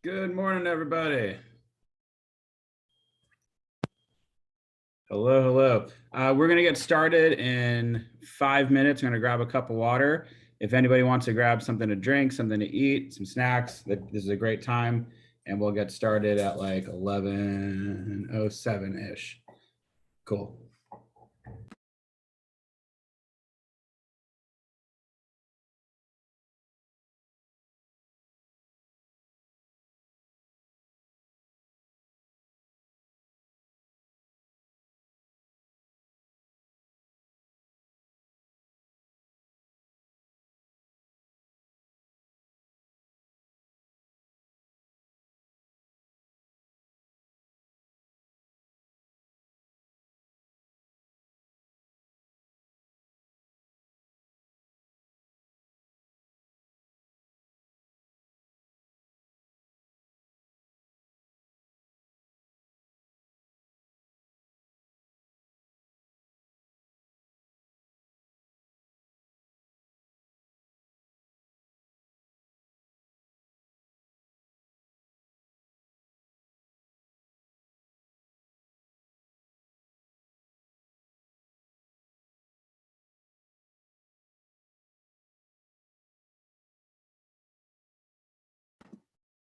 Good morning, everybody. Hello, hello. We're going to get started in 5 minutes. I'm going to grab a cup of water. If anybody wants to grab something to drink, something to eat, some snacks, this is a great time. And we'll get started at like 11:07-ish. Cool.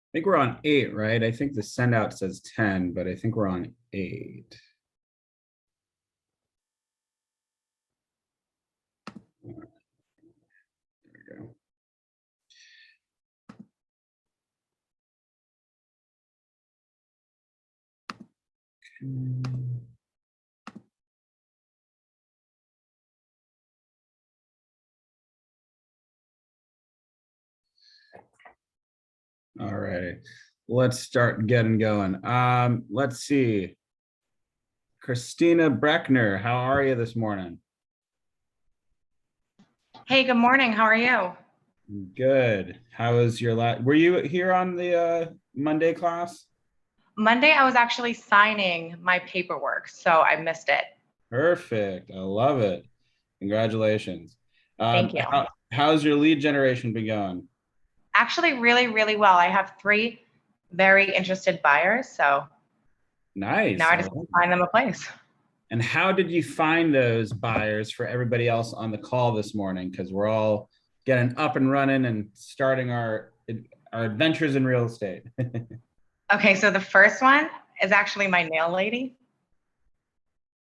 I think we're on 8, right? I think the send out says 10, but I think we're on 8. There we go. All right, let's start getting going. Let's see. Christina Breckner, how are you this morning? Hey, good morning. How are you? Good. How was your were you here on the Monday class? Monday, I was actually signing my paperwork, so I missed it. Perfect. I love it. Congratulations. Thank you. How's your lead generation been going? Actually, really, really well. I have 3 very interested buyers, so Nice. now I just find them a place. And how did you find those buyers for everybody else on the call this morning? Because we're all getting up and running and starting our adventures in real estate. Okay, so the first one is actually my nail lady.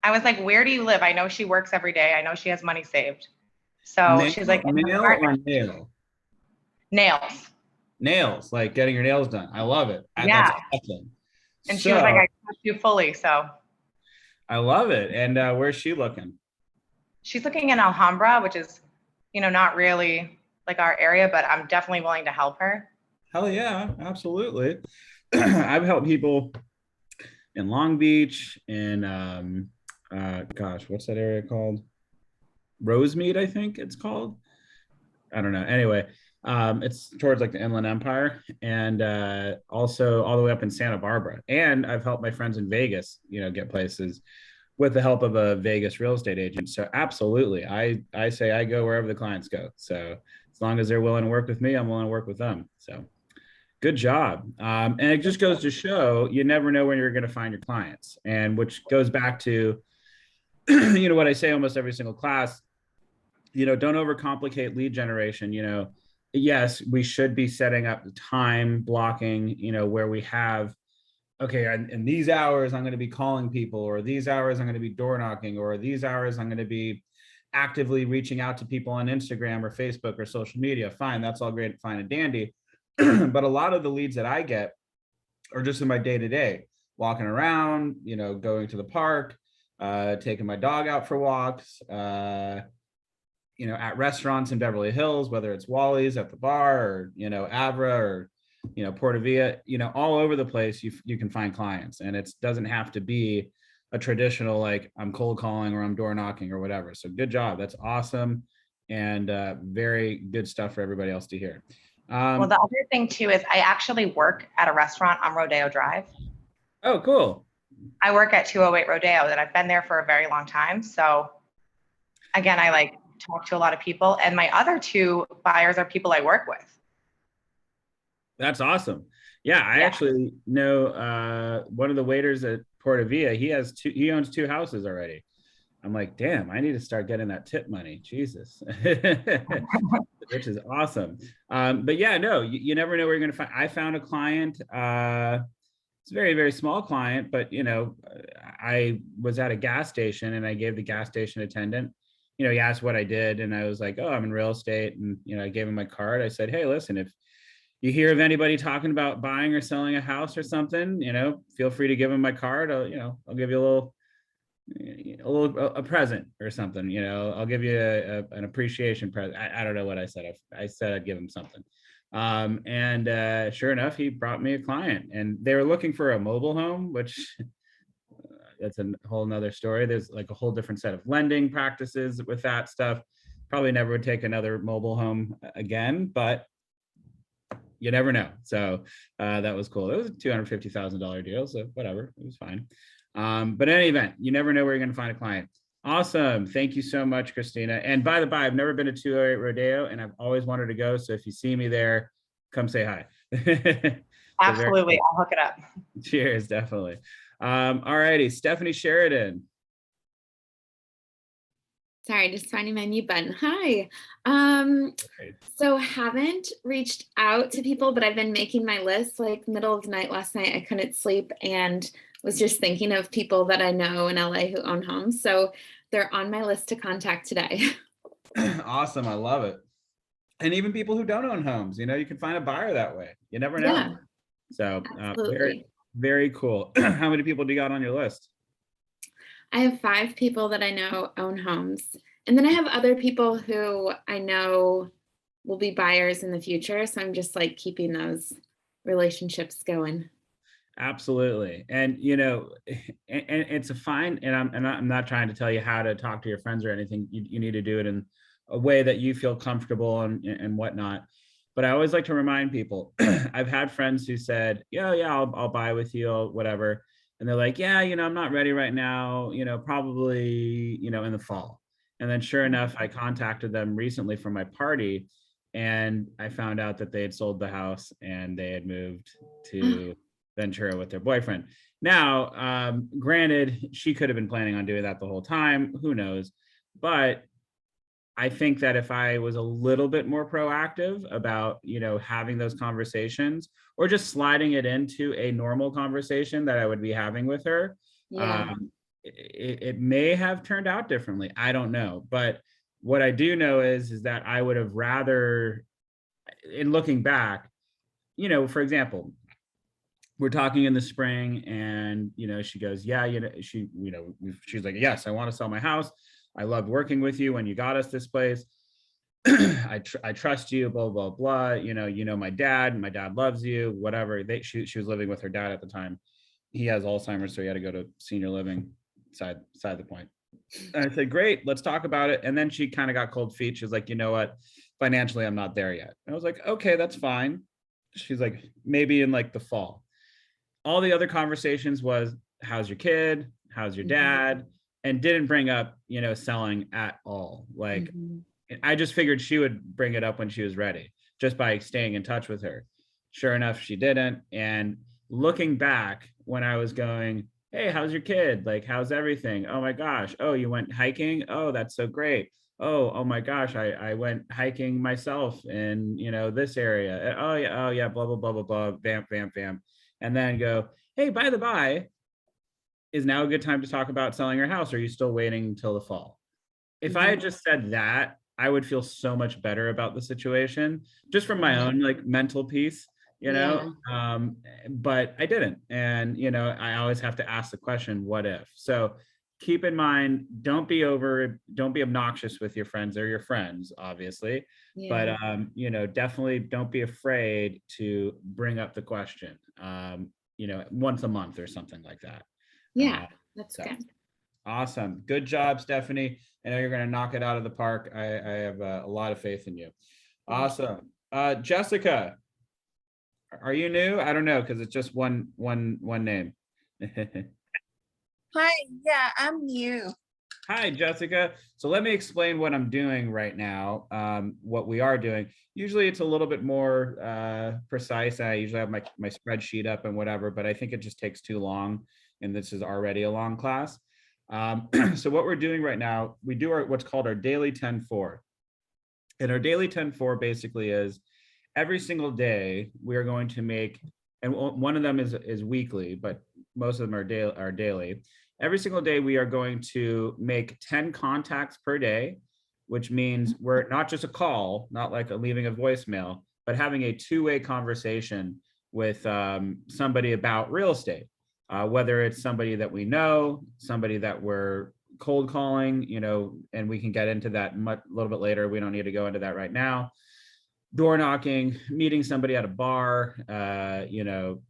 I was like, where do you live? I know she works every day. I know she has money saved. So she's like, in her Nail or apartment. nail? Nails. Nails, like getting your nails done. I love it. That's Yeah. awesome. And she was like, So I trust you fully. So I love it. And where's she looking? she's looking in Alhambra, which is, not really like our area, but I'm definitely willing to help her. Hell yeah, absolutely. I've helped people in Long Beach, in gosh, what's that area called? Rosemead, I think it's called. I don't know. Anyway, it's towards like the Inland Empire, and also all the way up in Santa Barbara. And I've helped my friends in Vegas, get places with the help of a Vegas real estate agent. So absolutely, I say I go wherever the clients go. So as long as they're willing to work with me, I'm willing to work with them. So good job. And it just goes to show you never know when you're going to find your clients, and which goes back to what I say almost every single class. Don't overcomplicate lead generation. Yes, we should be setting up the time blocking. Where we have, okay, in these hours I'm going to be calling people, or these hours I'm going to be door knocking, or these hours I'm going to be actively reaching out to people on Instagram or Facebook or social media. Fine, that's all great, fine and dandy. But a lot of the leads that I get are just in my day to day, walking around, going to the park, taking my dog out for walks, at restaurants in Beverly Hills, whether it's Wally's at the bar, or Avra, or Portavia, all over the place. You can find clients, and it doesn't have to be a traditional like I'm cold calling or I'm door knocking or whatever. So good job, that's awesome, and very good stuff for everybody else to hear. Well, the other thing too is I actually work at a restaurant on Rodeo Drive. Oh, cool. I work at 208 Rodeo, and I've been there for a very long time. So again, I like talk to a lot of people, and my other 2 buyers are people I work with. That's awesome. Yeah, I actually know one of the waiters at Portavia. He owns two houses already. I'm like, damn, I need to start getting that tip money. Jesus. Which is awesome. But yeah, no, you never know where you're going to find. I found a client. It's a very, very small client, but I was at a gas station and I gave the gas station attendant, he asked what I did. And I was like, oh, I'm in real estate. And, I gave him my card. I said, hey, listen, if you hear of anybody talking about buying or selling a house or something, feel free to give them my card. I'll give you a present or something. I'll give you an appreciation present. I don't know what I said. I said I'd give him something. And sure enough, he brought me a client, and they were looking for a mobile home, which that's a whole nother story. There's like a whole different set of lending practices with that stuff. Probably never would take another mobile home again, but you never know. So that was cool. It was a $250,000 deal, so whatever, it was fine. But in any event, you never know where you're going to find a client. Awesome. Thank you so much, Christina. And by the by, I've never been to 208 Rodeo, and I've always wanted to go. So if you see me there, come say hi. Absolutely. I'll hook it up. Cheers, definitely. All righty, Stephanie Sheridan. Sorry, just finding my mute button. Hi. So haven't reached out to people, but I've been making my list. Like middle of the night last night, I couldn't sleep and was just thinking of people that I know in LA who own homes. So they're on my list to contact today. Awesome. I love it. And even people who don't own homes, you can find a buyer that way. You never know. Yeah, so very, very cool. How many people do you got on your list? I have 5 people that I know own homes. And then I have other people who I know will be buyers in the future. So I'm just like keeping those relationships going. Absolutely. And, and it's a fine, and I'm not trying to tell you how to talk to your friends or anything. You need to do it in a way that you feel comfortable and whatnot. But I always like to remind people, I've had friends who said, yeah, I'll buy with you or whatever. And they're like, yeah, I'm not ready right now, probably, in the fall. And then sure enough, I contacted them recently for my party, and I found out that they had sold the house and they had moved to Ventura with their boyfriend. Now, granted, she could have been planning on doing that the whole time. Who knows? But I think that if I was a little bit more proactive about, having those conversations or just sliding it into a normal conversation that I would be having with her, it may have turned out differently. I don't know. But what I do know is that I would have rather, in looking back, for example, we're talking in the spring and, she goes, yeah, she's like, yes, I want to sell my house. I loved working with you when you got us this place. I trust you, blah, blah, blah. My dad loves you, whatever. She was living with her dad at the time. He has Alzheimer's, so he had to go to senior living side the point. And I said, great, let's talk about it. And then she kind of got cold feet. She was like, you know what? Financially, I'm not there yet. And I was like, okay, that's fine. She's like, maybe in like the fall. All the other conversations was, how's your kid? How's your dad? And didn't bring up, selling at all. Like, I just figured she would bring it up when she was ready, just by staying in touch with her. Sure enough, she didn't. And looking back, when I was going, hey, how's your kid? Like, how's everything? Oh my gosh. Oh, you went hiking? Oh, that's so great. Oh my gosh, I went hiking myself in, this area. Oh yeah, blah, blah, blah, blah, blah, vamp, vamp, vamp. And then go, hey, by the by, is now a good time to talk about selling your house? Or are you still waiting until the fall? If I had just said that, I would feel so much better about the situation, just from my own like mental peace, but I didn't. And, I always have to ask the question, what if? So keep in mind, don't be obnoxious with your friends or your friends, obviously, but, definitely don't be afraid to bring up the question, once a month or something like that. Yeah, that's good. Awesome. Good job, Stephanie. I know you're going to knock it out of the park. I have a lot of faith in you. Awesome. Jessica, are you new? I don't know, because it's just one name. Hi, yeah, I'm new. Hi, Jessica. So let me explain what I'm doing right now, what we are doing. Usually it's a little bit more precise. I usually have my spreadsheet up and whatever, but I think it just takes too long. And this is already a long class. So what we're doing right now, we do what's called our daily 10-4. And our daily 10-4 basically is every single day we are going to make, and one of them is weekly, but most of them are daily. Every single day we are going to make 10 contacts per day, which means we're not just a call, not like leaving a voicemail, but having a two-way conversation with somebody about real estate, whether it's somebody that we know, somebody that we're cold calling, and we can get into that a little bit later. We don't need to go into that right now. Door knocking, meeting somebody at a bar,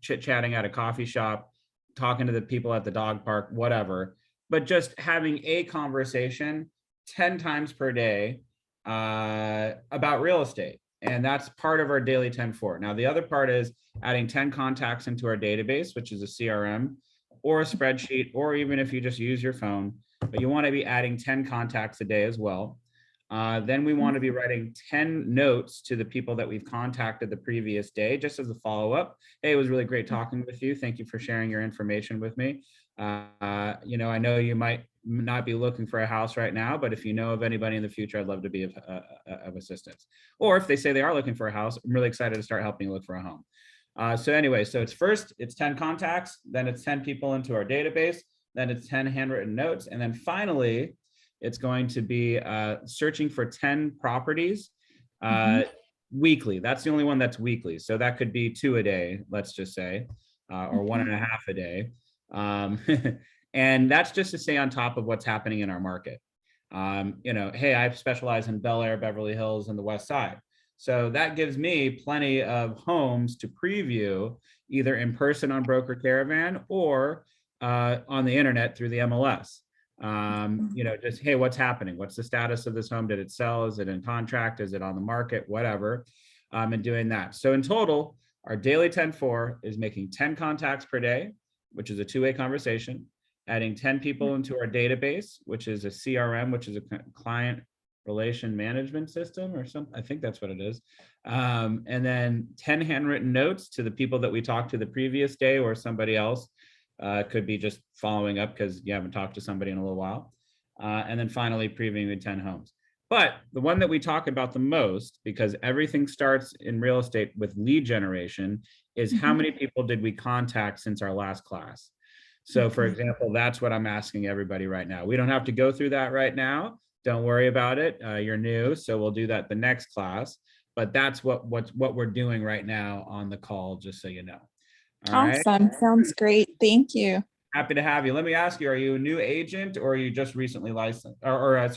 chit-chatting at a coffee shop, talking to the people at the dog park, whatever, but just having a conversation 10 times per day about real estate. And that's part of our daily 10-4. Now, the other part is adding 10 contacts into our database, which is a CRM or a spreadsheet, or even if you just use your phone, but you want to be adding 10 contacts a day as well. Then we want to be writing 10 notes to the people that we've contacted the previous day, just as a follow-up. Hey, it was really great talking with you. Thank you for sharing your information with me. I know you might not be looking for a house right now, but if you know of anybody in the future, I'd love to be of assistance. Or if they say they are looking for a house, I'm really excited to start helping you look for a home. So it's 10 contacts, then it's 10 people into our database, then it's 10 handwritten notes, and then finally, it's going to be searching for 10 properties weekly. That's the only one that's weekly. So that could be 2 a day, let's just say, or 1.5 a day. And that's just to stay on top of what's happening in our market. Hey, I specialize in Bel Air, Beverly Hills, and the West Side. So that gives me plenty of homes to preview either in person on Broker Caravan or on the internet through the MLS. Just, hey, what's happening? What's the status of this home? Did it sell? Is it in contract? Is it on the market? Whatever. And doing that. So in total, our daily 10-4 is making 10 contacts per day, which is a two-way conversation, adding 10 people into our database, which is a CRM, which is a client relation management system or something. I think that's what it is. And then 10 handwritten notes to the people that we talked to the previous day or somebody else. Could be just following up because you haven't talked to somebody in a little while. And then finally previewing 10 homes. But the one that we talk about the most, because everything starts in real estate with lead generation, is how many people did we contact since our last class? So for example, that's what I'm asking everybody right now. We don't have to go through that right now. Don't worry about it. You're new, so we'll do that the next class. But that's what we're doing right now on the call, just so you know. All awesome. right. Sounds great. Thank you. Happy to have you. Let me ask you, are you a new agent or are you just recently licensed? Are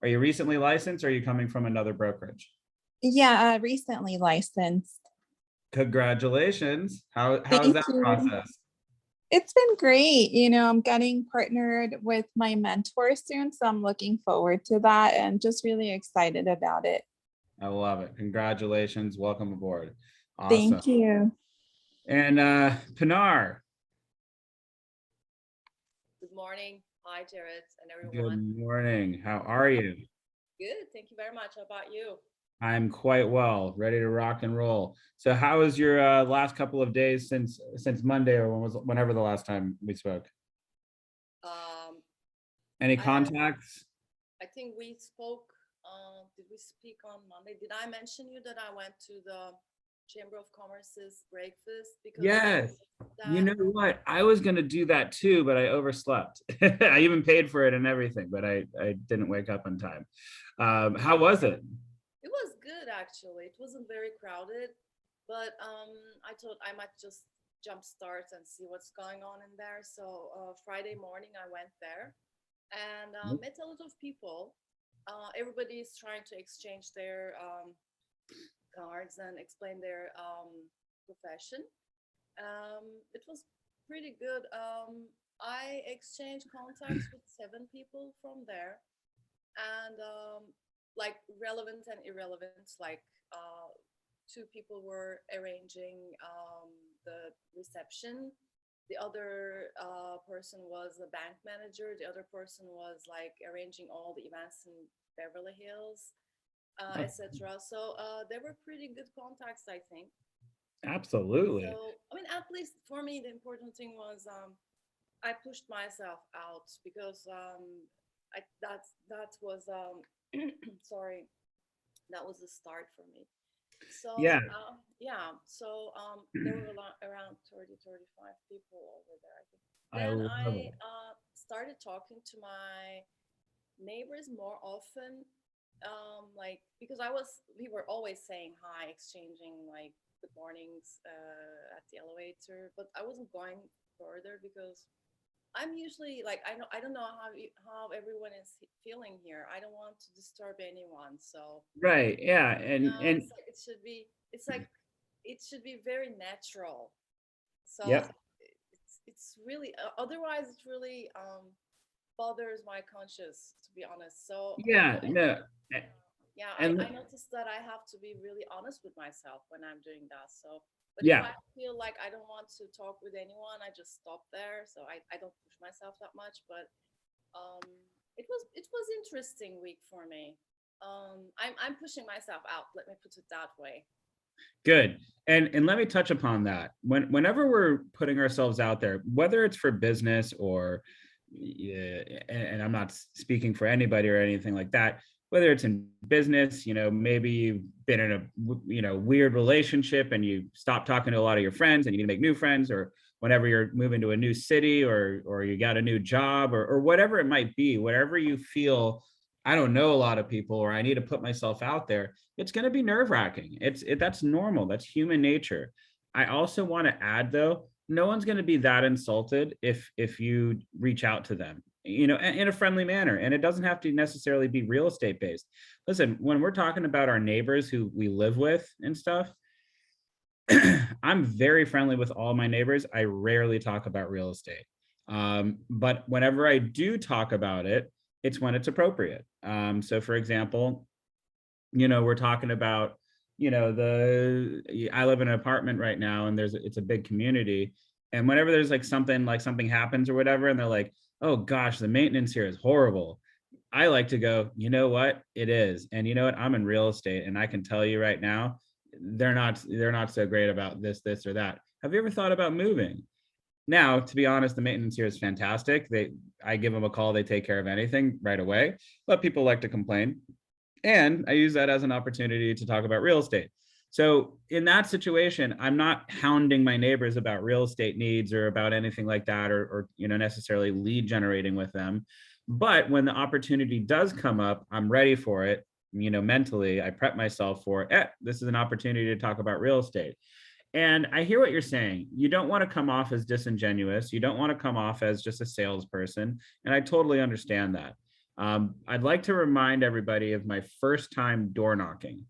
you recently licensed or are you coming from another brokerage? Yeah, recently licensed. Congratulations. How is Thank that you. process? It's been great. I'm getting partnered with my mentor soon, so I'm looking forward to that and just really excited about it. I love it. Congratulations. Welcome aboard. Awesome. Thank you. And Pinar. Good morning. Hi, Jared and everyone. Good morning. How are you? Good. Thank you very much. How about you? I'm quite well, ready to rock and roll. So how was your last couple of days since Monday or whenever the last time we spoke? Any contacts? I think we spoke, did we speak on Monday? Did I mention you that I went to the Chamber of Commerce's breakfast? Because yes. You know what? I was going to do that too, but I overslept. I even paid for it and everything, but I didn't wake up on time. How was it? It was good, actually. It wasn't very crowded, but I thought I might just jump start and see what's going on in there. So Friday morning, I went there and met a lot of people. Everybody is trying to exchange their cards and explain their profession. It was pretty good. I exchanged contacts with 7 people from there, and like relevant and irrelevant, like 2 people were arranging the reception the other person was a bank manager. The other person was like arranging all the events in Beverly Hills, etc. So they were pretty good contacts, I think. Absolutely. So, I mean, at least for me, the important thing was I pushed myself out because that was sorry, that was the start for me. So Yeah. there were around 30, 35 people over there, I think. I Then love I it. started talking to my neighbors more often, like because we were always saying hi, exchanging like good mornings at the elevator, but I wasn't going further because I'm usually like I don't know how everyone is feeling here. I don't want to disturb anyone, so Right. Yeah. And it's like it should be very natural. So yep. it's really otherwise it really bothers my conscience, to be honest. So Yeah. No. yeah, And I noticed that I have to be really honest with myself when I'm doing that. So, but if yeah. I feel like I don't want to talk with anyone, I just stop there. So I don't push myself that much. But um, it was interesting week for me. I'm pushing myself out. Let me put it that way. Good. And let me touch upon that. Whenever we're putting ourselves out there, whether it's for business or, yeah, and I'm not speaking for anybody or anything like that, whether it's in business, maybe you've been in a, weird relationship and you stop talking to a lot of your friends and you need to make new friends, or whenever you're moving to a new city or you got a new job or whatever it might be, whatever you feel, I don't know a lot of people, or I need to put myself out there, it's going to be nerve wracking. That's normal. That's human nature. I also want to add though, no one's going to be that insulted if you reach out to them, in a friendly manner. And it doesn't have to necessarily be real estate based. Listen, when we're talking about our neighbors who we live with and stuff, I'm very friendly with all my neighbors. I rarely talk about real estate. But whenever I do talk about it, it's when it's appropriate. So for example, we're talking about, I live in an apartment right now and it's a big community. And whenever there's like something happens or whatever, and they're like, oh gosh, the maintenance here is horrible, I like to go, you know what, it is. And you know what, I'm in real estate and I can tell you right now, they're not so great about this or that. Have you ever thought about moving? Now, to be honest, the maintenance here is fantastic. I give them a call, they take care of anything right away, but people like to complain. And I use that as an opportunity to talk about real estate. So in that situation, I'm not hounding my neighbors about real estate needs or about anything like that, or necessarily lead generating with them. But when the opportunity does come up, I'm ready for it. Mentally, I prep myself for it. This is an opportunity to talk about real estate. And I hear what you're saying. You don't want to come off as disingenuous. You don't want to come off as just a salesperson. And I totally understand that. I'd like to remind everybody of my first time door knocking.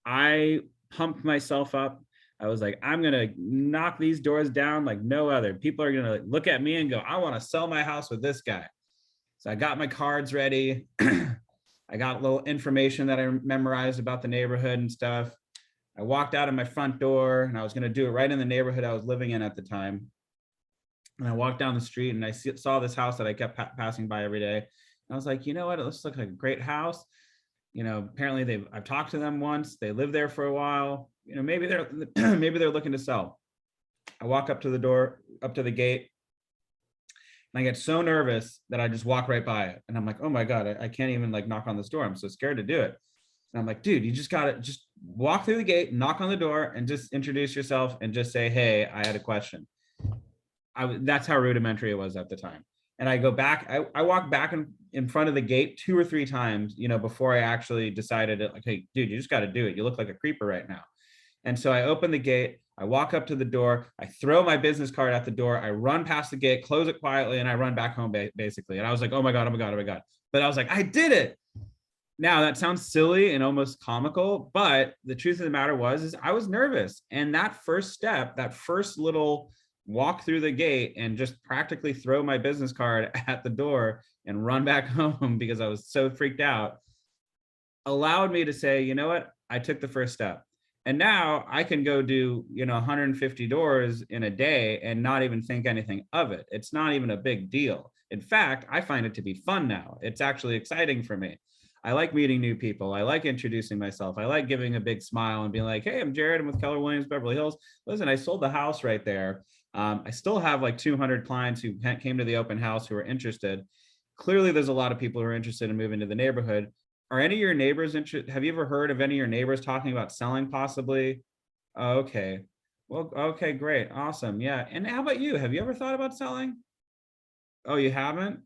I pumped myself up. I was like, I'm going to knock these doors down like no other. People are going to look at me and go, I want to sell my house with this guy. So I got my cards ready. I got a little information that I memorized about the neighborhood and stuff. I walked out of my front door and I was going to do it right in the neighborhood I was living in at the time. And I walked down the street and I saw this house that I kept passing by every day. And I was like, you know what? It looks like a great house. Apparently I've talked to them once. They lived there for a while. Maybe they're looking to sell. I walk up to the door, up to the gate, and I get so nervous that I just walk right by it. And I'm like, oh my God, I can't even like knock on this door. I'm so scared to do it. And I'm like, dude, you just gotta just walk through the gate, knock on the door, and just introduce yourself and just say, hey, I had a question. That's how rudimentary it was at the time. And I go back, I walk back in front of the gate 2 or 3 times, before I actually decided, like, hey, dude, you just got to do it. You look like a creeper right now. And so I open the gate, I walk up to the door, I throw my business card at the door, I run past the gate, close it quietly, and I run back home basically. And I was like, oh my God, oh my God, oh my God. But I was like, I did it. Now that sounds silly and almost comical, but the truth of the matter is I was nervous. And that first step, that first little walk through the gate and just practically throw my business card at the door and run back home because I was so freaked out, allowed me to say, you know what? I took the first step. And now I can go do, 150 doors in a day and not even think anything of it. It's not even a big deal. In fact, I find it to be fun now. It's actually exciting for me. I like meeting new people. I like introducing myself. I like giving a big smile and being like, hey, I'm Jared. I'm with Keller Williams, Beverly Hills. Listen, I sold the house right there. I still have like 200 clients who came to the open house who are interested. Clearly, there's a lot of people who are interested in moving to the neighborhood. Are any of your neighbors interested? Have you ever heard of any of your neighbors talking about selling possibly? Oh, okay. Well, okay, great. Awesome. Yeah. And how about you? Have you ever thought about selling? Oh, you haven't?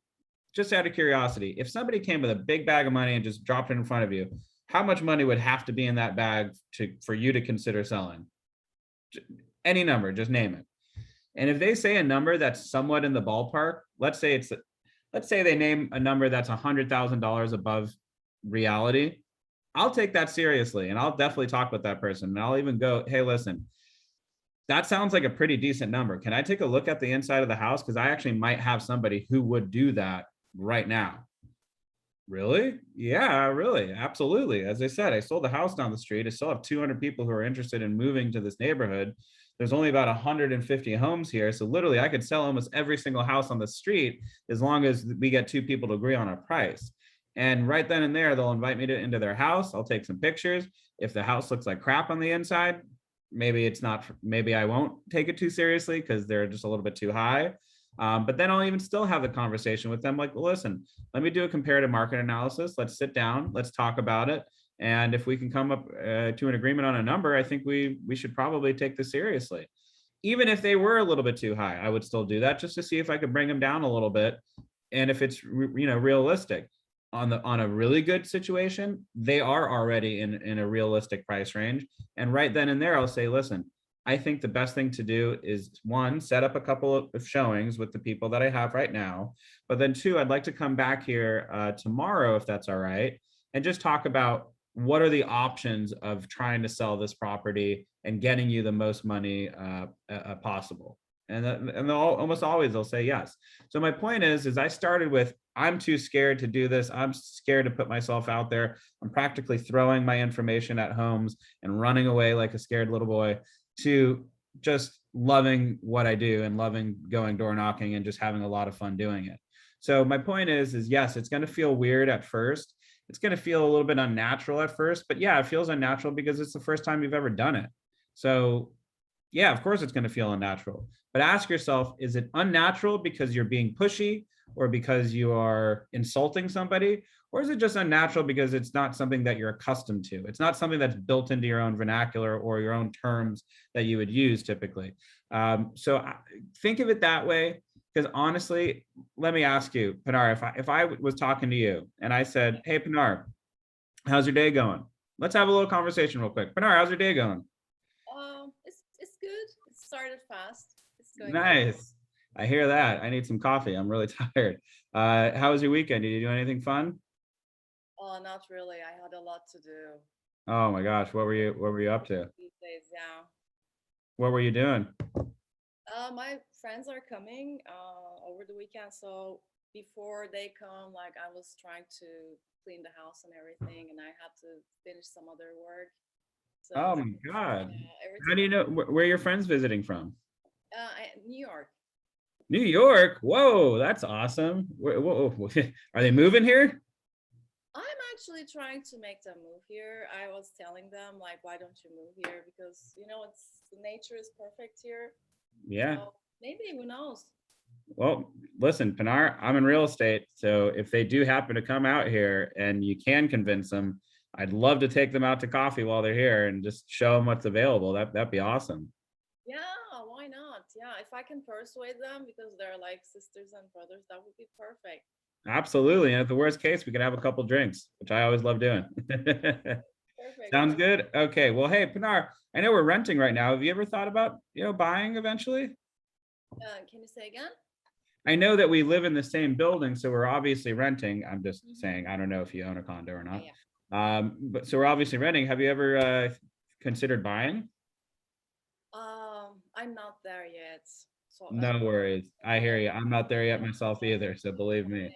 Just out of curiosity, if somebody came with a big bag of money and just dropped it in front of you, how much money would have to be in that bag for you to consider selling? Any number, just name it. And if they say a number that's somewhat in the ballpark, let's say they name a number that's $100,000 above reality, I'll take that seriously and I'll definitely talk with that person. And I'll even go, hey, listen, that sounds like a pretty decent number. Can I take a look at the inside of the house? Because I actually might have somebody who would do that right now. Really? Yeah, really. Absolutely. As I said, I sold the house down the street. I still have 200 people who are interested in moving to this neighborhood. There's only about 150 homes here. So literally I could sell almost every single house on the street as long as we get two people to agree on a price. And right then and there, they'll invite me into their house. I'll take some pictures. If the house looks like crap on the inside, maybe I won't take it too seriously because they're just a little bit too high. But then I'll even still have the conversation with them like, well, listen, let me do a comparative market analysis. Let's sit down, let's talk about it. And if we can come up to an agreement on a number, I think we should probably take this seriously. Even if they were a little bit too high, I would still do that just to see if I could bring them down a little bit. And if it's, realistic. On a really good situation, they are already in a realistic price range. And right then and there, I'll say, listen, I think the best thing to do is one, set up a couple of showings with the people that I have right now. But then two, I'd like to come back here tomorrow, if that's all right, and just talk about what are the options of trying to sell this property and getting you the most money possible. And almost always they'll say yes. So my point is I started with, I'm too scared to do this. I'm scared to put myself out there. I'm practically throwing my information at homes and running away like a scared little boy, to just loving what I do and loving going door knocking and just having a lot of fun doing it. So my point is yes, it's going to feel weird at first. It's going to feel a little bit unnatural at first, but yeah, it feels unnatural because it's the first time you've ever done it. So yeah, of course it's going to feel unnatural, but ask yourself, is it unnatural because you're being pushy or because you are insulting somebody? Or is it just unnatural because it's not something that you're accustomed to? It's not something that's built into your own vernacular or your own terms that you would use typically. So think of it that way, because honestly, let me ask you, Pinar, if I was talking to you and I said, hey, Pinar, how's your day going? Let's have a little conversation real quick. Pinar, how's your day going? It's good. It started fast. It's going Nice. good. I hear that. I need some coffee. I'm really tired. How was your weekend? Did you do anything fun? Oh, not really. I had a lot to do Oh my gosh, what were you up to? these days. Yeah. What were you doing? My friends are coming over the weekend, so before they come, like I was trying to clean the house and everything, and I had to finish some other work. So Oh my God. everything. How do you know where your friends visiting from? New York. New York. Whoa, that's awesome. Whoa. Are they moving here? I'm actually trying to make them move here. I was telling them like, why don't you move here? Because the nature is perfect here. Yeah. So maybe, who knows? Well, listen, Pinar, I'm in real estate. So if they do happen to come out here and you can convince them, I'd love to take them out to coffee while they're here and just show them what's available. That'd be awesome. Yeah, why not? Yeah, if I can persuade them because they're like sisters and brothers, that would be perfect. Absolutely. And at the worst case, we can have a couple drinks, which I always love doing. Perfect. Sounds good. Okay. Well, hey, Pinar, I know we're renting right now. Have you ever thought about, buying eventually? Can you say again? I know that we live in the same building, so we're obviously renting. I'm just saying, I don't know if you own a condo or not. But so we're obviously renting. Have you ever considered buying? I'm not there yet. So No worries. I hear you. I'm not there yet myself either. So believe me.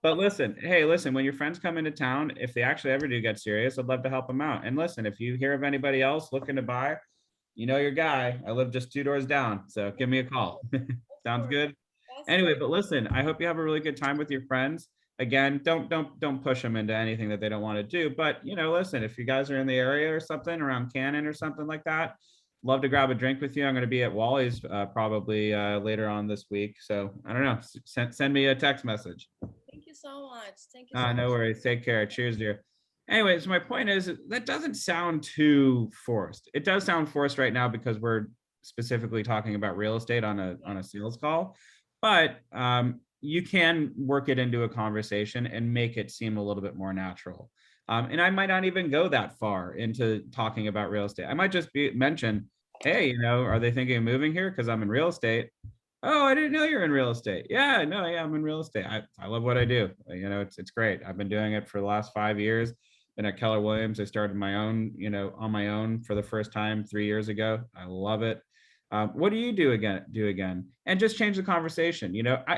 But listen, hey, listen, when your friends come into town, if they actually ever do get serious, I'd love to help them out. And listen, if you hear of anybody else looking to buy, you know your guy. I live just 2 doors down, so give me a call. Sounds good. Anyway, but listen, I hope you have a really good time with your friends. Again, don't push them into anything that they don't want to do. But listen, if you guys are in the area or something around Cannon or something like that, love to grab a drink with you. I'm going to be at Wally's probably later on this week. So I don't know. Send me a text message. Thank you so much. Thank you so much. No worries. Take care. Cheers, dear. Anyways, my point is that doesn't sound too forced. It does sound forced right now because we're specifically talking about real estate on a sales call, but you can work it into a conversation and make it seem a little bit more natural. And I might not even go that far into talking about real estate. I might just mention, hey, are they thinking of moving here because I'm in real estate? Oh, I didn't know you're in real estate. Yeah, no, yeah, I'm in real estate. I love what I do. It's great. I've been doing it for the last 5 years. Been at Keller Williams. I started my own, on my own for the first time 3 years ago. I love it. What do you do again? And just change the conversation.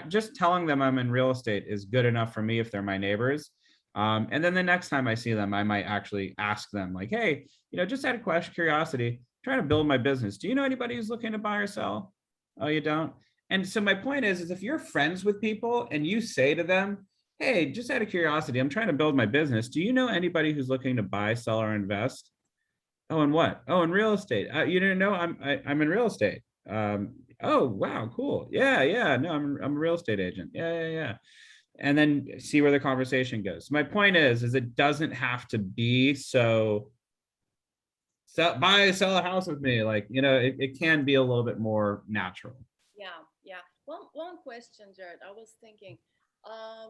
Just telling them I'm in real estate is good enough for me if they're my neighbors. And then the next time I see them, I might actually ask them like, hey, just out of curiosity, trying to build my business. Do you know anybody who's looking to buy or sell? Oh, you don't? And so my point is if you're friends with people and you say to them, hey, just out of curiosity, I'm trying to build my business. Do you know anybody who's looking to buy, sell, or invest? Oh, in what? Oh, in real estate. You didn't know I'm in real estate. Oh, wow, cool. Yeah. No, I'm a real estate agent. Yeah. And then see where the conversation goes. My point is it doesn't have to be so sell a house with me. Like, it can be a little bit more natural. Yeah. One question, Jared. I was thinking,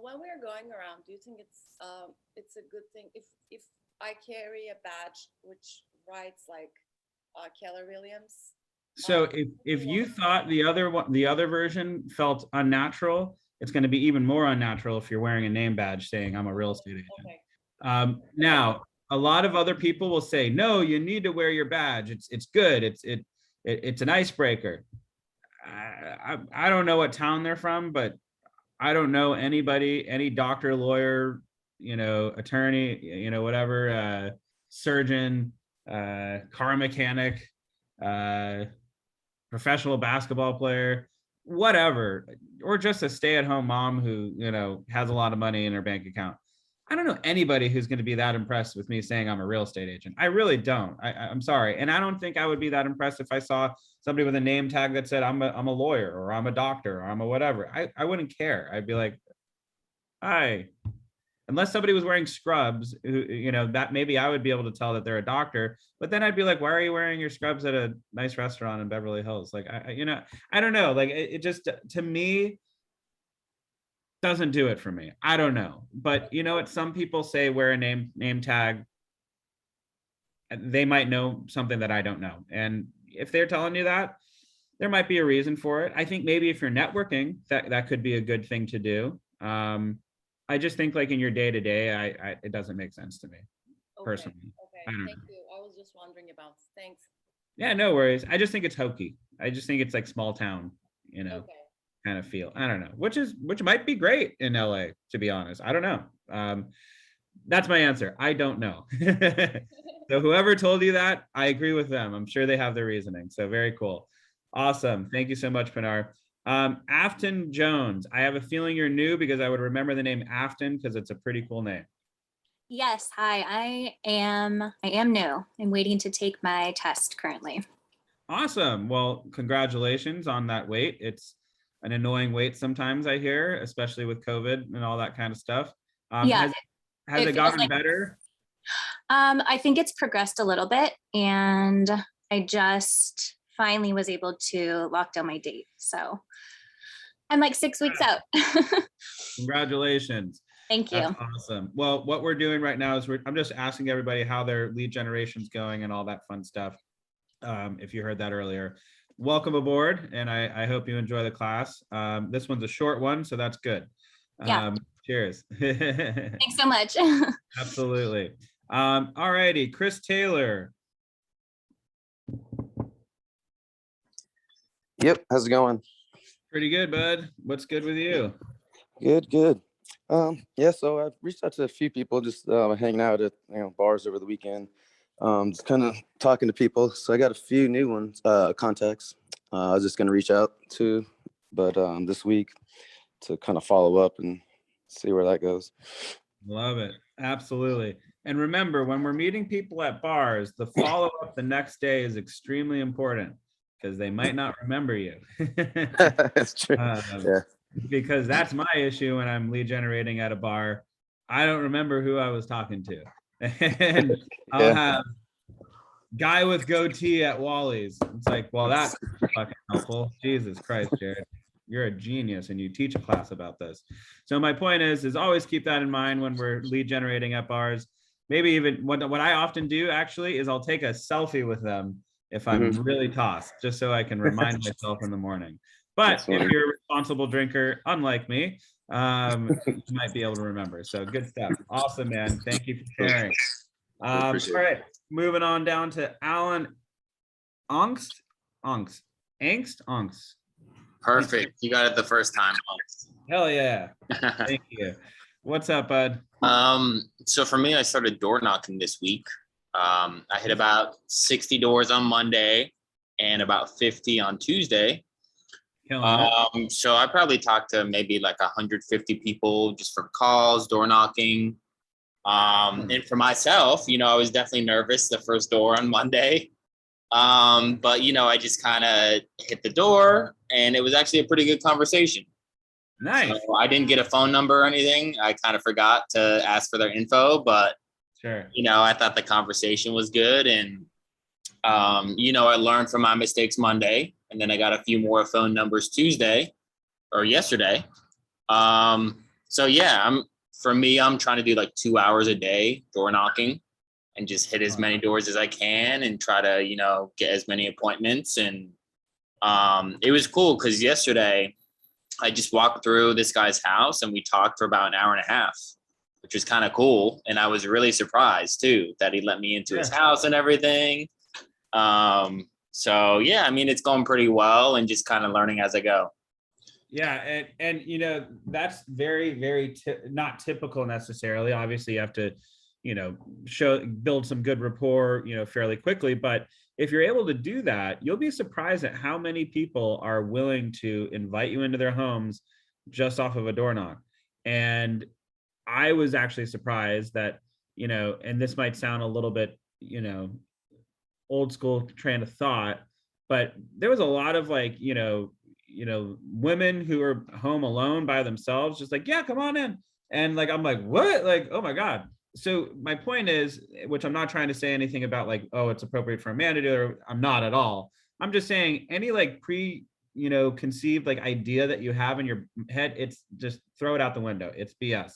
when we're going around, do you think it's a good thing if I carry a badge which writes like Keller Williams? So if you thought the other version felt unnatural, it's going to be even more unnatural if you're wearing a name badge saying I'm a real estate agent. Okay. Now, a lot of other people will say, no, you need to wear your badge. It's good. It's an icebreaker. I don't know what town they're from, but I don't know anybody, any doctor, lawyer, attorney, whatever, surgeon, car mechanic, professional basketball player, whatever, or just a stay-at-home mom who, has a lot of money in her bank account. I don't know anybody who's going to be that impressed with me saying I'm a real estate agent. I really don't. I'm sorry. And I don't think I would be that impressed if I saw somebody with a name tag that said I'm a lawyer or I'm a doctor or I'm a whatever. I wouldn't care. I'd be like, hi. Unless somebody was wearing scrubs, that maybe I would be able to tell that they're a doctor. But then I'd be like, why are you wearing your scrubs at a nice restaurant in Beverly Hills? Like, I don't know. Like, it just, to me, doesn't do it for me. I don't know. But what some people say wear a name tag. They might know something that I don't know. And if they're telling you that, there might be a reason for it. I think maybe if you're networking, that could be a good thing to do. I just think like in your day-to-day, it doesn't make sense to me, personally. Okay, thank you. I was just wondering about, thanks. Yeah, no worries. I just think it's hokey. I just think it's like small town, kind of feel. I don't know, which might be great in LA, to be honest. I don't know. That's my answer. I don't know. So whoever told you that, I agree with them. I'm sure they have their reasoning. So very cool. Awesome. Thank you so much, Pinar. Afton Jones. I have a feeling you're new because I would remember the name Afton because it's a pretty cool name. Yes. Hi, I am new. I'm waiting to take my test currently. Awesome. Well, congratulations on that wait. It's an annoying wait sometimes, I hear, especially with COVID and all that kind of stuff. Yeah. Has it gotten better? I think it's progressed a little bit, and I just finally was able to lock down my date. So I'm like 6 weeks out. Congratulations. Thank you. That's awesome. Well, what we're doing right now is I'm just asking everybody how their lead generation's going and all that fun stuff. If you heard that earlier, welcome aboard. And I hope you enjoy the class. This one's a short one, so that's good. Yeah. Cheers. Thanks so much. Absolutely. All righty, Chris Taylor. Yep, how's it going? Pretty good, bud. What's good with you? Good. Yeah, so I've reached out to a few people, just hanging out at bars over the weekend, just kind of talking to people. So I got a few new ones, contacts. I was just gonna reach out to, but this week to kind of follow up and see where that goes. Love it. Absolutely. And remember, when we're meeting people at bars, the follow-up the next day is extremely important because they might not remember you. That's true. Yeah. Because that's my issue when I'm lead generating at a bar. I don't remember who I was talking to. And I'll have guy with goatee at Wally's. It's like, well, that's fucking helpful. Jesus Christ, Jared. You're a genius and you teach a class about this. So my point is always keep that in mind when we're lead generating at bars. Maybe even what I often do actually is I'll take a selfie with them if I'm really tossed, just so I can remind myself in the morning. But if you're a responsible drinker, unlike me, you might be able to remember. So good stuff. Awesome, man. Thank you for sharing. All right, moving on down to Alan Angst. Perfect. You got it the first time. Hell yeah. Thank you. What's up, bud? So for me, I started door knocking this week. I hit about 60 doors on Monday and about 50 on Tuesday. So I probably talked to maybe like 150 people just for calls, door knocking. And for myself, I was definitely nervous the first door on Monday. But I just kind of hit the door and it was actually a pretty good conversation. Nice. So I didn't get a phone number or anything. I kind of forgot to ask for their info, but sure. I thought the conversation was good. And, I learned from my mistakes Monday, and then I got a few more phone numbers Tuesday or yesterday. So yeah, I'm trying to do like 2 hours a day door knocking and just hit as many doors as I can and try to, get as many appointments. And it was cool because yesterday I just walked through this guy's house and we talked for about an hour and a half, which was kind of cool. And I was really surprised too that he let me into his house and everything. So yeah, it's going pretty well and just kind of learning as I go. Yeah, and that's very, very not typical necessarily. Obviously, you have to, build some good rapport, fairly quickly. But if you're able to do that, you'll be surprised at how many people are willing to invite you into their homes just off of a door knock. And I was actually surprised that, and this might sound a little bit, old school train of thought, but there was a lot of like, women who are home alone by themselves, just like, yeah, come on in. And like, I'm like, what? Like, oh my God. So my point is, which I'm not trying to say anything about like, oh, it's appropriate for a man to do, or I'm not at all. I'm just saying any like conceived like idea that you have in your head, it's just throw it out the window. It's BS.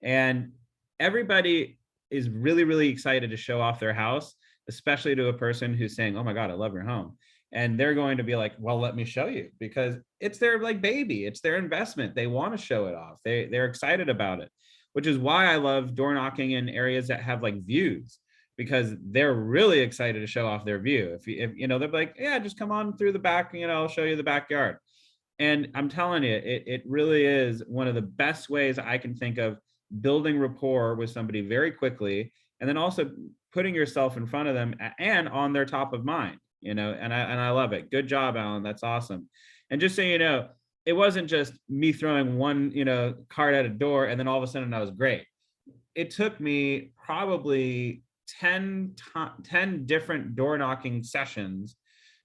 And everybody is really, really excited to show off their house, especially to a person who's saying, oh my God, I love your home. And they're going to be like, well, let me show you, because it's their like baby, it's their investment. They want to show it off. They're excited about it, which is why I love door knocking in areas that have like views, because they're really excited to show off their view. If they're like, yeah, just come on through the back, I'll show you the backyard. And I'm telling you, it really is one of the best ways I can think of building rapport with somebody very quickly, and then also putting yourself in front of them and on their top of mind, and I love it. Good job, Alan. That's awesome. And just so you know, it wasn't just me throwing one, card at a door and then all of a sudden I was great. It took me probably 10 different door knocking sessions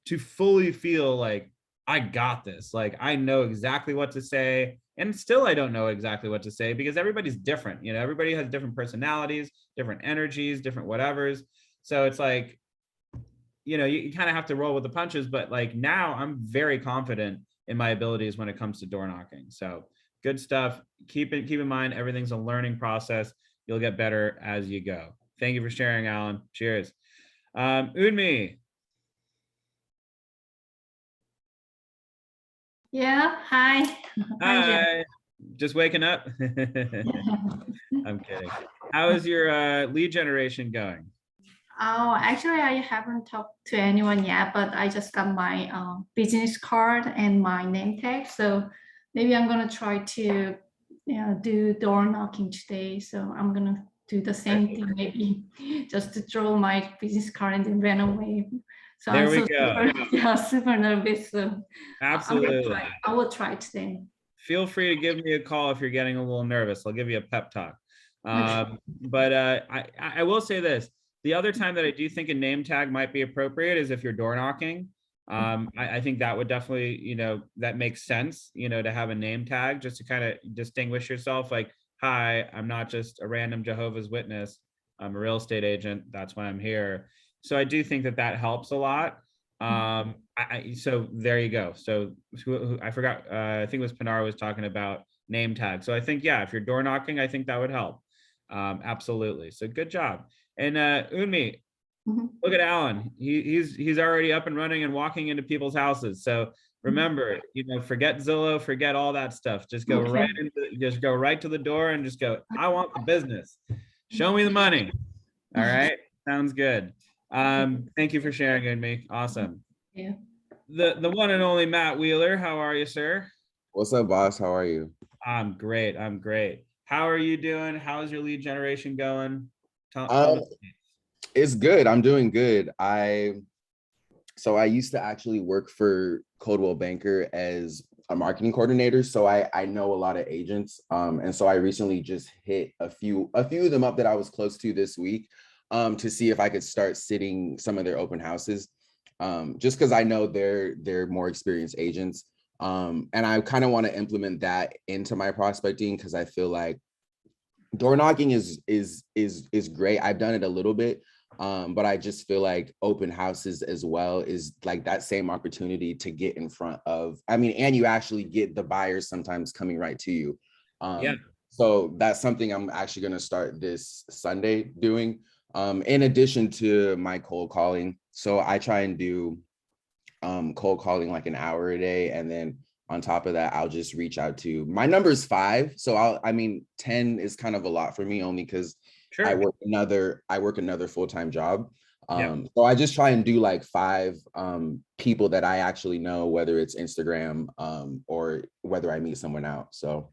to fully feel like I got this. Like I know exactly what to say. And still I don't know exactly what to say because everybody's different. Everybody has different personalities, different energies, different whatevers. So it's like, you kind of have to roll with the punches, but like now I'm very confident in my abilities when it comes to door knocking. So good stuff. Keep in mind, everything's a learning process. You'll get better as you go. Thank you for sharing, Alan. Cheers. Unmi. Yeah, hi. Hi. Just waking up? I'm kidding. How is your lead generation going? Oh, actually, I haven't talked to anyone yet, but I just got my business card and my name tag. So maybe I'm going to try to do door knocking today. So I'm gonna do the same thing, maybe just to throw my business card and then run away. So There I'm we so go. super nervous. So Absolutely. I will try today. Feel free to give me a call if you're getting a little nervous. I'll give you a pep talk. But I will say this. The other time that I do think a name tag might be appropriate is if you're door knocking. I think that would definitely, that makes sense, to have a name tag just to kind of distinguish yourself. Like, hi, I'm not just a random Jehovah's Witness. I'm a real estate agent. That's why I'm here. So I do think that that helps a lot. So there you go. So I forgot, I think it was Pinar was talking about name tag. So I think, yeah, if you're door knocking, I think that would help. Absolutely. So good job. And Unmi, look at Alan. He's already up and running and walking into people's houses. So remember, forget Zillow, forget all that stuff. Just go right to the door and just go, I want the business. Show me the money. All right. Sounds good. Thank you for sharing, Unmi. Awesome. Yeah. The one and only Matt Wheeler. How are you, sir? What's up, boss? How are you? I'm great. How are you doing? How's your lead generation going? It's good. I'm doing good. So I used to actually work for Coldwell Banker as a marketing coordinator. So I know a lot of agents. And so I recently just hit a few of them up that I was close to this week to see if I could start sitting some of their open houses. Just because I know they're more experienced agents. And I kind of want to implement that into my prospecting because I feel like door knocking is great. I've done it a little bit, but I just feel like open houses as well is like that same opportunity to get in front of, and you actually get the buyers sometimes coming right to you. So that's something I'm actually going to start this Sunday doing, in addition to my cold calling. So I try and do cold calling like an hour a day, and then on top of that, I'll just reach out to, my number is 5. So 10 is kind of a lot for me only because I work another full-time job. So I just try and do like 5 people that I actually know, whether it's Instagram or whether I meet someone out. So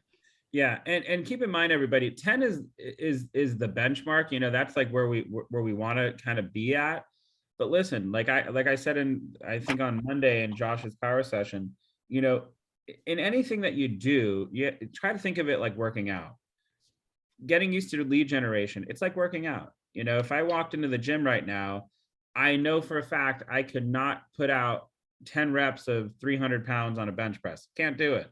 yeah, and keep in mind, everybody, 10 is the benchmark. That's like where we want to kind of be at. But listen, like I said I think on Monday in Josh's power session, in anything that you do, you try to think of it like working out. Getting used to lead generation, it's like working out. If I walked into the gym right now, I know for a fact I could not put out 10 reps of 300 pounds on a bench press. Can't do it.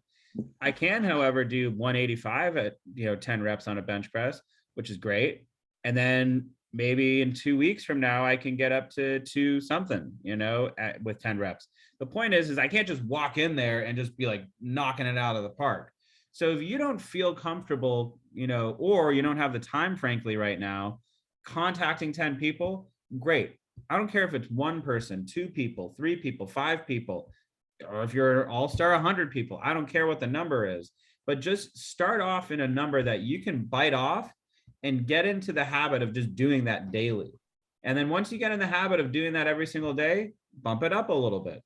I can, however, do 185 at 10 reps on a bench press, which is great. And then maybe in 2 weeks from now, I can get up to 2 something, with 10 reps. The point is I can't just walk in there and just be like knocking it out of the park. So if you don't feel comfortable, or you don't have the time, frankly, right now, contacting 10 people, great. I don't care if it's 1 person, 2 people, 3 people, 5 people, or if you're an all-star 100 people. I don't care what the number is, but just start off in a number that you can bite off and get into the habit of just doing that daily. And then once you get in the habit of doing that every single day, bump it up a little bit,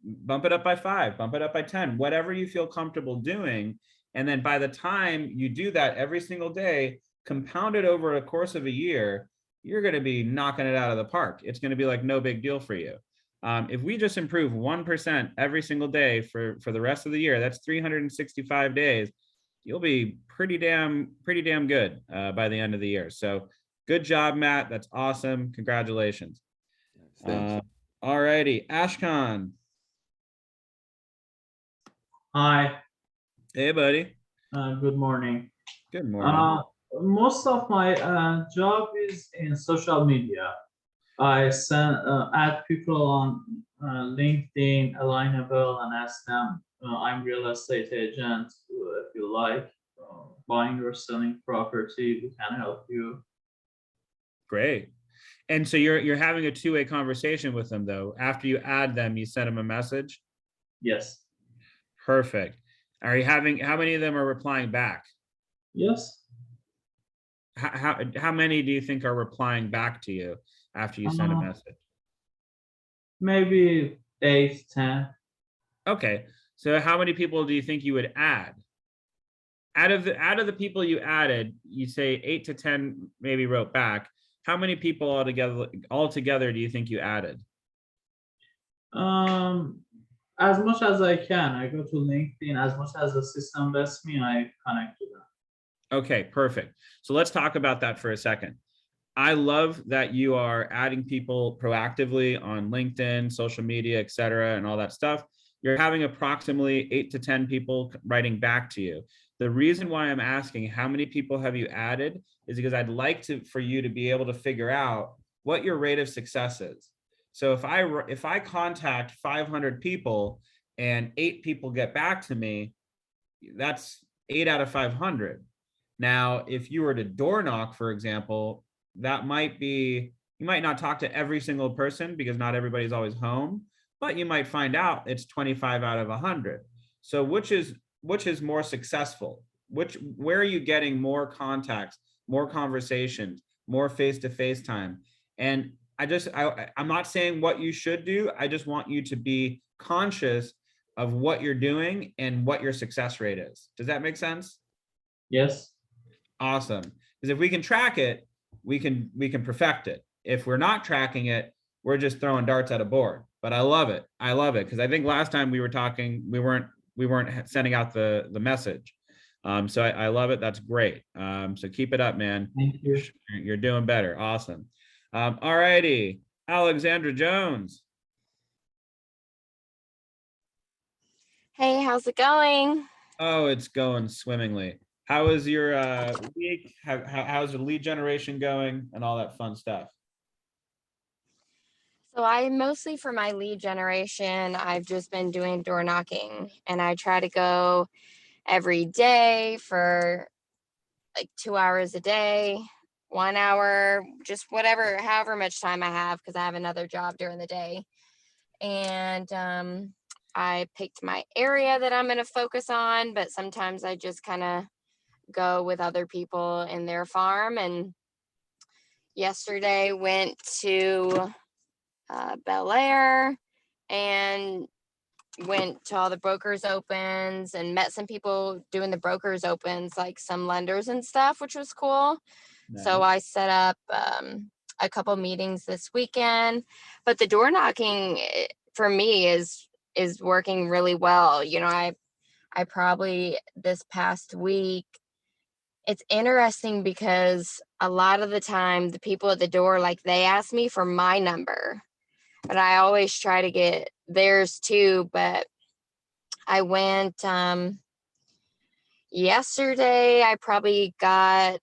bump it up by 5, bump it up by 10, whatever you feel comfortable doing. And then by the time you do that every single day, compound it over a course of a year, you're going to be knocking it out of the park. It's going to be like no big deal for you. If we just improve 1% every single day for the rest of the year, that's 365 days. You'll be pretty damn good by the end of the year. So good job, Matt. That's awesome. Congratulations. All righty, Ashkan. Hi. Hey, buddy. Good morning. Good morning. Most of my job is in social media. I add people on LinkedIn, Alignable, and ask them, I'm real estate agent. If you like buying or selling property, we can help you. Great. And so you're having a 2-way conversation with them, though. After you add them, you send them a message? Yes. Perfect. Are you having, how many of them are replying back? Yes. How many do you think are replying back to you after you send a message? Maybe 8, 10. Okay. So how many people do you think you would add? out of the people you added, you say 8 to 10 maybe wrote back. How many people altogether do you think you added? As much as I can. I go to LinkedIn. As much as the system lets me, I connect to them. Okay, perfect. So let's talk about that for a second. I love that you are adding people proactively on LinkedIn, social media, et cetera, and all that stuff. You're having approximately 8 to 10 people writing back to you. The reason why I'm asking how many people have you added is because I'd like for you to be able to figure out what your rate of success is. So if I contact 500 people and 8 people get back to me, that's 8 out of 500. Now, if you were to door knock, for example, that might be, you might not talk to every single person because not everybody's always home, but you might find out it's 25 out of 100. So which is more successful? Where are you getting more contacts, more conversations, more face-to-face time? And I'm not saying what you should do. I just want you to be conscious of what you're doing and what your success rate is. Does that make sense? Yes. Awesome. Because if we can track it, we can perfect it. If we're not tracking it, we're just throwing darts at a board. But I love it. I love it because I think last time we were talking, we weren't sending out the message. So I love it. That's great. So keep it up, man. Thank you. You're doing better. Awesome. All righty, Alexandra Jones. Hey, how's it going? Oh, it's going swimmingly. How is your week? How's the lead generation going and all that fun stuff? So I mostly for my lead generation, I've just been doing door knocking, and I try to go every day for like 2 hours a day, 1 hour, just whatever, however much time I have, because I have another job during the day. And I picked my area that I'm going to focus on, but sometimes I just kind of go with other people in their farm. And yesterday went to Bel Air and went to all the brokers opens and met some people doing the brokers opens, like some lenders and stuff, which was cool. Nice. So I set up a couple meetings this weekend, but the door knocking for me is working really well. You know, I probably this past week, it's interesting because a lot of the time the people at the door, like they ask me for my number, but I always try to get theirs too. But I went yesterday, I probably got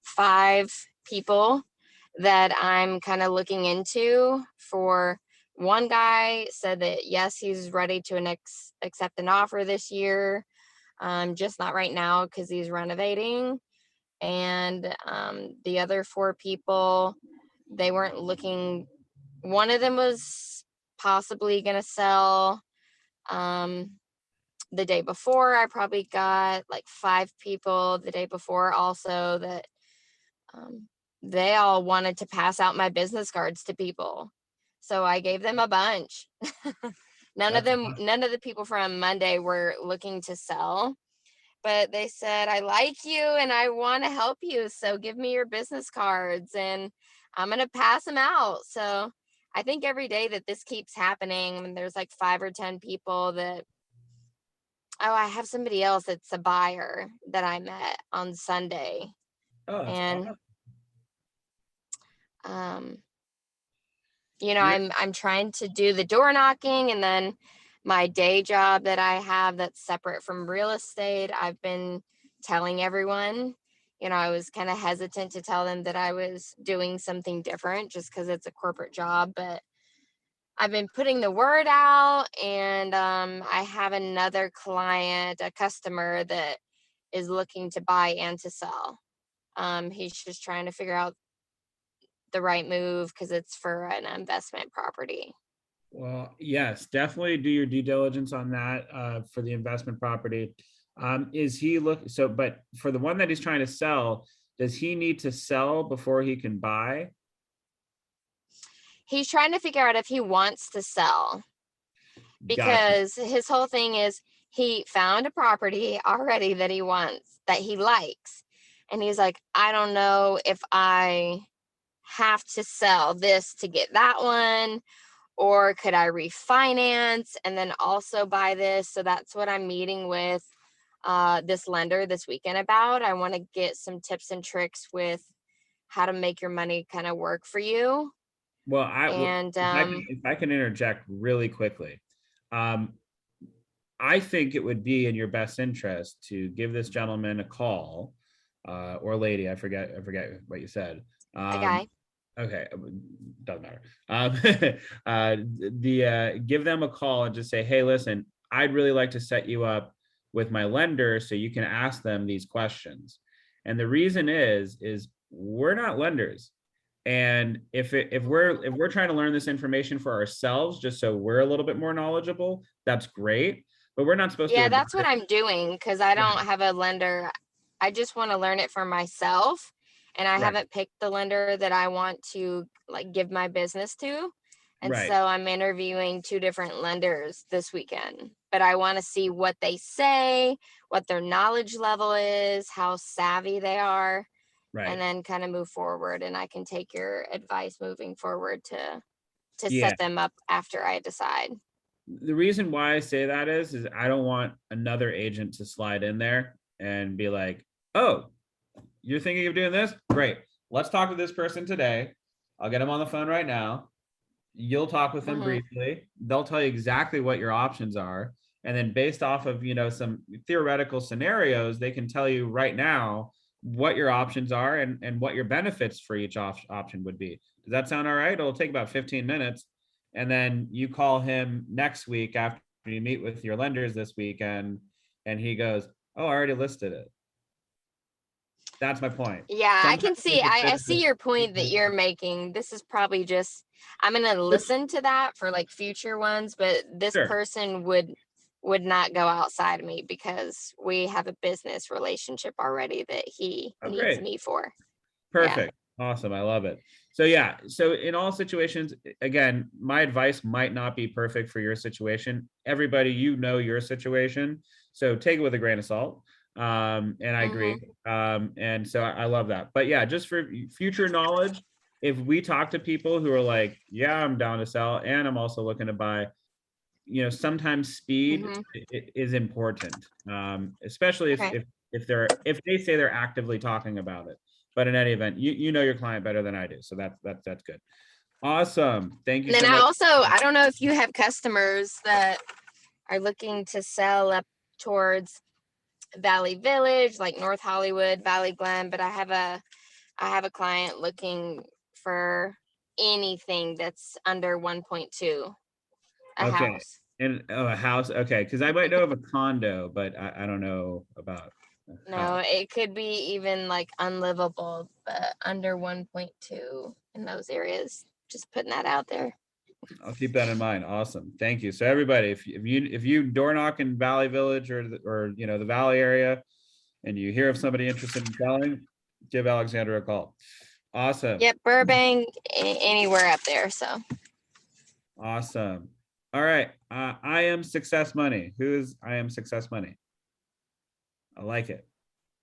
5 people that I'm kind of looking into. For one guy said that yes, he's ready to accept an offer this year, just not right now because he's renovating. And the other 4 people, they weren't looking. One of them was possibly going to sell. The day before, I probably got like 5 people the day before also that they all wanted to pass out my business cards to people. So I gave them a bunch. None of the people from Monday were looking to sell, but they said, I like you and I want to help you. So give me your business cards and I'm going to pass them out. So I think every day that this keeps happening, and there's like 5 or 10 people that, oh, I have somebody else that's a buyer that I met on Sunday. Oh, that's and awesome. You know, I'm trying to do the door knocking, and then my day job that I have that's separate from real estate, I've been telling everyone. You know, I was kind of hesitant to tell them that I was doing something different just because it's a corporate job, but I've been putting the word out, and I have another client, a customer that is looking to buy and to sell. He's just trying to figure out the right move because it's for an investment property. Well, yes, definitely do your due diligence on that for the investment property. Is he but for the one that he's trying to sell, does he need to sell before he can buy? He's trying to figure out if he wants to sell, because his whole thing is he found a property already that he wants, that he likes. And he's like, I don't know if I have to sell this to get that one, or could I refinance and then also buy this? So that's what I'm meeting with this lender this weekend about. I want to get some tips and tricks with how to make your money kind of work for you. Well, And if I can interject really quickly, I think it would be in your best interest to give this gentleman a call, or lady. I forget what you said. a guy. Okay, doesn't matter. Give them a call and just say, hey, listen, I'd really like to set you up with my lender so you can ask them these questions. And the reason is we're not lenders. And if we're trying to learn this information for ourselves, just so we're a little bit more knowledgeable, that's great. But we're not supposed to. Yeah, that's what I'm doing, because I don't have a lender. I just want to learn it for myself. And I haven't picked the lender that I want to like give my business to. And so I'm interviewing 2 different lenders this weekend, but I want to see what they say, what their knowledge level is, how savvy they are, and then kind of move forward. And I can take your advice moving forward to set them up after I decide. The reason why I say that is I don't want another agent to slide in there and be like, oh, you're thinking of doing this? Great. Let's talk to this person today. I'll get them on the phone right now. You'll talk with them briefly. They'll tell you exactly what your options are. And then based off of, some theoretical scenarios, they can tell you right now what your options are and what your benefits for each option would be. Does that sound all right? It'll take about 15 minutes. And then you call him next week after you meet with your lenders this weekend, and he goes, oh, I already listed it. That's my point. Yeah, I can see, I see your point that you're making. This is probably just, I'm going to listen to that for like future ones, but this person would not go outside of me because we have a business relationship already that he needs me for. Perfect. Yeah. Awesome. I love it. So in all situations, again, my advice might not be perfect for your situation. Everybody, your situation. So take it with a grain of salt. And I agree. And so I love that. But yeah, just for future knowledge, if we talk to people who are like, yeah, I'm down to sell and I'm also looking to buy, sometimes speed is important. Especially if they say they're actively talking about it. But in any event, you know your client better than I do. So that's good. Awesome. Thank you. And then I don't know if you have customers that are looking to sell up towards Valley Village, like North Hollywood, Valley Glen, but I have a client looking for anything that's under 1.2, a house. And a house. Okay. Because I might know of a condo, but I don't know about. No, it could be even like unlivable, but under 1.2 in those areas. Just putting that out there. I'll keep that in mind. Awesome. Thank you. So everybody, if you door knock in Valley Village or the Valley area and you hear of somebody interested in selling, give Alexandra a call. Awesome. Yep. Burbank, anywhere up there. So. Awesome. All right. I Am Success Money. Who is I Am Success Money? I like it.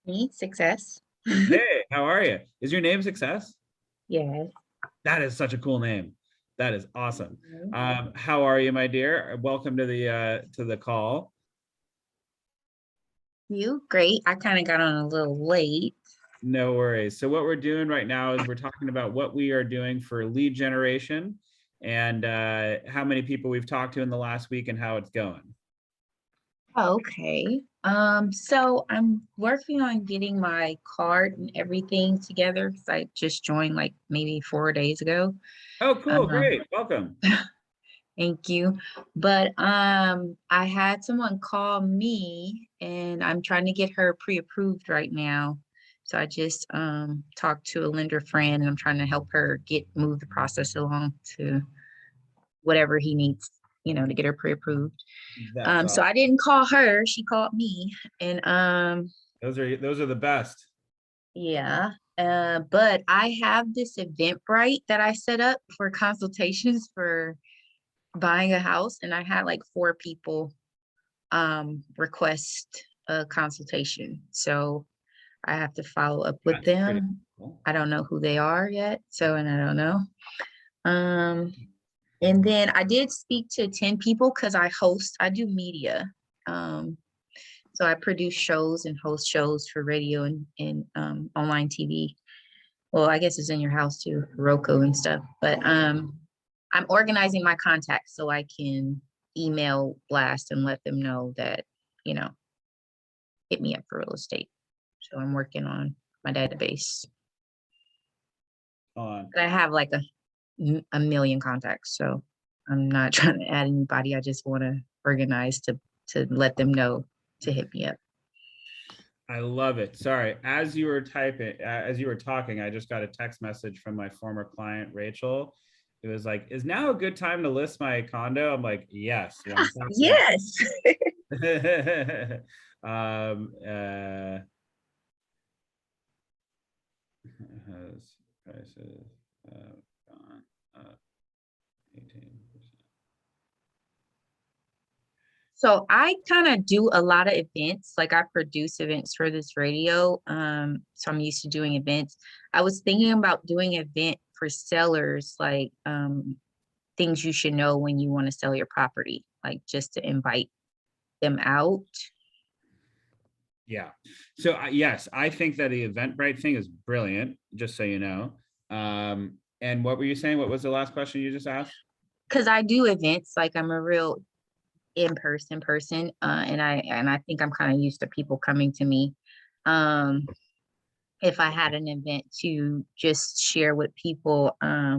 Me, Success. Hey, how are you? Is your name Success? Yes. That is such a cool name. That is awesome. How are you, my dear? Welcome to the call. You great. I kind of got on a little late. No worries. So what we're doing right now is we're talking about what we are doing for lead generation and how many people we've talked to in the last week and how it's going. Okay. So I'm working on getting my card and everything together because I just joined like maybe 4 days ago. Oh, cool. Great. Welcome. Thank you. But I had someone call me and I'm trying to get her pre-approved right now. So I just talked to a lender friend and I'm trying to help her move the process along to whatever he needs, to get her pre-approved. So I didn't call her, she called me. And those are the best. Yeah. But I have this Eventbrite that I set up for consultations for buying a house, and I had like 4 people request a consultation. So I have to follow up with That's pretty them. cool. I don't know who they are yet, so, and I don't know. And then I did speak to 10 people because I do media. So I produce shows and host shows for radio and online TV. Well, I guess it's in your house too, Roku and stuff. But I'm organizing my contacts so I can email blast and let them know that, you know, hit me up for real estate. So I'm working on my database. But I have like a million contacts, so I'm not trying to add anybody. I just want to organize to let them know to hit me up. I love it. Sorry, as you were talking, I just got a text message from my former client, Rachel. It was like, is now a good time to list my condo? I'm like, yes. Yes. Has prices gone up 18%. So I kind of do a lot of events, like I produce events for this radio. So I'm used to doing events. I was thinking about doing an event for sellers, like things you should know when you want to sell your property, like just to invite them out. Yeah. So yes, I think that the Eventbrite thing is brilliant, just so you know. And what were you saying? What was the last question you just asked? Because I do events, like I'm a real in-person person, and I think I'm kind of used to people coming to me. If I had an event to just share with people,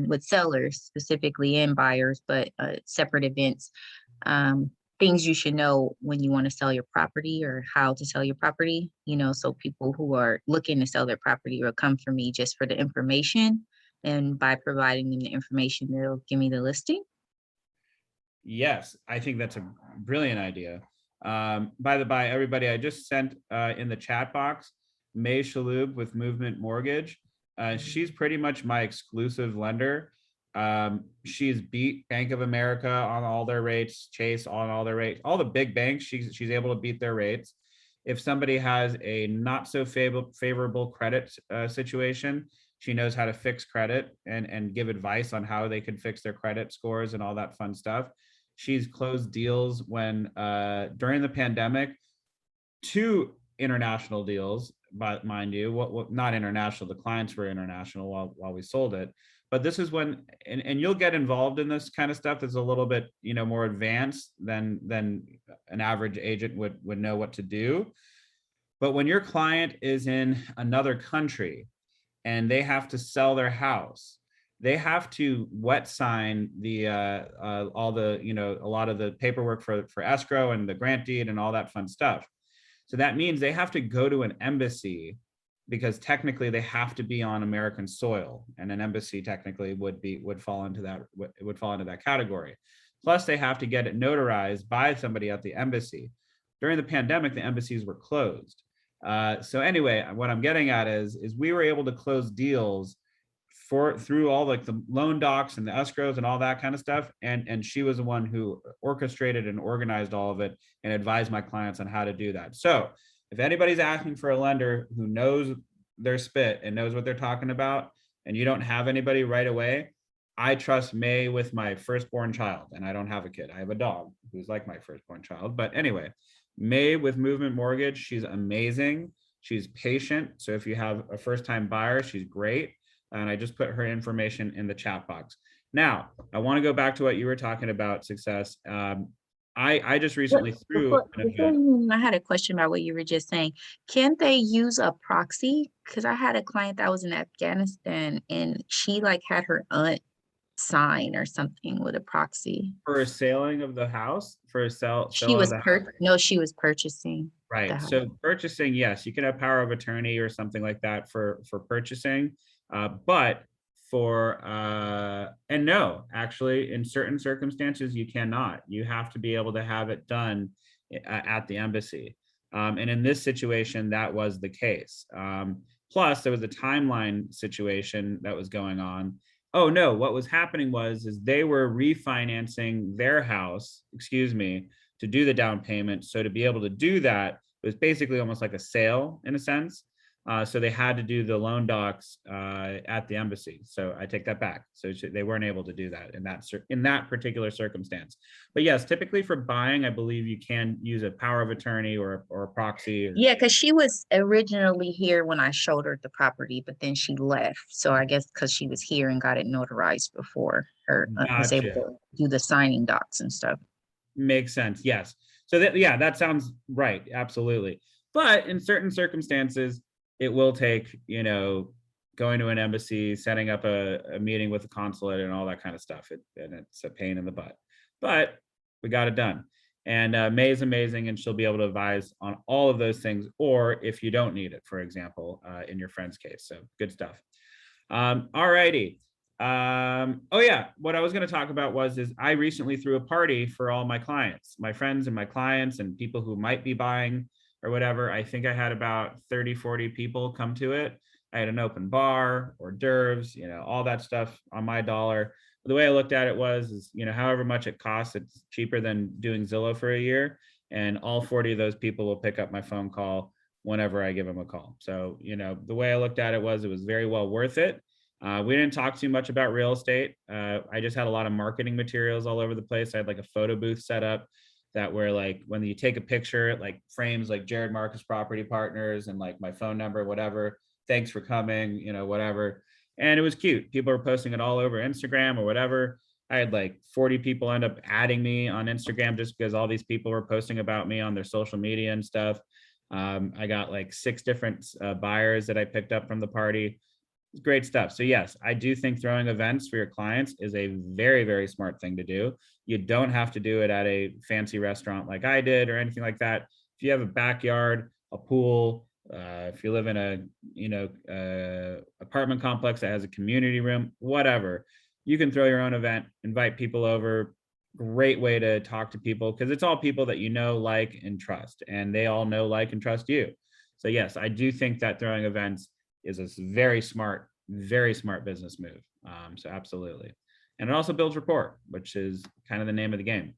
with sellers specifically and buyers, but separate events, things you should know when you want to sell your property or how to sell your property, you know, so people who are looking to sell their property will come for me just for the information. And by providing them the information, they'll give me the listing. Yes, I think that's a brilliant idea. By the by, everybody, I just sent in the chat box, May Shaloub with Movement Mortgage. She's pretty much my exclusive lender. She's beat Bank of America on all their rates, Chase on all their rates, all the big banks, she's able to beat their rates. If somebody has a not so favorable credit situation, she knows how to fix credit and give advice on how they could fix their credit scores and all that fun stuff. She's closed deals when during the pandemic, 2 international deals, but mind you, what not international, the clients were international while we sold it. But this is when, and you'll get involved in this kind of stuff that's a little bit, you know, more advanced than an average agent would know what to do. But when your client is in another country and they have to sell their house, they have to wet sign the all the, you know, a lot of the paperwork for escrow and the grant deed and all that fun stuff. So that means they have to go to an embassy, because technically they have to be on American soil, and an embassy technically would fall into that category. Plus they have to get it notarized by somebody at the embassy. During the pandemic, the embassies were closed. So anyway, what I'm getting at is we were able to close deals through all like the loan docs and the escrows and all that kind of stuff. And she was the one who orchestrated and organized all of it and advised my clients on how to do that. So if anybody's asking for a lender who knows their spit and knows what they're talking about, and you don't have anybody right away, I trust May with my firstborn child. And I don't have a kid. I have a dog who's like my firstborn child. But anyway, May with Movement Mortgage, she's amazing. She's patient. So if you have a first-time buyer, she's great. And I just put her information in the chat box. Now, I want to go back to what you were talking about, Success. I just recently threw an event. I had a question about what you were just saying. Can't they use a proxy? Because I had a client that was in Afghanistan and she like had her aunt sign or something with a proxy. For a selling of the house? For a sell? She was no, she was purchasing. Right. So purchasing, yes, you can have power of attorney or something like that for purchasing. But for and no, actually, in certain circumstances, you cannot. You have to be able to have it done at the embassy. And in this situation, that was the case. Plus, there was a timeline situation that was going on. Oh no, what was happening is they were refinancing their house, to to do the down payment. So to be able to do that, it was basically almost like a sale in a sense. So they had to do the loan docs at the embassy. So I take that back. So they weren't able to do that in that particular circumstance. But yes, typically for buying, I believe you can use a power of attorney or a proxy. Yeah, because she was originally here when I showed her the property, but then she left. So I guess because she was here and got it notarized before her, was able Gotcha. to do the signing docs and stuff. Makes sense. Yes. So that sounds right. Absolutely. But in certain circumstances, it will take, going to an embassy, setting up a meeting with the consulate and all that kind of stuff. And it's a pain in the butt, but we got it done. And May is amazing, and she'll be able to advise on all of those things, or if you don't need it, for example, in your friend's case. So good stuff. All righty. Oh yeah, what I was going to talk about is I recently threw a party for all my clients, my friends and my clients and people who might be buying or whatever. I think I had about 30, 40 people come to it. I had an open bar, hors d'oeuvres, all that stuff on my dollar. The way I looked at it is, however much it costs, it's cheaper than doing Zillow for a year. And all 40 of those people will pick up my phone call whenever I give them a call. So, the way I looked at it was very well worth it. We didn't talk too much about real estate. I just had a lot of marketing materials all over the place. I had like a photo booth set up that where like when you take a picture, it like frames like Jared Marcus Property Partners and like my phone number, whatever. Thanks for coming, whatever. And it was cute. People were posting it all over Instagram or whatever. I had like 40 people end up adding me on Instagram just because all these people were posting about me on their social media and stuff. I got like 6 different buyers that I picked up from the party. Great stuff. So yes, I do think throwing events for your clients is a very, very smart thing to do. You don't have to do it at a fancy restaurant like I did or anything like that. If you have a backyard, a pool, if you live in a, apartment complex that has a community room, whatever, you can throw your own event, invite people over. Great way to talk to people because it's all people that like, and trust, and they all know, like, and trust you. So yes, I do think that throwing events is a very smart business move. So absolutely. And it also builds rapport, which is kind of the name of the game.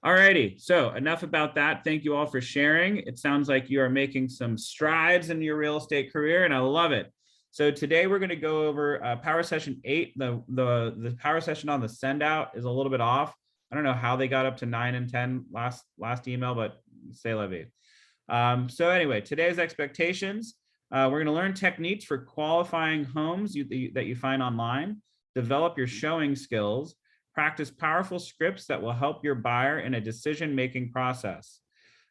All righty, so enough about that. Thank you all for sharing. It sounds like you are making some strides in your real estate career, and I love it. So today we're going to go over Power Session 8. The Power Session on the send out is a little bit off. I don't know how they got up to 9 and 10 last email, but c'est la vie. So anyway, today's expectations. We're going to learn techniques for qualifying homes that you find online, develop your showing skills, practice powerful scripts that will help your buyer in a decision-making process.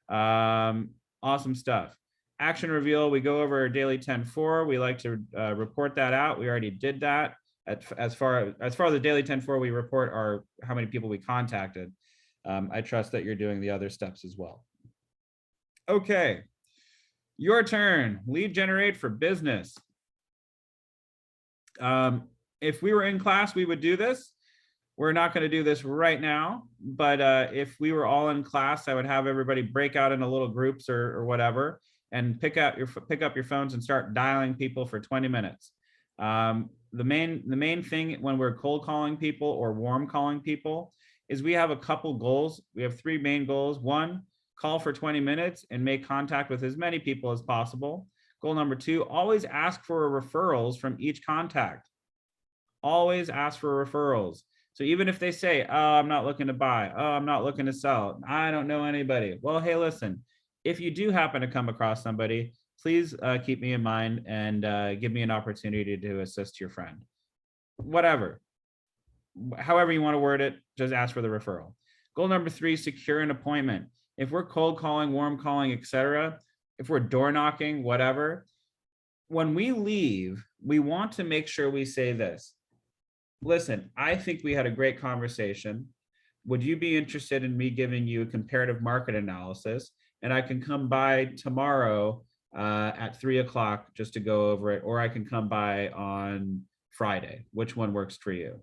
Awesome stuff. Action reveal, we go over our daily 10-4. We like to report that out. We already did that. As far as the daily 10-4, we report how many people we contacted. I trust that you're doing the other steps as well. Okay. Your turn. Lead generate for business. If we were in class, we would do this. We're not going to do this right now, but if we were all in class, I would have everybody break out into little groups or whatever, and pick up your phones and start dialing people for 20 minutes. The main thing when we're cold calling people or warm calling people is we have a couple goals. We have 3 main goals. 1, call for 20 minutes and make contact with as many people as possible. Goal number 2, always ask for referrals from each contact. Always ask for referrals. So even if they say, oh, I'm not looking to buy, oh, I'm not looking to sell, I don't know anybody. Well, hey, listen, if you do happen to come across somebody, please keep me in mind and give me an opportunity to assist your friend. Whatever. However you want to word it, just ask for the referral. Goal number 3, secure an appointment. If we're cold calling, warm calling, etc., if we're door knocking, whatever, when we leave, we want to make sure we say this. Listen, I think we had a great conversation. Would you be interested in me giving you a comparative market analysis? And I can come by tomorrow at 3 o'clock just to go over it, or I can come by on Friday. Which one works for you?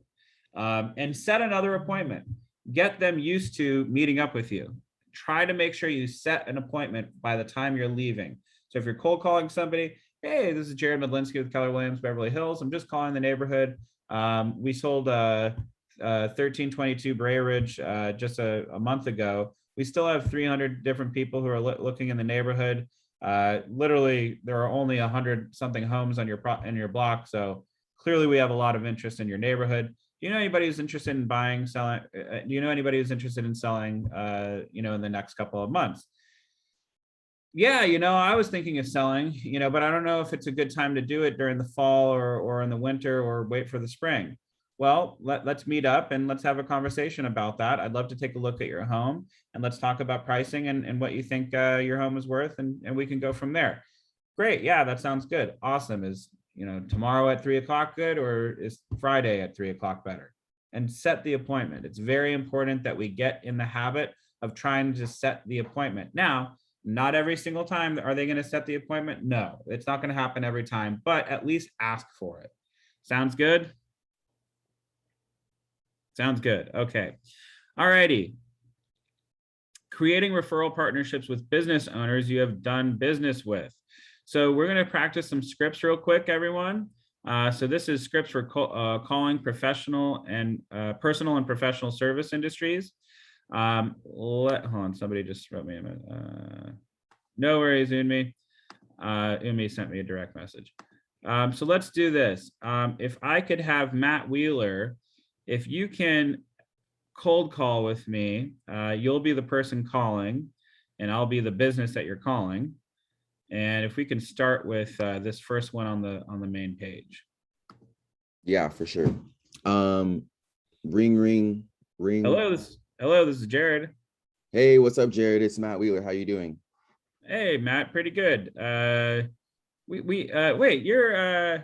And set another appointment. Get them used to meeting up with you. Try to make sure you set an appointment by the time you're leaving. So if you're cold calling somebody, hey, this is Jared Medlinski with Keller Williams, Beverly Hills. I'm just calling the neighborhood. We sold 1322 Bray Ridge just a month ago. We still have 300 different people who are looking in the neighborhood. Literally, there are only 100 something homes on in your block. So clearly we have a lot of interest in your neighborhood. Do you know anybody who's interested in buying, selling? Do you know anybody who's interested in selling, in the next couple of months? Yeah, I was thinking of selling, but I don't know if it's a good time to do it during the fall or in the winter or wait for the spring. Well, let's meet up and let's have a conversation about that. I'd love to take a look at your home and let's talk about pricing and what you think your home is worth, and we can go from there. Great. Yeah, that sounds good. Awesome. Is, tomorrow at 3:00 good, or is Friday at 3:00 better? And set the appointment. It's very important that we get in the habit of trying to set the appointment. Now, not every single time are they going to set the appointment. No, it's not going to happen every time, but at least ask for it. Sounds good? Sounds good. Okay. All righty. Creating referral partnerships with business owners you have done business with. So we're going to practice some scripts real quick, everyone. So this is scripts for calling professional and personal and professional service industries. Hold on, somebody just wrote me no worries, Unmi. Unmi sent me a direct message. So let's do this. If I could have Matt Wheeler, if you can cold call with me, you'll be the person calling and I'll be the business that you're calling. And if we can start with this first one on the main page. Yeah, for sure. Ring, ring, ring. Hello, this is Jared. Hey, what's up, Jared? It's Matt Wheeler. How you doing? Hey, Matt, pretty good. Wait, you're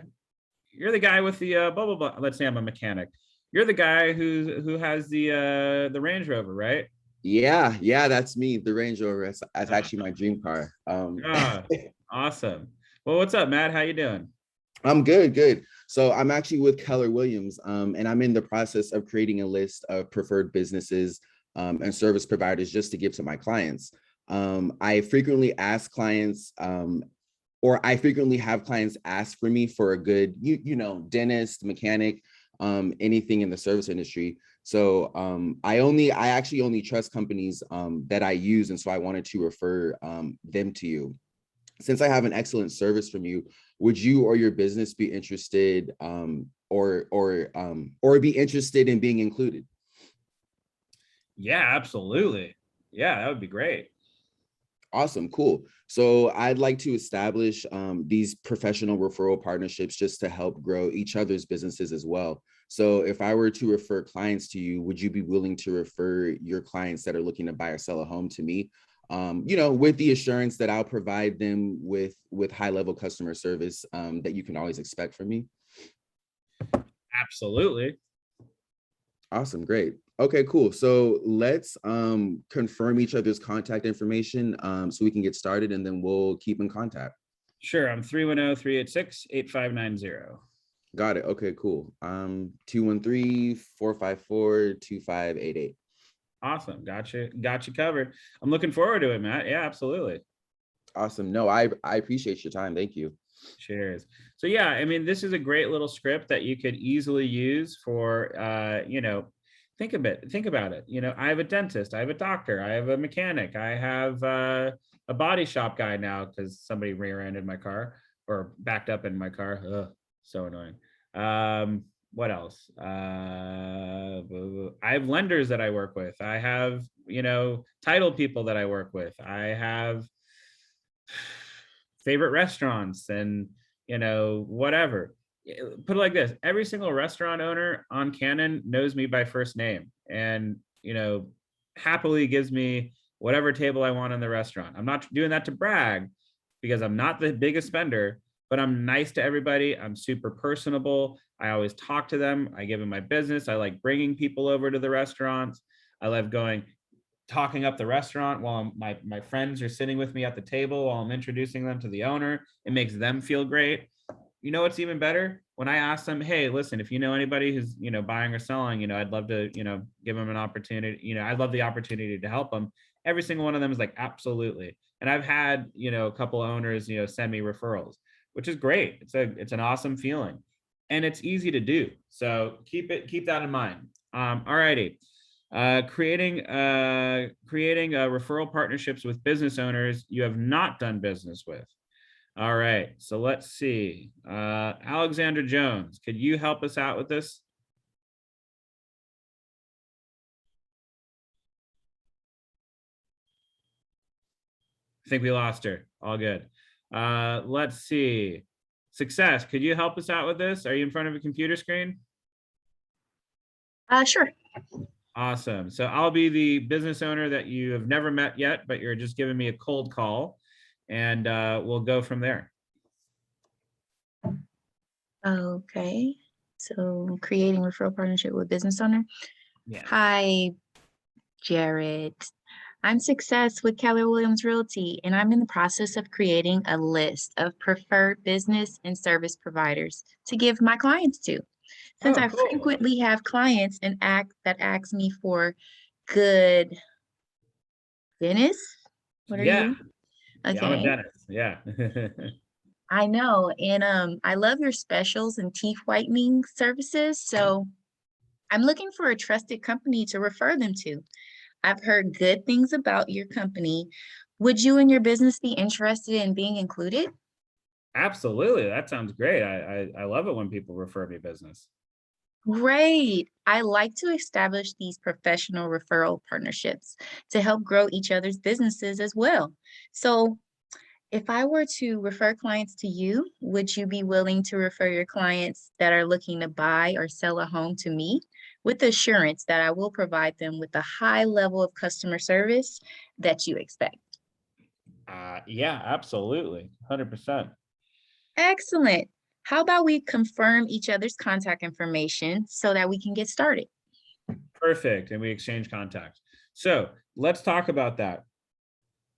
the guy with the blah blah blah. Let's say I'm a mechanic. You're the guy who has the Range Rover, right? Yeah, that's me, the Range Rover. That's actually my dream car. Awesome. Well, what's up, Matt? How you doing? I'm good. So I'm actually with Keller Williams, and I'm in the process of creating a list of preferred businesses and service providers just to give to my clients. I frequently ask clients, or I frequently have clients ask for me for a good, dentist, mechanic, anything in the service industry. So I actually only trust companies that I use, and so I wanted to refer them to you. Since I have an excellent service from you, would you or your business be interested or be interested in being included? Yeah, absolutely. Yeah, that would be great. Awesome, cool. So I'd like to establish these professional referral partnerships just to help grow each other's businesses as well. So if I were to refer clients to you, would you be willing to refer your clients that are looking to buy or sell a home to me? With the assurance that I'll provide them with high-level customer service that you can always expect from me. Absolutely. Awesome, great. Okay, cool. So let's confirm each other's contact information so we can get started, and then we'll keep in contact. Sure, I'm 310-386-8590. Got it. Okay, cool. 213-454-2588. Awesome. Got you covered. I'm looking forward to it, Matt. Yeah, absolutely. Awesome. No, I appreciate your time. Thank you. Cheers. So yeah, I mean, this is a great little script that you could easily use for, think about it. I have a dentist, I have a doctor, I have a mechanic, I have a body shop guy now because somebody rear-ended my car or backed up in my car. Ugh, so annoying. What else? I have lenders that I work with. I have, title people that I work with. I have favorite restaurants and, whatever. Put it like this. Every single restaurant owner on Canon knows me by first name and, happily gives me whatever table I want in the restaurant. I'm not doing that to brag because I'm not the biggest spender, but I'm nice to everybody. I'm super personable. I always talk to them. I give them my business. I like bringing people over to the restaurants. I love talking up the restaurant while my friends are sitting with me at the table while I'm introducing them to the owner. It makes them feel great. You know what's even better? When I ask them, hey, listen, if you know anybody who's, buying or selling, I'd love to, give them an opportunity. I'd love the opportunity to help them. Every single one of them is like, absolutely. And I've had, a couple of owners, send me referrals, which is great. It's an awesome feeling and it's easy to do. So keep that in mind. All righty. Creating referral partnerships with business owners you have not done business with. All right, so let's see. Alexander Jones, could you help us out with this? I think we lost her. All good. Let's see. Success, could you help us out with this? Are you in front of a computer screen? Sure. Awesome. So I'll be the business owner that you have never met yet, but you're just giving me a cold call, and we'll go from there. Okay. So creating referral partnership with business owner. Yeah. Hi, Jared. I'm Success with Keller Williams Realty, and I'm in the process of creating a list of preferred business and service providers to give my clients to. Since I frequently have clients that ask me for good dentists. What are you? Okay. Yeah, I'm a dentist. Yeah. I know. And I love your specials and teeth whitening services. So I'm looking for a trusted company to refer them to. I've heard good things about your company. Would you and your business be interested in being included? Absolutely. That sounds great. I love it when people refer me business. Great. I like to establish these professional referral partnerships to help grow each other's businesses as well. So if I were to refer clients to you, would you be willing to refer your clients that are looking to buy or sell a home to me with the assurance that I will provide them with the high level of customer service that you expect? Yeah, absolutely. 100%. Excellent. How about we confirm each other's contact information so that we can get started? Perfect. And we exchange contact. So let's talk about that.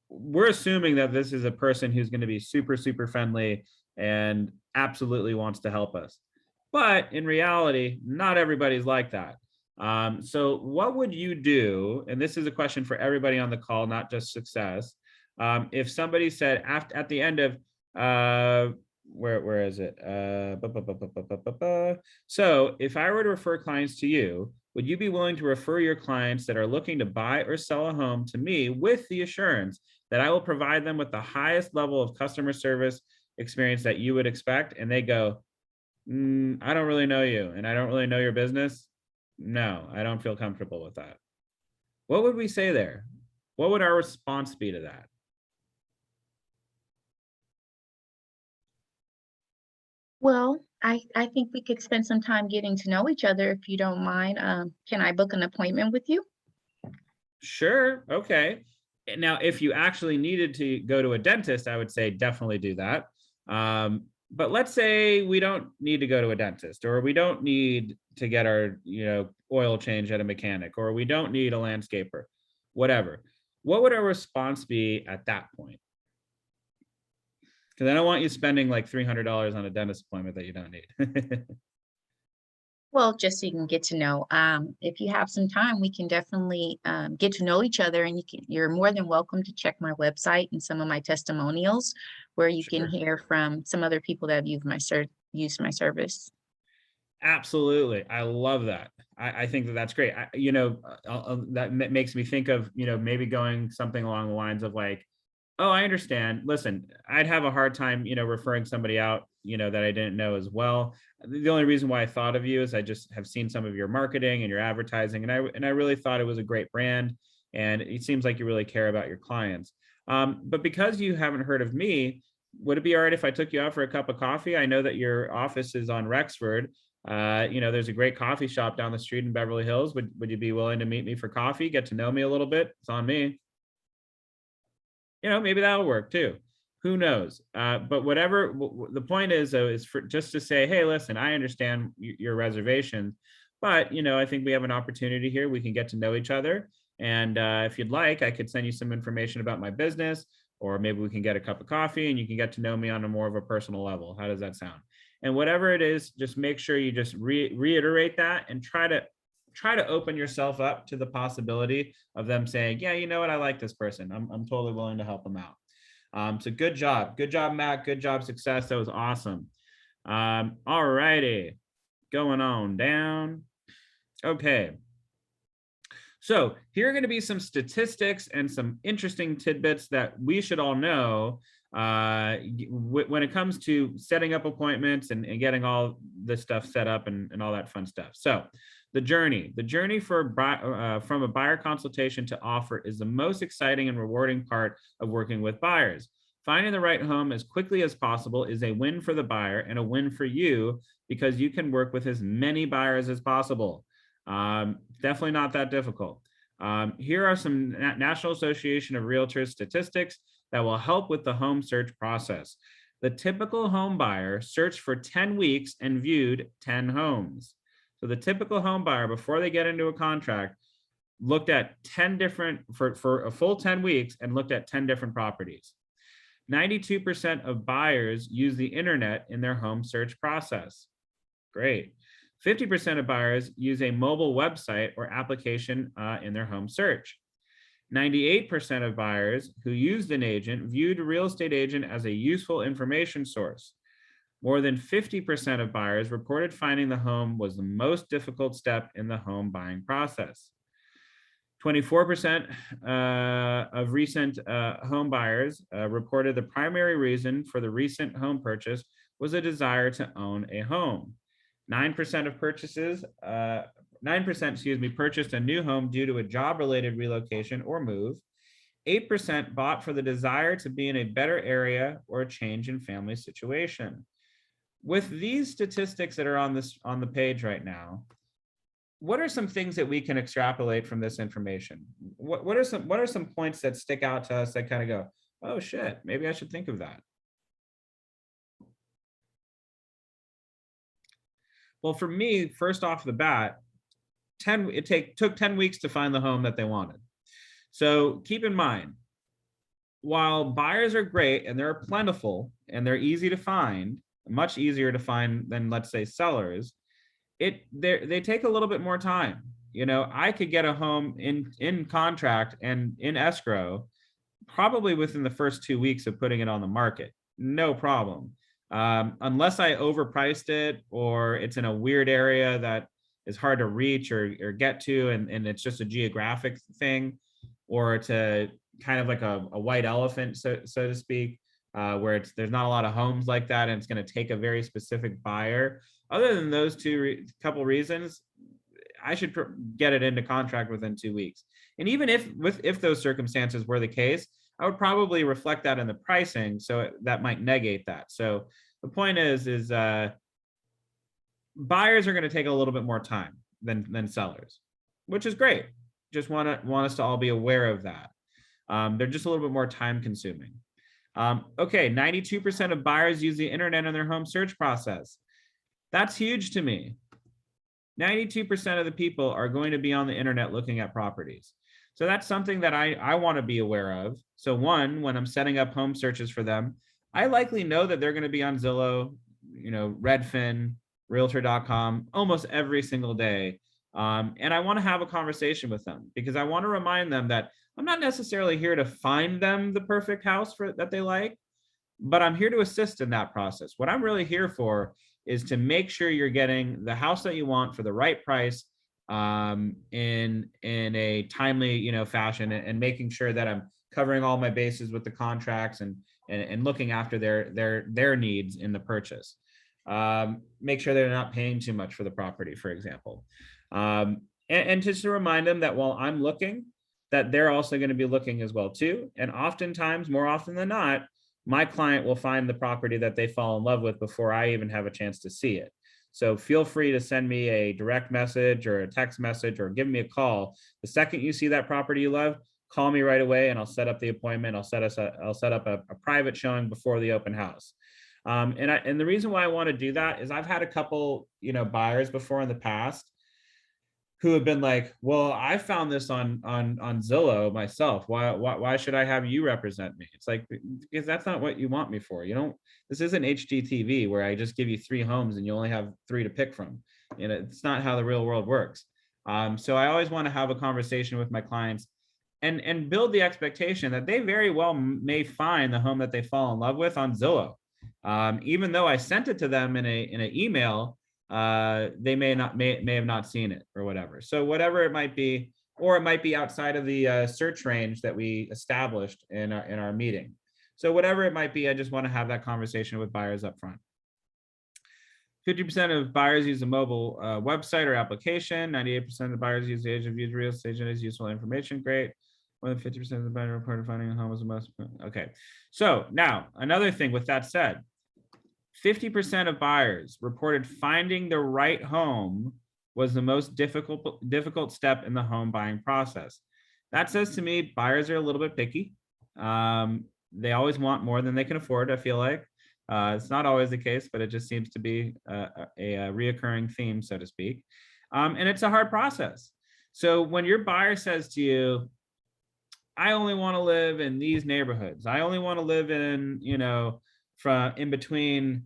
We're assuming that this is a person who's going to be super, super friendly and absolutely wants to help us. But in reality, not everybody's like that. So what would you do? And this is a question for everybody on the call, not just Success. If somebody said at the end of, where is it? So if I were to refer clients to you, would you be willing to refer your clients that are looking to buy or sell a home to me with the assurance that I will provide them with the highest level of customer service experience that you would expect? And they go, I don't really know you and I don't really know your business. No, I don't feel comfortable with that. What would we say there? What would our response be to that? Well, I think we could spend some time getting to know each other if you don't mind. Can I book an appointment with you? Sure. Okay. Now, if you actually needed to go to a dentist, I would say definitely do that. But let's say we don't need to go to a dentist, or we don't need to get our, oil change at a mechanic, or we don't need a landscaper, whatever. What would our response be at that point? Because I don't want you spending like $300 on a dentist appointment that you don't need. Well, just so you can get to know. If you have some time, we can definitely get to know each other, and you're more than welcome to check my website and some of my testimonials, where you can hear from some other people that have used my service. Absolutely. I love that. I think that that's great. That makes me think of, maybe going something along the lines of like, oh, I understand. Listen, I'd have a hard time, referring somebody out, that I didn't know as well. The only reason why I thought of you is I just have seen some of your marketing and your advertising, and I really thought it was a great brand, and it seems like you really care about your clients. But because you haven't heard of me, would it be all right if I took you out for a cup of coffee? I know that your office is on Rexford. There's a great coffee shop down the street in Beverly Hills. Would you be willing to meet me for coffee, get to know me a little bit? It's on me. Maybe that'll work too. Who knows? But whatever the point is, though, is for just to say, hey, listen, I understand your reservation, but I think we have an opportunity here. We can get to know each other, and if you'd like, I could send you some information about my business, or maybe we can get a cup of coffee and you can get to know me on a more of a personal level. How does that sound? And whatever it is, just make sure you just reiterate that and try to open yourself up to the possibility of them saying, yeah, you know what, I like this person. I'm totally willing to help them out. So good job, Matt. Good job, Success. That was awesome. All righty, going on down. Okay. So here are going to be some statistics and some interesting tidbits that we should all know when it comes to setting up appointments and getting all this stuff set up and all that fun stuff. So the journey from a buyer consultation to offer is the most exciting and rewarding part of working with buyers. Finding the right home as quickly as possible is a win for the buyer and a win for you because you can work with as many buyers as possible. Definitely not that difficult. Here are some National Association of Realtors statistics that will help with the home search process. The typical home buyer searched for 10 weeks and viewed 10 homes. So the typical home buyer, before they get into a contract, looked at 10 different, for a full 10 weeks and looked at 10 different properties. 92% of buyers use the internet in their home search process. Great. 50% of buyers use a mobile website or application in their home search. 98% of buyers who used an agent viewed a real estate agent as a useful information source. More than 50% of buyers reported finding the home was the most difficult step in the home buying process. 24% of recent home buyers reported the primary reason for the recent home purchase was a desire to own a home. 9% of purchases, 9%, purchased a new home due to a job-related relocation or move. 8% bought for the desire to be in a better area or a change in family situation. With these statistics that are on the page right now, what are some things that we can extrapolate from this information? What are some points that stick out to us that kind of go, oh shit, maybe I should think of that? Well, for me, first off the bat, it took 10 weeks to find the home that they wanted. So keep in mind, while buyers are great and they're plentiful and they're easy to find, much easier to find than, let's say, sellers, they take a little bit more time. You know, I could get a home in contract and in escrow probably within the first 2 weeks of putting it on the market. No problem. Unless I overpriced it or it's in a weird area that is hard to reach or get to, and it's just a geographic thing, or it's a kind of like a white elephant, so to speak, where there's not a lot of homes like that, and it's going to take a very specific buyer. Other than those couple reasons, I should get it into contract within 2 weeks. And even if those circumstances were the case, I would probably reflect that in the pricing, so that might negate that. So the point is buyers are going to take a little bit more time than sellers, which is great. Just want us to all be aware of that. They're just a little bit more time consuming. Okay, 92% of buyers use the internet in their home search process. That's huge to me. 92% of the people are going to be on the internet looking at properties. So that's something that I want to be aware of. So one, when I'm setting up home searches for them, I likely know that they're going to be on Zillow, Redfin, Realtor.com almost every single day. And I want to have a conversation with them because I want to remind them that I'm not necessarily here to find them the perfect house that they like, but I'm here to assist in that process. What I'm really here for is to make sure you're getting the house that you want for the right price, in a timely, fashion, and making sure that I'm covering all my bases with the contracts and looking after their needs in the purchase. Make sure they're not paying too much for the property, for example. And just to remind them that while I'm looking, that they're also going to be looking as well too. And oftentimes, more often than not, my client will find the property that they fall in love with before I even have a chance to see it. So feel free to send me a direct message or a text message or give me a call. The second you see that property you love, call me right away and I'll set up the appointment. I'll set up a private showing before the open house. And the reason why I want to do that is I've had a couple, buyers before in the past who have been like, well, I found this on Zillow myself. Why should I have you represent me? It's like, because that's not what you want me for. This isn't HGTV where I just give you 3 homes and you only have 3 to pick from. It's not how the real world works. So I always want to have a conversation with my clients and build the expectation that they very well may find the home that they fall in love with on Zillow. Even though I sent it to them in an email, they may have not seen it or whatever. So whatever it might be, or it might be outside of the search range that we established in our meeting. So whatever it might be, I just want to have that conversation with buyers up front. 50% of buyers use a mobile website or application. 98% of buyers use the agent views real estate agent as useful information. Great. More than 50% of the buyer reported finding a home was a must. Okay. So now another thing with that said, 50% of buyers reported finding the right home was the most difficult step in the home buying process. That says to me, buyers are a little bit picky. They always want more than they can afford, I feel like. It's not always the case, but it just seems to be a reoccurring theme, so to speak. And it's a hard process. So when your buyer says to you, I only want to live in these neighborhoods. I only want to live in, from in between,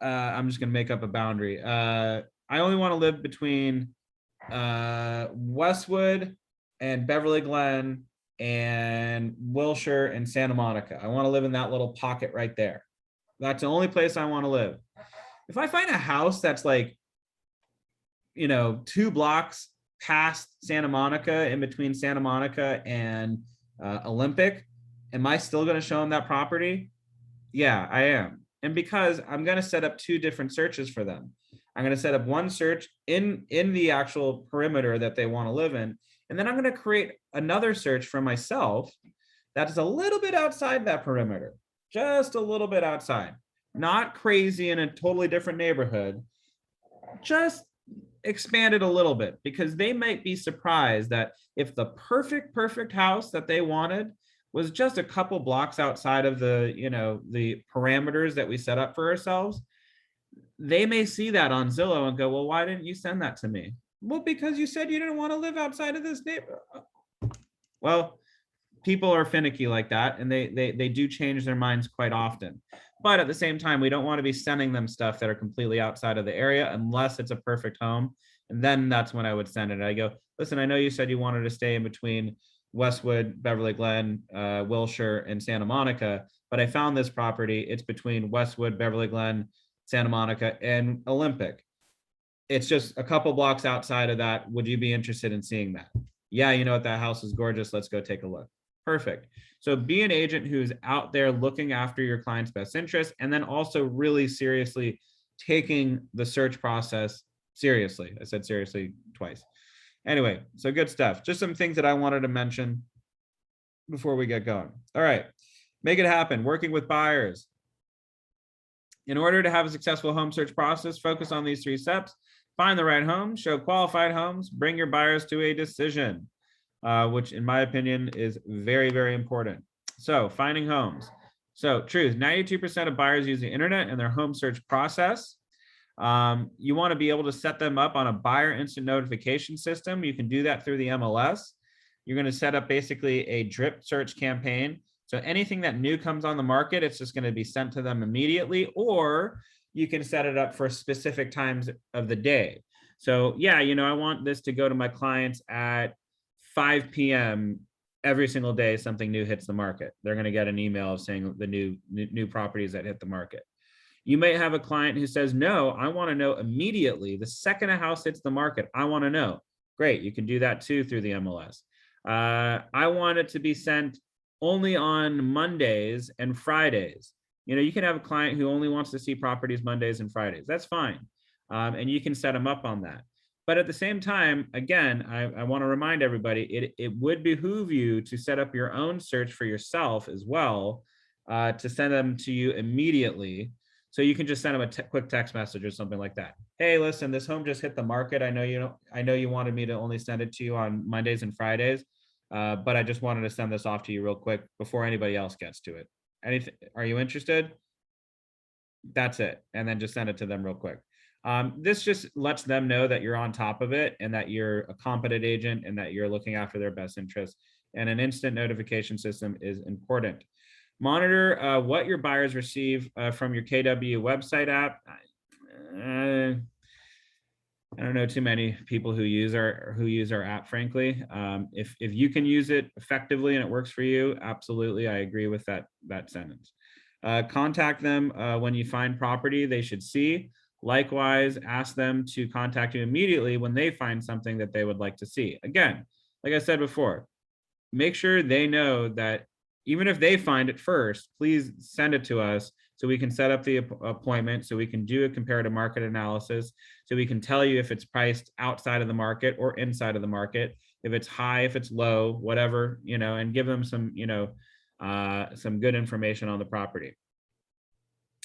I'm just going to make up a boundary. I only want to live between Westwood and Beverly Glen and Wilshire and Santa Monica. I want to live in that little pocket right there. That's the only place I want to live. If I find a house that's like, 2 blocks past Santa Monica, in between Santa Monica and Olympic, am I still going to show them that property? Yeah, I am. And because I'm going to set up 2 different searches for them. I'm going to set up one search in the actual perimeter that they want to live in. And then I'm going to create another search for myself that is a little bit outside that perimeter, just a little bit outside, not crazy in a totally different neighborhood, just expand it a little bit, because they might be surprised that if the perfect house that they wanted was just a couple blocks outside of the, the parameters that we set up for ourselves, they may see that on Zillow and go, well, why didn't you send that to me? Well, because you said you didn't want to live outside of this neighborhood. Well, people are finicky like that, and they do change their minds quite often. But at the same time, we don't want to be sending them stuff that are completely outside of the area unless it's a perfect home. And then that's when I would send it. I go, listen, I know you said you wanted to stay in between Westwood, Beverly Glen, Wilshire, and Santa Monica, but I found this property. It's between Westwood, Beverly Glen, Santa Monica, and Olympic. It's just a couple blocks outside of that. Would you be interested in seeing that? Yeah, you know what, that house is gorgeous. Let's go take a look. Perfect. So be an agent who's out there looking after your client's best interest, and then also really seriously taking the search process seriously. I said seriously twice. Anyway, so good stuff. Just some things that I wanted to mention before we get going. All right, make it happen. Working with buyers. In order to have a successful home search process, focus on these 3 steps. Find the right home, show qualified homes, bring your buyers to a decision. Which in my opinion is very, very important. So finding homes. So truth, 92% of buyers use the internet in their home search process. You want to be able to set them up on a buyer instant notification system. You can do that through the MLS. You're going to set up basically a drip search campaign. So anything that new comes on the market, it's just going to be sent to them immediately, or you can set it up for specific times of the day. So yeah, I want this to go to my clients at 5 p.m. every single day. Something new hits the market. They're going to get an email saying the new properties that hit the market. You may have a client who says, no, I want to know immediately. The second a house hits the market, I want to know. Great. You can do that too through the MLS. I want it to be sent only on Mondays and Fridays. You can have a client who only wants to see properties Mondays and Fridays. That's fine. And you can set them up on that. But at the same time, again, I want to remind everybody, it would behoove you to set up your own search for yourself as well, to send them to you immediately. So you can just send them a quick text message or something like that. Hey, listen, this home just hit the market. I know you wanted me to only send it to you on Mondays and Fridays, but I just wanted to send this off to you real quick before anybody else gets to it. Are you interested? That's it. And then just send it to them real quick. This just lets them know that you're on top of it and that you're a competent agent and that you're looking after their best interests. And an instant notification system is important. Monitor what your buyers receive from your KW website app. I don't know too many people who use our app, frankly. If you can use it effectively and it works for you, absolutely, I agree with that sentence. Contact them when you find property they should see. Likewise, ask them to contact you immediately when they find something that they would like to see. Again, like I said before, make sure they know that even if they find it first, please send it to us so we can set up the appointment, so we can do a comparative market analysis, so we can tell you if it's priced outside of the market or inside of the market, if it's high, if it's low, whatever, and give them some, some good information on the property.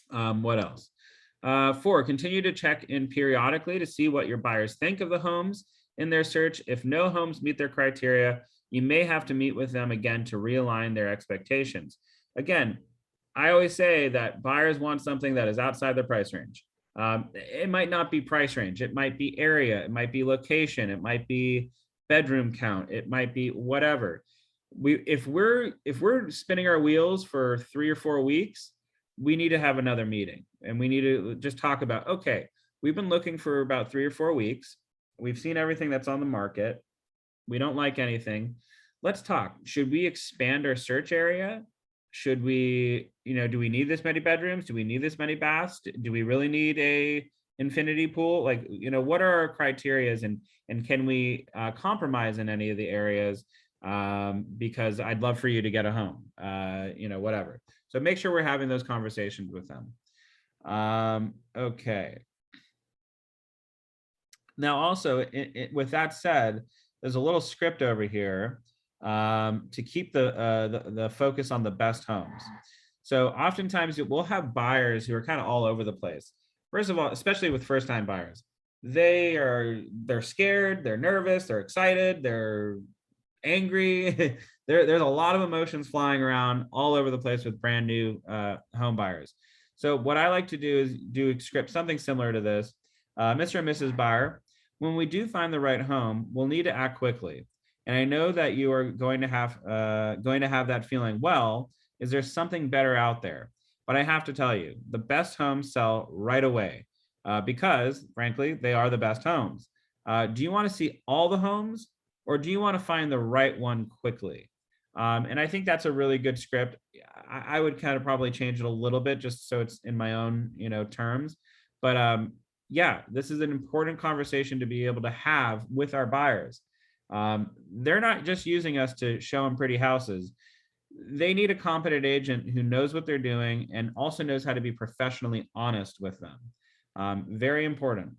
What else? 4, continue to check in periodically to see what your buyers think of the homes in their search. If no homes meet their criteria, you may have to meet with them again to realign their expectations. Again, I always say that buyers want something that is outside their price range. It might not be price range. It might be area. It might be location. It might be bedroom count. It might be whatever. If we're spinning our wheels for 3 or 4 weeks, we need to have another meeting, and we need to just talk about, okay, we've been looking for about 3 or 4 weeks. We've seen everything that's on the market. We don't like anything. Let's talk. Should we expand our search area? Should we, do we need this many bedrooms? Do we need this many baths? Do we really need a infinity pool? Like, what are our criterias, and can we compromise in any of the areas? Because I'd love for you to get a home, whatever. So make sure we're having those conversations with them. Okay. Now, also, with that said, there's a little script over here to keep the focus on the best homes. So oftentimes we'll have buyers who are kind of all over the place. First of all, especially with first-time buyers, they're scared, they're nervous, they're excited, they're angry. There's a lot of emotions flying around all over the place with brand new home buyers. So what I like to do is do a script something similar to this. Mr. and Mrs. Buyer, when we do find the right home, we'll need to act quickly. And I know that you are going to have that feeling. Well, is there something better out there? But I have to tell you, the best homes sell right away because, frankly, they are the best homes. Do you want to see all the homes, or do you want to find the right one quickly? And I think that's a really good script. I would kind of probably change it a little bit just so it's in my own, terms. But yeah, this is an important conversation to be able to have with our buyers. They're not just using us to show them pretty houses. They need a competent agent who knows what they're doing and also knows how to be professionally honest with them. Very important.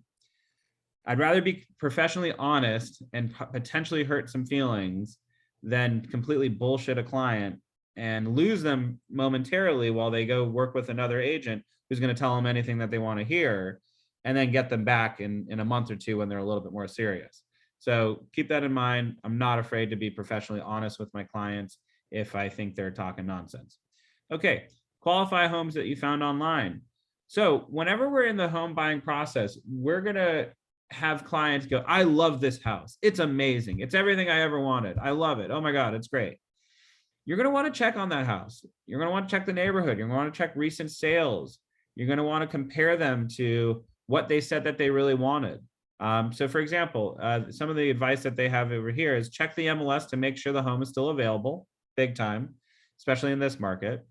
I'd rather be professionally honest and potentially hurt some feelings than completely bullshit a client and lose them momentarily while they go work with another agent who's going to tell them anything that they want to hear, and then get them back in a month or two when they're a little bit more serious. So keep that in mind. I'm not afraid to be professionally honest with my clients if I think they're talking nonsense. Okay, qualify homes that you found online. So whenever we're in the home buying process, we're going to have clients go, I love this house. It's amazing. It's everything I ever wanted. I love it. Oh my God, it's great. You're going to want to check on that house. You're going to want to check the neighborhood. You're going to want to check recent sales. You're going to want to compare them to what they said that they really wanted. So for example, some of the advice that they have over here is check the MLS to make sure the home is still available, big time, especially in this market.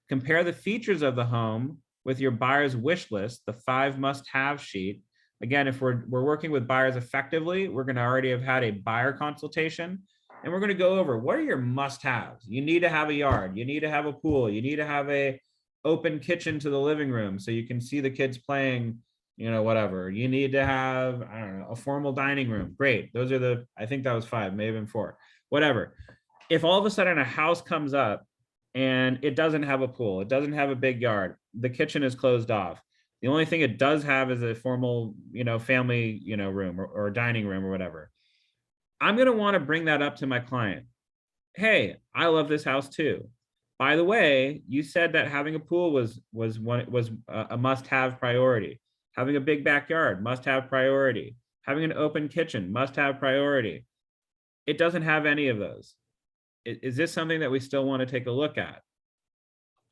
Compare the features of the home with your buyer's wish list, the 5 must-have sheet. Again, if we're working with buyers effectively, we're going to already have had a buyer consultation, and we're going to go over what are your must-haves. You need to have a yard. You need to have a pool. You need to have a open kitchen to the living room so you can see the kids playing, whatever. You need to have, I don't know, a formal dining room. Great. Those are I think that was 5, maybe even 4, whatever. If all of a sudden a house comes up and it doesn't have a pool, it doesn't have a big yard, the kitchen is closed off, the only thing it does have is a formal, family, room or dining room or whatever, I'm going to want to bring that up to my client. Hey, I love this house too. By the way, you said that having a pool was a must-have priority. Having a big backyard, must-have priority. Having an open kitchen, must-have priority. It doesn't have any of those. Is this something that we still want to take a look at?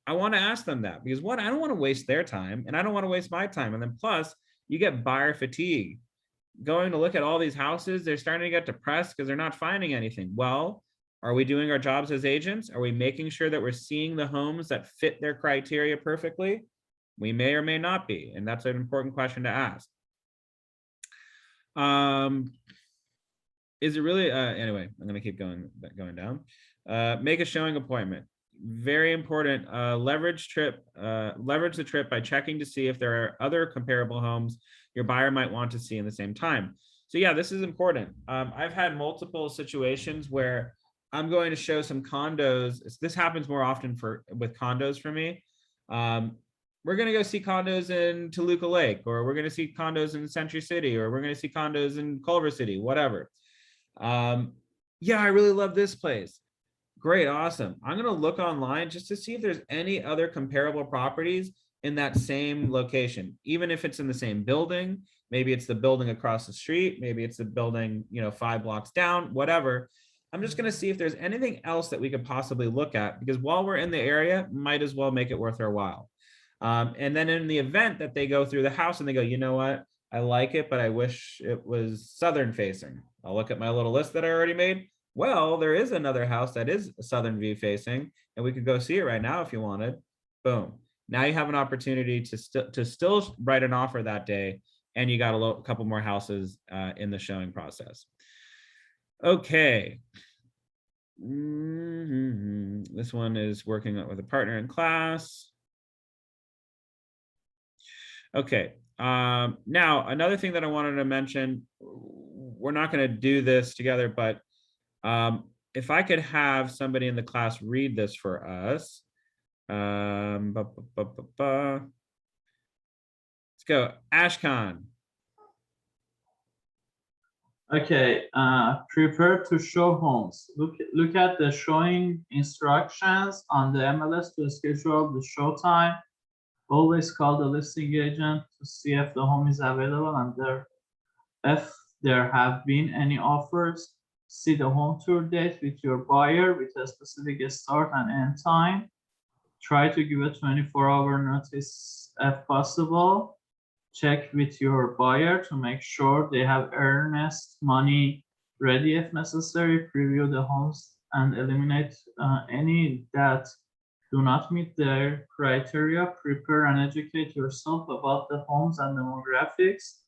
I want to ask them that because I don't want to waste their time and I don't want to waste my time. And then plus you get buyer fatigue. Going to look at all these houses, they're starting to get depressed because they're not finding anything. Well, are we doing our jobs as agents? Are we making sure that we're seeing the homes that fit their criteria perfectly? We may or may not be, and that's an important question to ask. Is it really, anyway, I'm gonna keep going down. Make a showing appointment. Very important. Leverage the trip by checking to see if there are other comparable homes your buyer might want to see in the same time. So yeah, this is important. I've had multiple situations where I'm going to show some condos. This happens more often with condos for me. We're going to go see condos in Toluca Lake, or we're going to see condos in Century City, or we're going to see condos in Culver City, whatever. Yeah, I really love this place. Great, awesome. I'm going to look online just to see if there's any other comparable properties in that same location, even if it's in the same building. Maybe it's the building across the street. Maybe it's the building, 5 blocks down, whatever. I'm just going to see if there's anything else that we could possibly look at, because while we're in the area, might as well make it worth our while. And then in the event that they go through the house and they go, you know what, I like it, but I wish it was southern facing. I'll look at my little list that I already made. Well, there is another house that is southern view facing, and we could go see it right now if you wanted. Boom. Now you have an opportunity to still write an offer that day, and you got a couple more houses in the showing process. Okay. This one is working with a partner in class. Okay. Now, another thing that I wanted to mention, we're not going to do this together, but if I could have somebody in the class read this for us. Let's go, Ashkan. Okay, prepare to show homes. Look at the showing instructions on the MLS to schedule the show time. Always call the listing agent to see if the home is available and if there have been any offers. See the home tour date with your buyer with a specific start and end time. Try to give a 24-hour notice if possible. Check with your buyer to make sure they have earnest money ready if necessary. Preview the homes and eliminate any that do not meet their criteria. Prepare and educate yourself about the homes and demographics.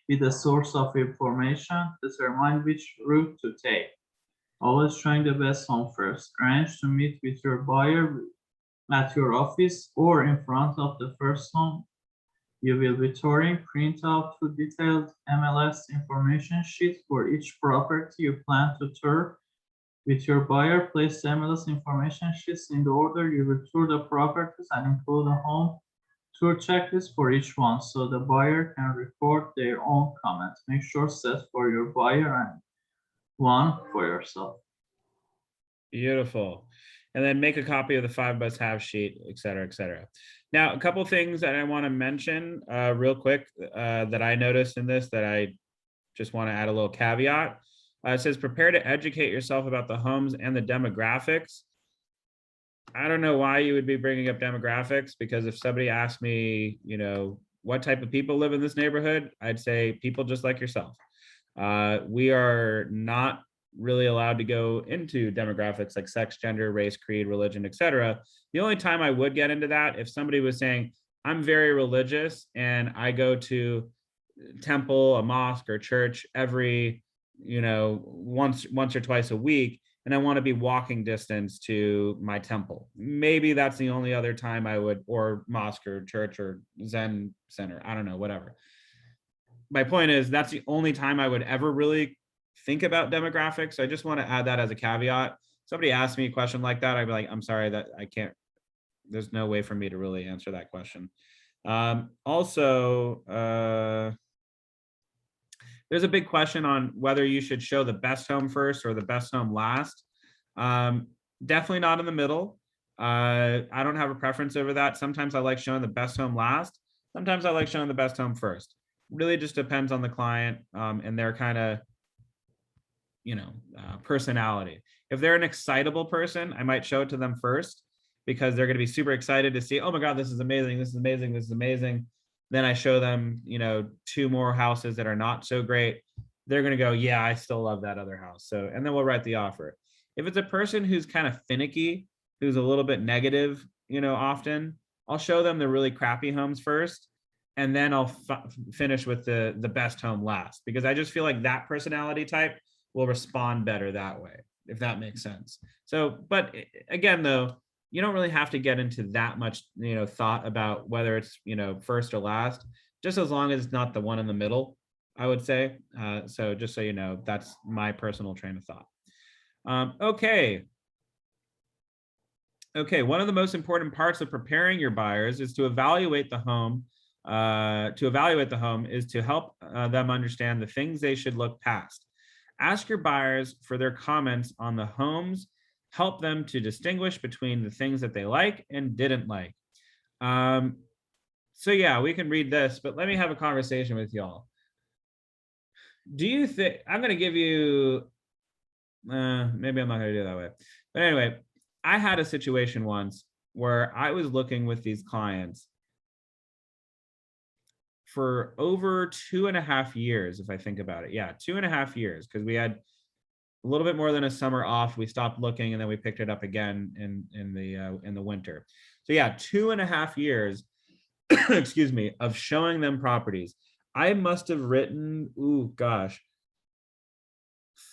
Be the source of information. Determine which route to take. Always trying the best home first. Arrange to meet with your buyer at your office or in front of the first home you will be touring. Print out 2 detailed MLS information sheets for each property you plan to tour. With your buyer, place the MLS information sheets in the order you will tour the properties and include a home tour checklist for each one so the buyer can record their own comments. Make sure set for your buyer and one for yourself. Beautiful. And then make a copy of the 5 must-have sheet, et cetera, et cetera. Now, a couple of things that I want to mention real quick that I noticed in this that I just want to add a little caveat. It says, prepare to educate yourself about the homes and the demographics. I don't know why you would be bringing up demographics, because if somebody asked me, what type of people live in this neighborhood, I'd say people just like yourself. We are not really allowed to go into demographics like sex, gender, race, creed, religion, etc. The only time I would get into that if somebody was saying, I'm very religious and I go to temple, a mosque or church every, once or twice a week, and I want to be walking distance to my temple. Maybe that's the only other time I would, or mosque or church or Zen center, I don't know, whatever. My point is that's the only time I would ever really think about demographics. So I just want to add that as a caveat. Somebody asked me a question like that, I'd be like, I'm sorry that I can't, there's no way for me to really answer that question. Also, there's a big question on whether you should show the best home first or the best home last. Definitely not in the middle. I don't have a preference over that. Sometimes I like showing the best home last. Sometimes I like showing the best home first. Really just depends on the client and their kind of, personality. If they're an excitable person, I might show it to them first because they're going to be super excited to see, oh my God, this is amazing. This is amazing. This is amazing. Then I show them, 2 more houses that are not so great. They're going to go, yeah, I still love that other house. So, and then we'll write the offer. If it's a person who's kind of finicky, who's a little bit negative, often, I'll show them the really crappy homes first, and then I'll finish with the best home last, because I just feel like that personality type will respond better that way, if that makes sense. So, but again, though, you don't really have to get into that much, thought about whether it's, first or last, just as long as it's not the one in the middle, I would say. So just so you know, that's my personal train of thought. Okay. One of the most important parts of preparing your buyers is to evaluate the home. Is to help them understand the things they should look past. Ask your buyers for their comments on the homes. Help them to distinguish between the things that they like and didn't like. So yeah, we can read this, but let me have a conversation with y'all. Do you think, I'm going to give you, maybe I'm not going to do it that way. But anyway, I had a situation once where I was looking with these clients for over 2.5 years, if I think about it. Yeah, 2.5 years, because we had a little bit more than a summer off. We stopped looking, and then we picked it up again in the winter. So yeah, 2.5 years, excuse me, of showing them properties. I must have written,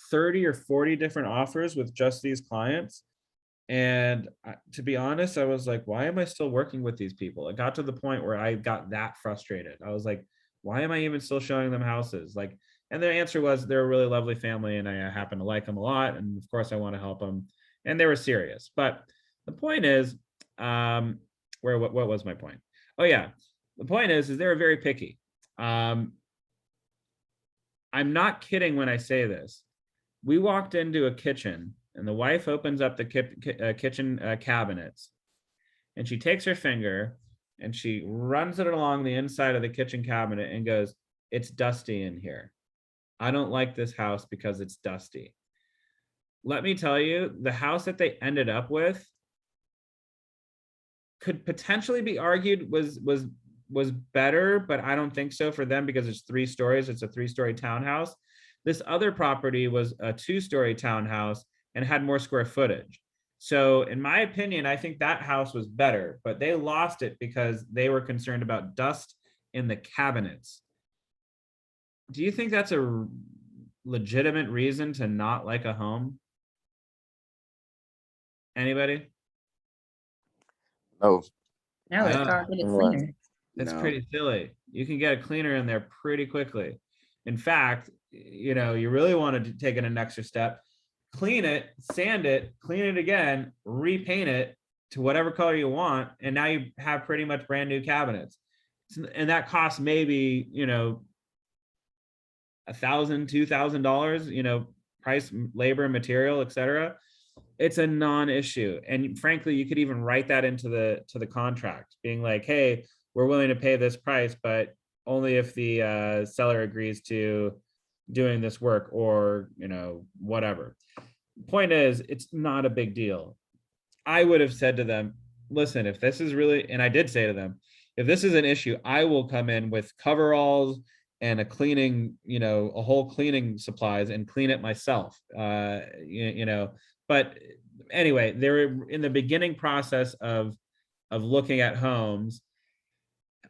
30 or 40 different offers with just these clients. And to be honest, I was like, why am I still working with these people? It got to the point where I got that frustrated. I was like, why am I even still showing them houses? Like, and the answer was they're a really lovely family, and I happen to like them a lot. And of course I want to help them. And they were serious. But the point is, what was my point? Oh yeah. The point is they were very picky. I'm not kidding when I say this. We walked into a kitchen, and the wife opens up the kitchen cabinets, and she takes her finger and she runs it along the inside of the kitchen cabinet and goes, "It's dusty in here. I don't like this house because it's dusty." Let me tell you, the house that they ended up with could potentially be argued was better, but I don't think so for them, because it's 3 stories. It's a 3-story townhouse. This other property was a 2-story townhouse and had more square footage. So in my opinion, I think that house was better, but they lost it because they were concerned about dust in the cabinets. Do you think that's a legitimate reason to not like a home? Anybody? No. No, it's all get a cleaner. It's No. pretty silly. You can get a cleaner in there pretty quickly. In fact, you really want to take it an extra step. Clean it, sand it, clean it again, repaint it to whatever color you want, and now you have pretty much brand new cabinets. And that costs maybe $1,000, $2,000, price, labor, material, etc. It's a non-issue, and frankly, you could even write that into the contract, being like, "Hey, we're willing to pay this price, but only if the seller agrees to doing this work," or whatever. Point is, it's not a big deal. I would have said to them, listen, if this is really, and I did say to them, if this is an issue, I will come in with coveralls and a cleaning, a whole cleaning supplies, and clean it myself. But anyway, they're in the beginning process of looking at homes.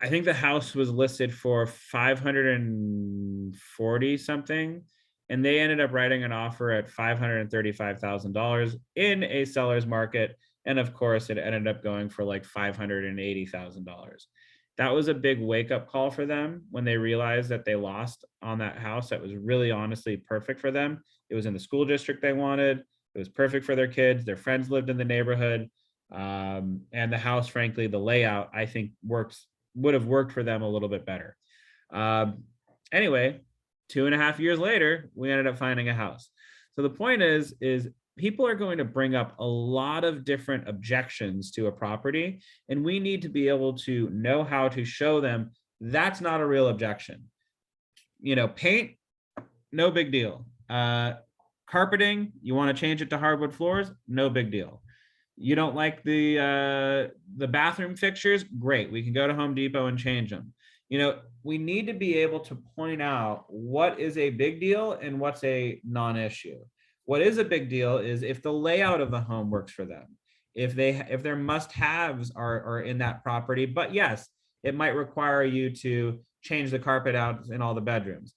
I think the house was listed for 540 something, and they ended up writing an offer at $535,000 in a seller's market. And of course, it ended up going for like $580,000. That was a big wake-up call for them when they realized that they lost on that house that was really honestly perfect for them. It was in the school district they wanted. It was perfect for their kids. Their friends lived in the neighborhood. And the house, frankly, the layout, I think would have worked for them a little bit better. Anyway, 2.5 years later, we ended up finding a house. So the point is people are going to bring up a lot of different objections to a property, and we need to be able to know how to show them that's not a real objection. Paint, no big deal. Carpeting, you want to change it to hardwood floors, no big deal. You don't like the bathroom fixtures, great, we can go to Home Depot and change them. We need to be able to point out what is a big deal and what's a non-issue. What is a big deal is if the layout of the home works for them. if their must-haves are in that property. But yes, it might require you to change the carpet out in all the bedrooms.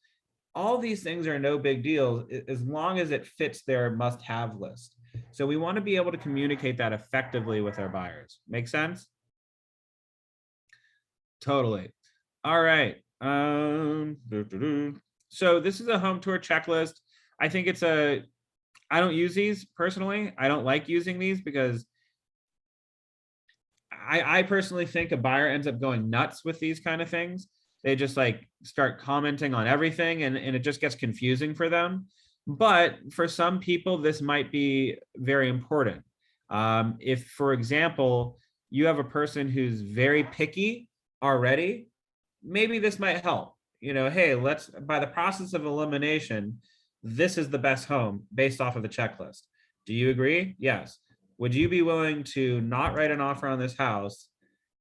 All these things are no big deal as long as it fits their must-have list. So we want to be able to communicate that effectively with our buyers. Make sense? Totally. All right. So this is a home tour checklist. I think I don't use these personally. I don't like using these because I personally think a buyer ends up going nuts with these kind of things. They just like start commenting on everything and it just gets confusing for them. But for some people, this might be very important. If, for example, you have a person who's very picky already, maybe this might help. Hey, by the process of elimination, this is the best home based off of the checklist. Do you agree? Yes. Would you be willing to not write an offer on this house,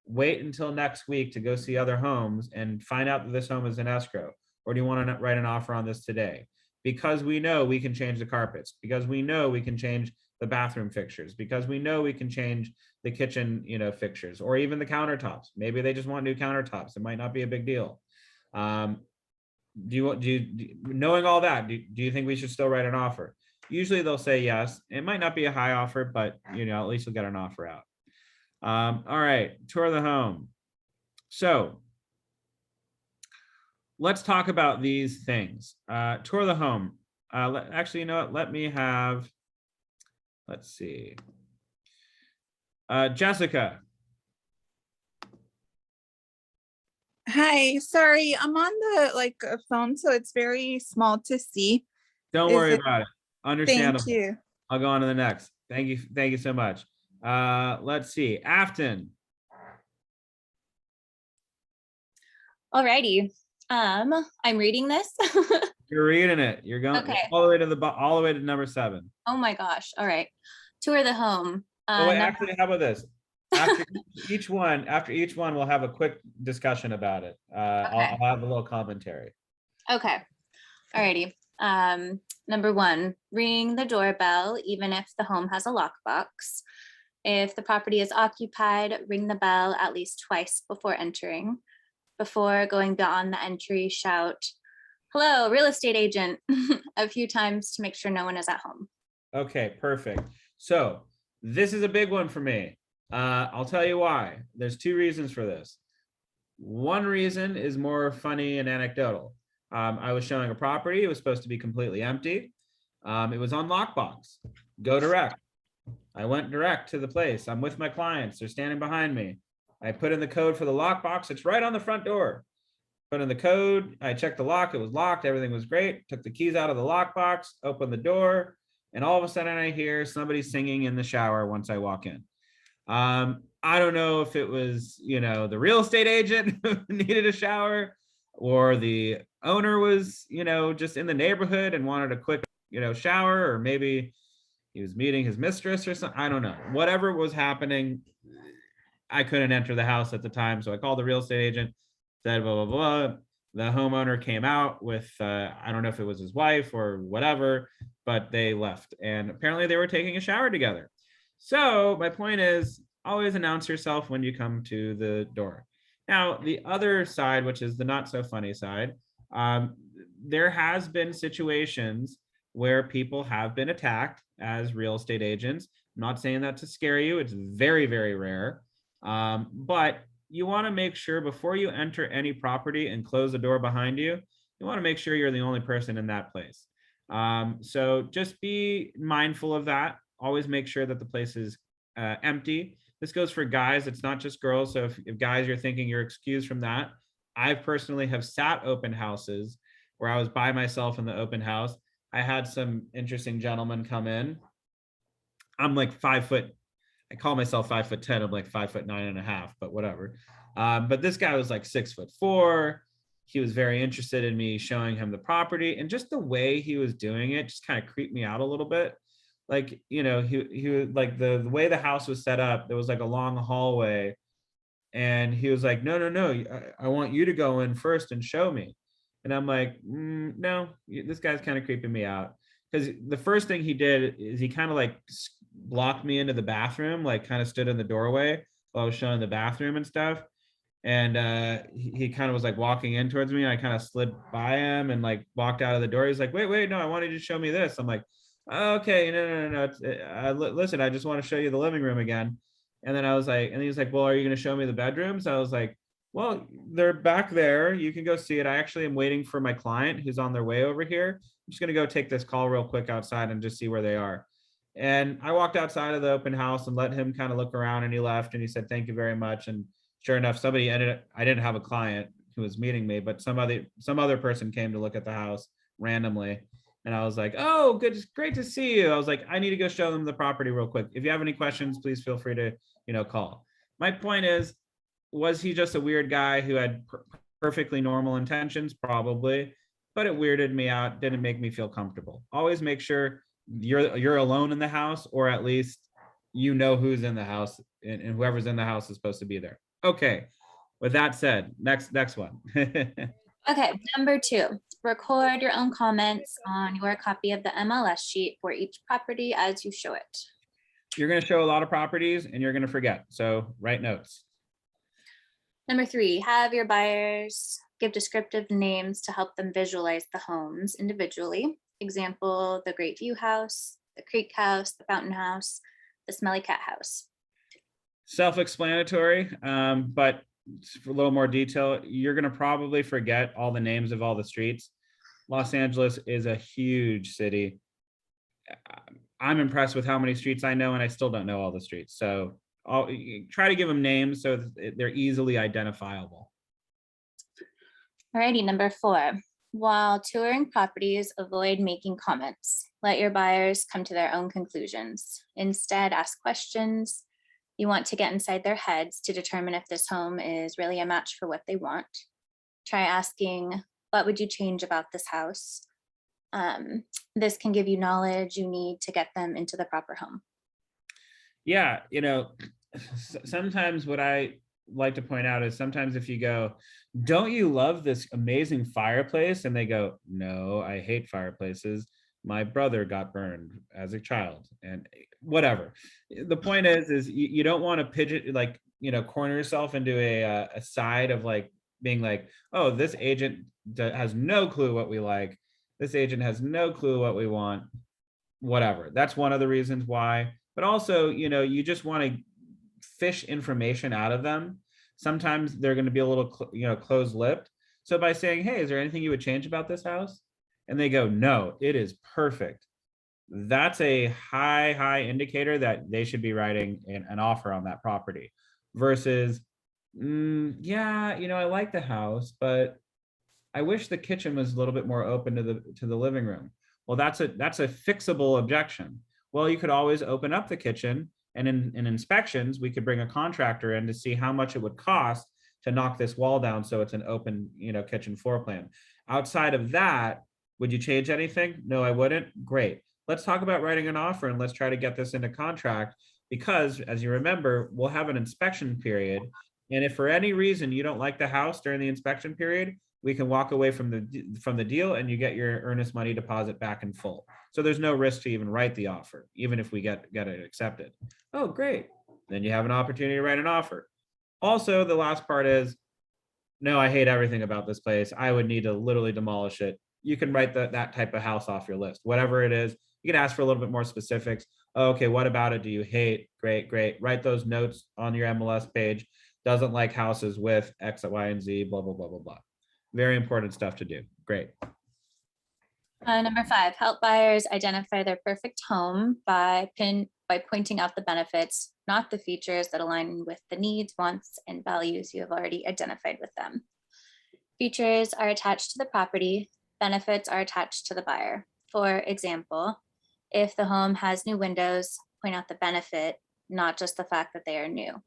wait until next week to go see other homes and find out that this home is in escrow? Or do you want to write an offer on this today? Because we know we can change the carpets, because we know we can change the bathroom fixtures, because we know we can change the kitchen, fixtures, or even the countertops. Maybe they just want new countertops. It might not be a big deal. Knowing all that, do you think we should still write an offer? Usually they'll say yes. It might not be a high offer, but at least you'll get an offer out. All right, tour of the home. So let's talk about these things. Tour of the home. Actually, you know what? Let's see. Jessica. Hi, sorry, I'm on the phone, so it's very small to see. Don't worry about it. Understandable. Thank you. I'll go on to the next. Thank you so much. Let's see. Afton. Alrighty. I'm reading this. You're reading it. You're going all the way to number 7. Oh my gosh. All right. Tour the home. Actually, how about this? After each one, we'll have a quick discussion about it. I'll have a little commentary. Okay. Alrighty. Number 1, ring the doorbell, even if the home has a lockbox. If the property is occupied, ring the bell at least twice before entering. Before going beyond the entry, shout, "Hello, real estate agent," a few times to make sure no one is at home. Okay, perfect. So this is a big one for me. I'll tell you why. There's 2 reasons for this. One reason is more funny and anecdotal. I was showing a property. It was supposed to be completely empty. It was on lockbox. Go direct. I went direct to the place. I'm with my clients. They're standing behind me. I put in the code for the lockbox. It's right on the front door. Put in the code. I checked the lock. It was locked. Everything was great. Took the keys out of the lockbox, opened the door, and all of a sudden I hear somebody singing in the shower once I walk in. I don't know if it was, the real estate agent who needed a shower, or the owner was, just in the neighborhood and wanted a quick, shower, or maybe he was meeting his mistress or something. I don't know. Whatever was happening, I couldn't enter the house at the time. So I called the real estate agent, said, blah, blah, blah. The homeowner came out with, I don't know if it was his wife or whatever, but they left. And apparently they were taking a shower together. So my point is, always announce yourself when you come to the door. Now, the other side, which is the not so funny side, there has been situations where people have been attacked as real estate agents. I'm not saying that to scare you. It's very, very rare. But you want to make sure before you enter any property and close the door behind you, you want to make sure you're the only person in that place. So just be mindful of that. Always make sure that the place is empty. This goes for guys. It's not just girls. So if guys, you're thinking you're excused from that. I personally have sat open houses where I was by myself in the open house. I had some interesting gentlemen come in. I'm like 5 foot. I call myself 5'10". I'm like 5'9.5", but whatever. But this guy was like 6'4". He was very interested in me showing him the property, and just the way he was doing it just kind of creeped me out a little bit. Like, he was like the way the house was set up, there was like a long hallway, and he was like, no, I want you to go in first and show me. And I'm like, no, this guy's kind of creeping me out. Because the first thing he did is he kind of like blocked me into the bathroom, like kind of stood in the doorway while I was showing the bathroom and stuff. And he kind of was like walking in towards me. I kind of slid by him and like walked out of the door. He's like, wait, no, I wanted you to show me this. I'm like, oh, okay, no. Listen, I just want to show you the living room again. And then I was like, and he was like, well, are you going to show me the bedrooms? I was like, well, they're back there. You can go see it. I actually am waiting for my client who's on their way over here. I'm just going to go take this call real quick outside and just see where they are. And I walked outside of the open house and let him kind of look around, and he left and he said, thank you very much. And sure enough, I didn't have a client who was meeting me, but some other person came to look at the house randomly. And I was like, oh, good, great to see you. I was like, I need to go show them the property real quick. If you have any questions, please feel free to, call. My point is, was he just a weird guy who had perfectly normal intentions? Probably, but it weirded me out, didn't make me feel comfortable. Always make sure you're alone in the house, or at least you know who's in the house, and whoever's in the house is supposed to be there. Okay, with that said, next one. Okay, number 2, record your own comments on your copy of the MLS sheet for each property as you show it. You're going to show a lot of properties and you're going to forget, so write notes. Number 3, have your buyers give descriptive names to help them visualize the homes individually. Example, the Great View House, the Creek House, the Fountain House, the Smelly Cat House. Self-explanatory, but for a little more detail, you're going to probably forget all the names of all the streets. Los Angeles is a huge city. I'm impressed with how many streets I know, and I still don't know all the streets. So I'll try to give them names so they're easily identifiable. Alrighty, number 4. While touring properties, avoid making comments. Let your buyers come to their own conclusions. Instead, ask questions. You want to get inside their heads to determine if this home is really a match for what they want. Try asking, what would you change about this house? This can give you knowledge you need to get them into the proper home. Yeah, sometimes what I like to point out is sometimes if you go, don't you love this amazing fireplace? And they go, no, I hate fireplaces. My brother got burned as a child, and whatever. The point is you don't want to corner yourself into a side of like being like, oh, this agent has no clue what we like. This agent has no clue what we want, whatever. That's one of the reasons why. But also, you just want to fish information out of them. Sometimes they're going to be a little, closed-lipped. So by saying, hey, is there anything you would change about this house? And they go, no, it is perfect. That's a high indicator that they should be writing an offer on that property versus, yeah, I like the house, but I wish the kitchen was a little bit more open to the living room. Well, that's a fixable objection. Well, you could always open up the kitchen, and in inspections, we could bring a contractor in to see how much it would cost to knock this wall down so it's an open, kitchen floor plan. Outside of that, would you change anything? No, I wouldn't. Great. Let's talk about writing an offer and let's try to get this into contract, because as you remember, we'll have an inspection period. And if for any reason you don't like the house during the inspection period, we can walk away from the deal and you get your earnest money deposit back in full. So there's no risk to even write the offer, even if we get it accepted. Oh, great. Then you have an opportunity to write an offer. Also, the last part is, no, I hate everything about this place. I would need to literally demolish it. You can write that type of house off your list, whatever it is. You can ask for a little bit more specifics. Oh, okay, what about it do you hate? Great. Write those notes on your MLS page. Doesn't like houses with X, Y, and Z, blah, blah, blah, blah, blah. Very important stuff to do. Great. Number 5, help buyers identify their perfect home by pointing out the benefits, not the features that align with the needs, wants, and values you have already identified with them. Features are attached to the property. Benefits are attached to the buyer. For example, if the home has new windows, point out the benefit, not just the fact that they are new.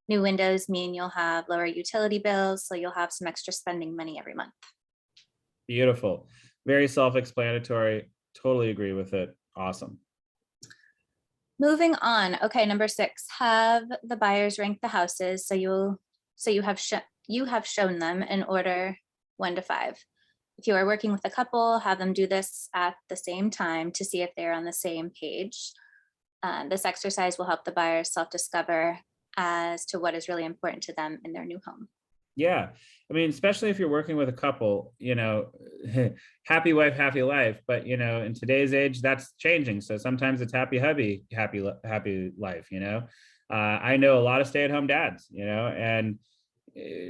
New windows mean you'll have lower utility bills, so you'll have some extra spending money every month. Beautiful. Very self-explanatory. Totally agree with it. Awesome. Moving on. Okay, number 6, have the buyers rank the houses so you have shown them in order 1 to 5. If you are working with a couple, have them do this at the same time to see if they're on the same page. This exercise will help the buyers self-discover as to what is really important to them in their new home. Yeah. I mean, especially if you're working with a couple, happy wife, happy life. But, in today's age, that's changing. So sometimes it's happy hubby, happy life, I know a lot of stay-at-home dads, and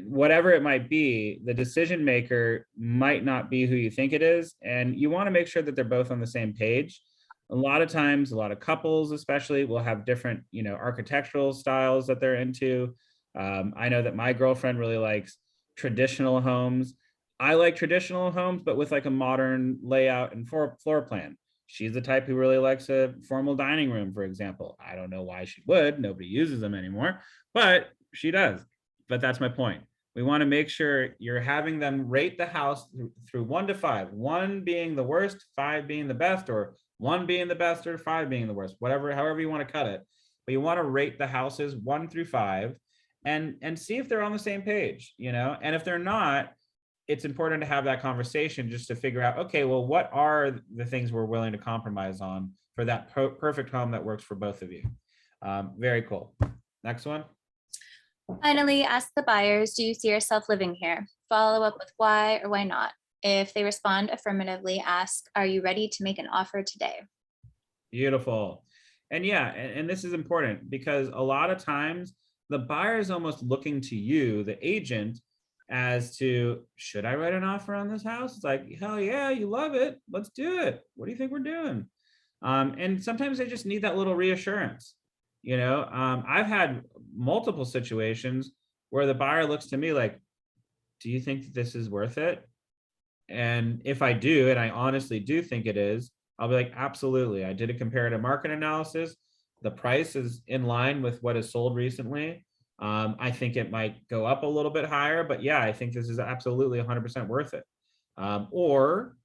whatever it might be, the decision maker might not be who you think it is. And you want to make sure that they're both on the same page. A lot of times, a lot of couples especially will have different, architectural styles that they're into. I know that my girlfriend really likes traditional homes. I like traditional homes, but with like a modern layout and floor plan. She's the type who really likes a formal dining room, for example. I don't know why she would. Nobody uses them anymore, but she does. But that's my point. We want to make sure you're having them rate the house through 1 to 5, 1 being the worst, 5 being the best, or 1 being the best or 5 being the worst, however you want to cut it. But you want to rate the houses 1 through 5 and see if they're on the same page, and if they're not, it's important to have that conversation just to figure out, okay, well, what are the things we're willing to compromise on for that perfect home that works for both of you? Very cool. Next one. Finally, ask the buyers, do you see yourself living here? Follow up with why or why not. If they respond affirmatively, ask, are you ready to make an offer today? Beautiful. And yeah, and this is important because a lot of times the buyer is almost looking to you, the agent, as to, should I write an offer on this house? It's like, hell yeah, you love it. Let's do it. What do you think we're doing? And sometimes they just need that little reassurance. I've had multiple situations where the buyer looks to me like, do you think that this is worth it? And if I do, and I honestly do think it is, I'll be like, absolutely. I did a comparative market analysis. The price is in line with what is sold recently. I think it might go up a little bit higher, but yeah, I think this is absolutely 100% worth it. Or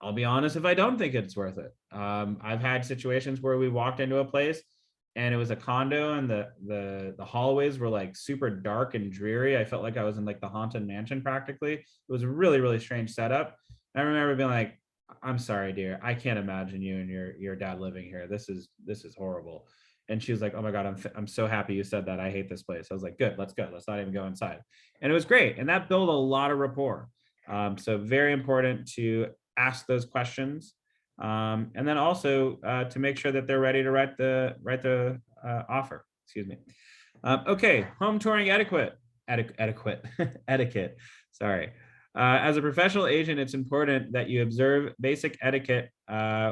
I'll be honest if I don't think it's worth it. I've had situations where we walked into a place and it was a condo and the hallways were like super dark and dreary. I felt like I was in like the haunted mansion practically. It was a really, really strange setup. I remember being like, I'm sorry, dear, I can't imagine you and your dad living here. This is horrible. And she was like, oh my God, I'm so happy you said that. I hate this place. I was like, good, let's go. Let's not even go inside. And it was great. And that built a lot of rapport. So very important to ask those questions. And then also to make sure that they're ready to write the offer. Excuse me. Okay, home touring etiquette. Etiquette. Sorry. As a professional agent, it's important that you observe basic etiquette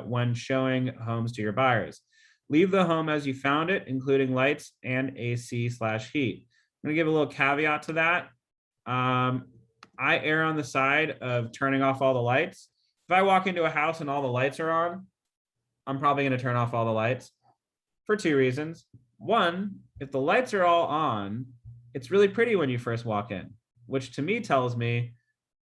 when showing homes to your buyers. Leave the home as you found it, including lights and AC/heat. I'm gonna give a little caveat to that. I err on the side of turning off all the lights. If I walk into a house and all the lights are on, I'm probably gonna turn off all the lights for 2 reasons. One, if the lights are all on, it's really pretty when you first walk in, which to me tells me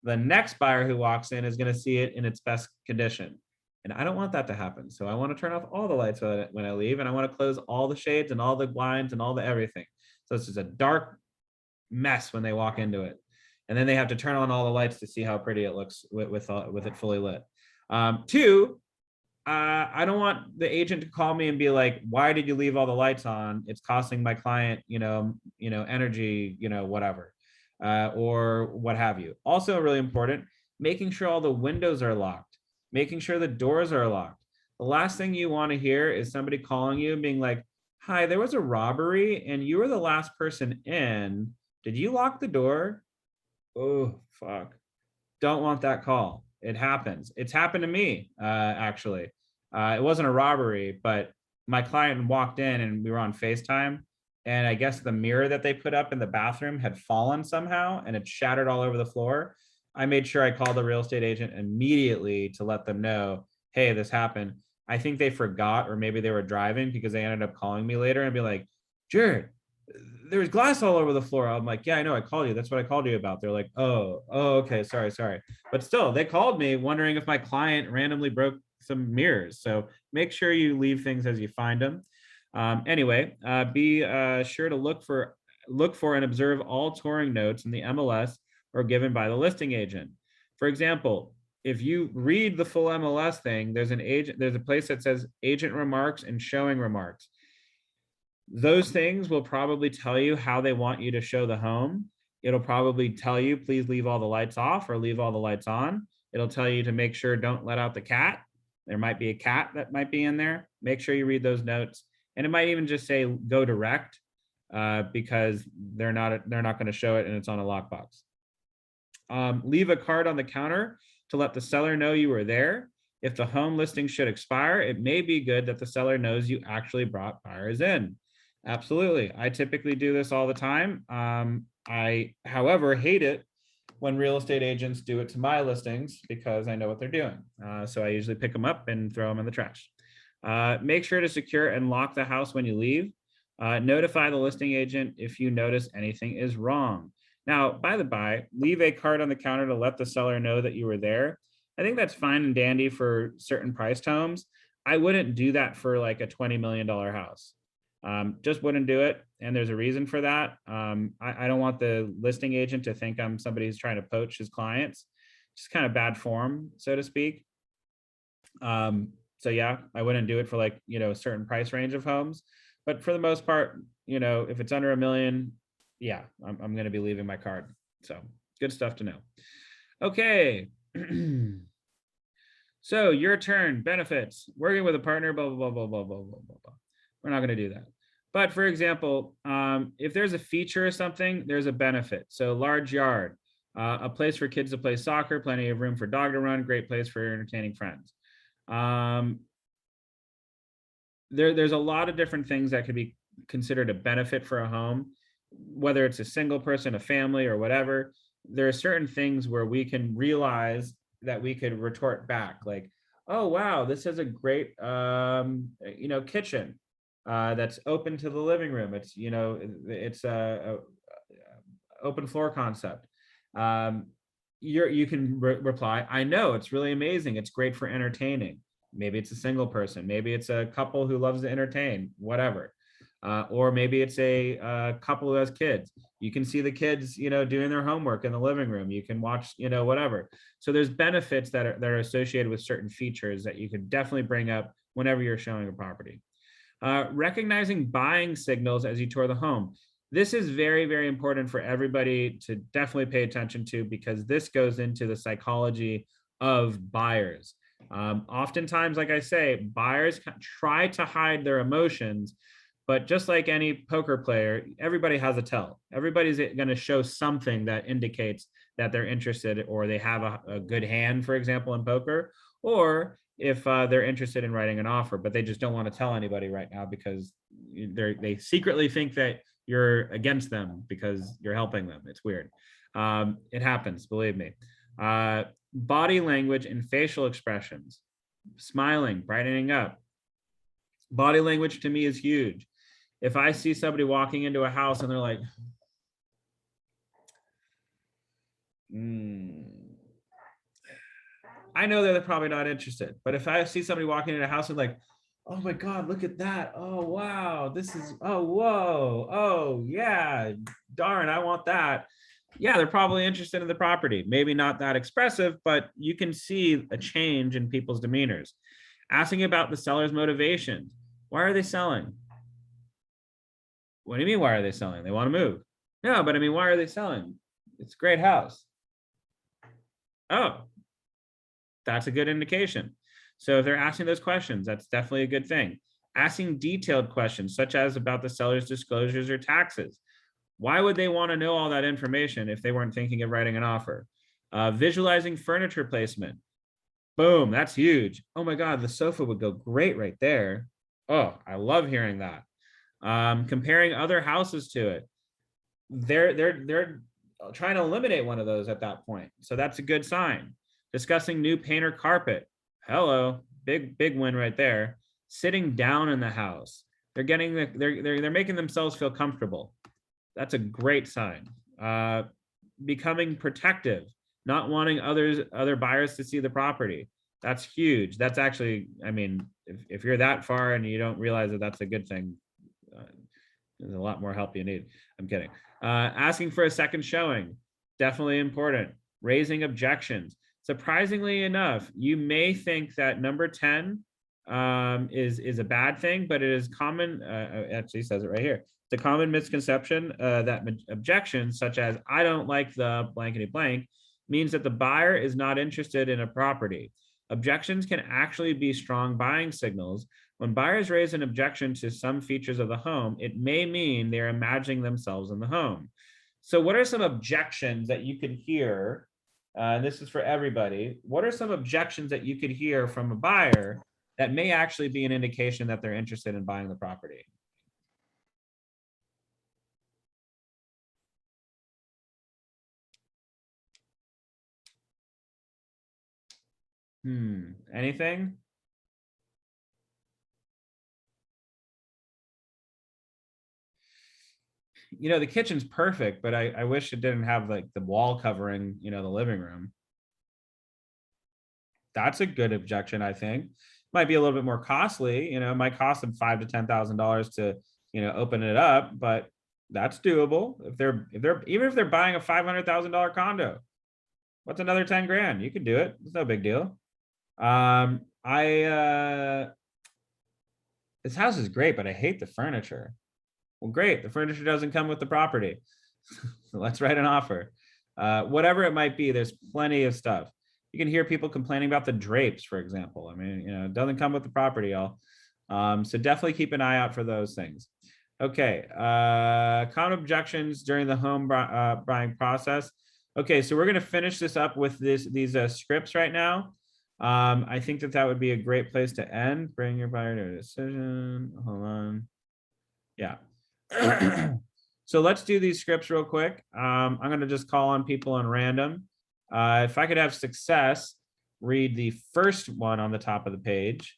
the next buyer who walks in is going to see it in its best condition. And I don't want that to happen. So I want to turn off all the lights when I leave, and I want to close all the shades and all the blinds and all the everything. So it's just a dark mess when they walk into it. And then they have to turn on all the lights to see how pretty it looks with it fully lit. 2, I don't want the agent to call me and be like, why did you leave all the lights on? It's costing my client, energy, whatever. Or what have you. Also really important, making sure all the windows are locked, making sure the doors are locked. The last thing you want to hear is somebody calling you and being like, hi, there was a robbery and you were the last person in. Did you lock the door? Oh, fuck. Don't want that call. It happens. It's happened to me, actually. It wasn't a robbery, but my client walked in and we were on FaceTime. And I guess the mirror that they put up in the bathroom had fallen somehow and it shattered all over the floor. I made sure I called the real estate agent immediately to let them know, hey, this happened. I think they forgot, or maybe they were driving because they ended up calling me later and be like, Jared, there was glass all over the floor. I'm like, yeah, I know, I called you. That's what I called you about. They're like, oh, okay, sorry. But still, they called me wondering if my client randomly broke some mirrors. So make sure you leave things as you find them. Anyway, be sure to look for and observe all touring notes in the MLS or given by the listing agent. For example, if you read the full MLS thing, there's a place that says agent remarks and showing remarks. Those things will probably tell you how they want you to show the home. It'll probably tell you, please leave all the lights off or leave all the lights on. It'll tell you to make sure don't let out the cat. There might be a cat that might be in there. Make sure you read those notes. And it might even just say go direct because they're not going to show it and it's on a lockbox. Leave a card on the counter to let the seller know you were there. If the home listing should expire, it may be good that the seller knows you actually brought buyers in. Absolutely. I typically do this all the time. I, however, hate it when real estate agents do it to my listings because I know what they're doing. So I usually pick them up and throw them in the trash. Make sure to secure and lock the house when you leave. Notify the listing agent if you notice anything is wrong. Now, by the by, leave a card on the counter to let the seller know that you were there. I think that's fine and dandy for certain priced homes. I wouldn't do that for like a $20 million house. Just wouldn't do it. And there's a reason for that. I don't want the listing agent to think I'm somebody who's trying to poach his clients. Just kind of bad form, so to speak. So yeah, I wouldn't do it for like, a certain price range of homes. But for the most part, if it's under $1 million, yeah, I'm going to be leaving my card. So good stuff to know. Okay. So your turn, benefits, working with a partner, blah, blah, blah, blah, blah, blah, blah, blah. We're not going to do that. But for example, if there's a feature or something, there's a benefit. So large yard, a place for kids to play soccer, plenty of room for dog to run, great place for entertaining friends. There's a lot of different things that could be considered a benefit for a home, whether it's a single person, a family, or whatever. There are certain things where we can realize that we could retort back, like, oh wow, this is a great kitchen that's open to the living room. It's it's a open floor concept. You can reply, I know, it's really amazing, it's great for entertaining. Maybe it's a single person, maybe it's a couple who loves to entertain, whatever. Or maybe it's a couple who has kids. You can see the kids, doing their homework in the living room. You can watch, whatever. So there's benefits that are associated with certain features that you could definitely bring up whenever you're showing a property. Recognizing buying signals as you tour the home. This is very, very important for everybody to definitely pay attention to, because this goes into the psychology of buyers. Oftentimes, like I say, buyers try to hide their emotions. But just like any poker player, everybody has a tell. Everybody's going to show something that indicates that they're interested, or they have a good hand, for example, in poker, or if they're interested in writing an offer, but they just don't want to tell anybody right now because they secretly think that you're against them because you're helping them. It's weird. It happens, believe me. Body language and facial expressions, smiling, brightening up. Body language to me is huge. If I see somebody walking into a house and they're like, I know that they're probably not interested. But if I see somebody walking into a house and like, oh my God, look at that. Oh, wow. This is, oh, whoa. Oh, yeah. Darn, I want that. Yeah, they're probably interested in the property. Maybe not that expressive, but you can see a change in people's demeanors. Asking about the seller's motivations. Why are they selling? What do you mean, why are they selling? They want to move. No, but I mean, why are they selling? It's a great house. Oh, that's a good indication. So if they're asking those questions, that's definitely a good thing. Asking detailed questions, such as about the seller's disclosures or taxes. Why would they want to know all that information if they weren't thinking of writing an offer? Visualizing furniture placement. Boom, that's huge. Oh my God, the sofa would go great right there. Oh, I love hearing that. Comparing other houses to it. They're trying to eliminate one of those at that point. So that's a good sign. Discussing new paint or carpet. Hello, big win right there. Sitting down in the house. They're making themselves feel comfortable. That's a great sign. Becoming protective, not wanting other buyers to see the property. That's huge. That's actually, I mean, if you're that far and you don't realize that that's a good thing, there's a lot more help you need. I'm kidding. Asking for a second showing, definitely important. Raising objections. Surprisingly enough, you may think that number 10 is a bad thing, but it is common, actually says it right here. It's a common misconception that objections such as, I don't like the blankety blank, means that the buyer is not interested in a property. Objections can actually be strong buying signals. When buyers raise an objection to some features of the home, it may mean they're imagining themselves in the home. So what are some objections that you could hear? This is for everybody. What are some objections that you could hear from a buyer that may actually be an indication that they're interested in buying the property? Anything? You know, the kitchen's perfect, but I wish it didn't have like the wall covering, you know, the living room. That's a good objection, I think. Might be a little bit more costly, you know, it might cost them $5,000 to $10,000 to, you know, open it up, but that's doable. Even if they're buying a $500,000 condo, what's another 10 grand? You can do it. It's no big deal. This house is great, but I hate the furniture. Well, great. The furniture doesn't come with the property. So let's write an offer. Whatever it might be, there's plenty of stuff. You can hear people complaining about the drapes, for example. I mean, you know, it doesn't come with the property, y'all. So definitely keep an eye out for those things. Okay, common objections during the home buying process. Okay, so we're going to finish this up with these scripts right now. I think that would be a great place to end. Bring your buyer to a decision. Hold on. Yeah. So let's do these scripts real quick. I'm going to just call on people on random. If I could have success, read the first one on the top of the page.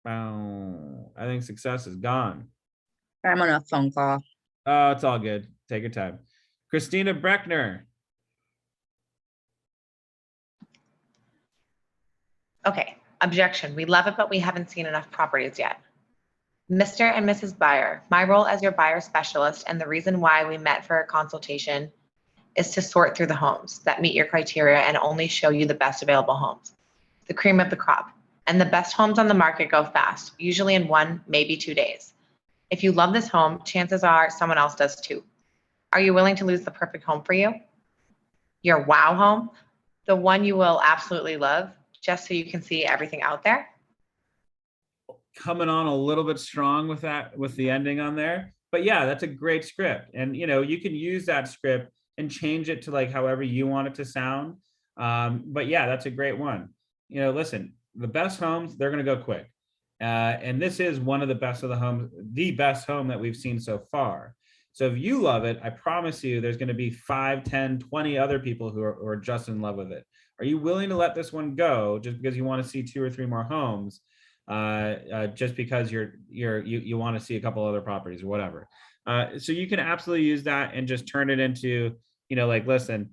I think success is gone. I'm on a phone call. Oh, it's all good. Take your time. Christina Breckner. Okay, objection. We love it, but we haven't seen enough properties yet. Mr. and Mrs. Buyer, my role as your buyer specialist and the reason why we met for a consultation is to sort through the homes that meet your criteria and only show you the best available homes, the cream of the crop. And the best homes on the market go fast, usually in 1, maybe 2 days. If you love this home, chances are someone else does too. Are you willing to lose the perfect home for you? Your wow home, the one you will absolutely love, just so you can see everything out there? Coming on a little bit strong with that, with the ending on there. But yeah, that's a great script. And, you know, you can use that script and change it to like however you want it to sound. But yeah, that's a great one. You know, listen, the best homes, they're going to go quick. And this is one of the best of the homes, the best home that we've seen so far. So if you love it, I promise you there's going to be 5, 10, 20 other people who are just in love with it. Are you willing to let this one go just because you want to see 2 or 3 more homes? Just because you want to see a couple other properties or whatever. So you can absolutely use that and just turn it into, you know, like, listen,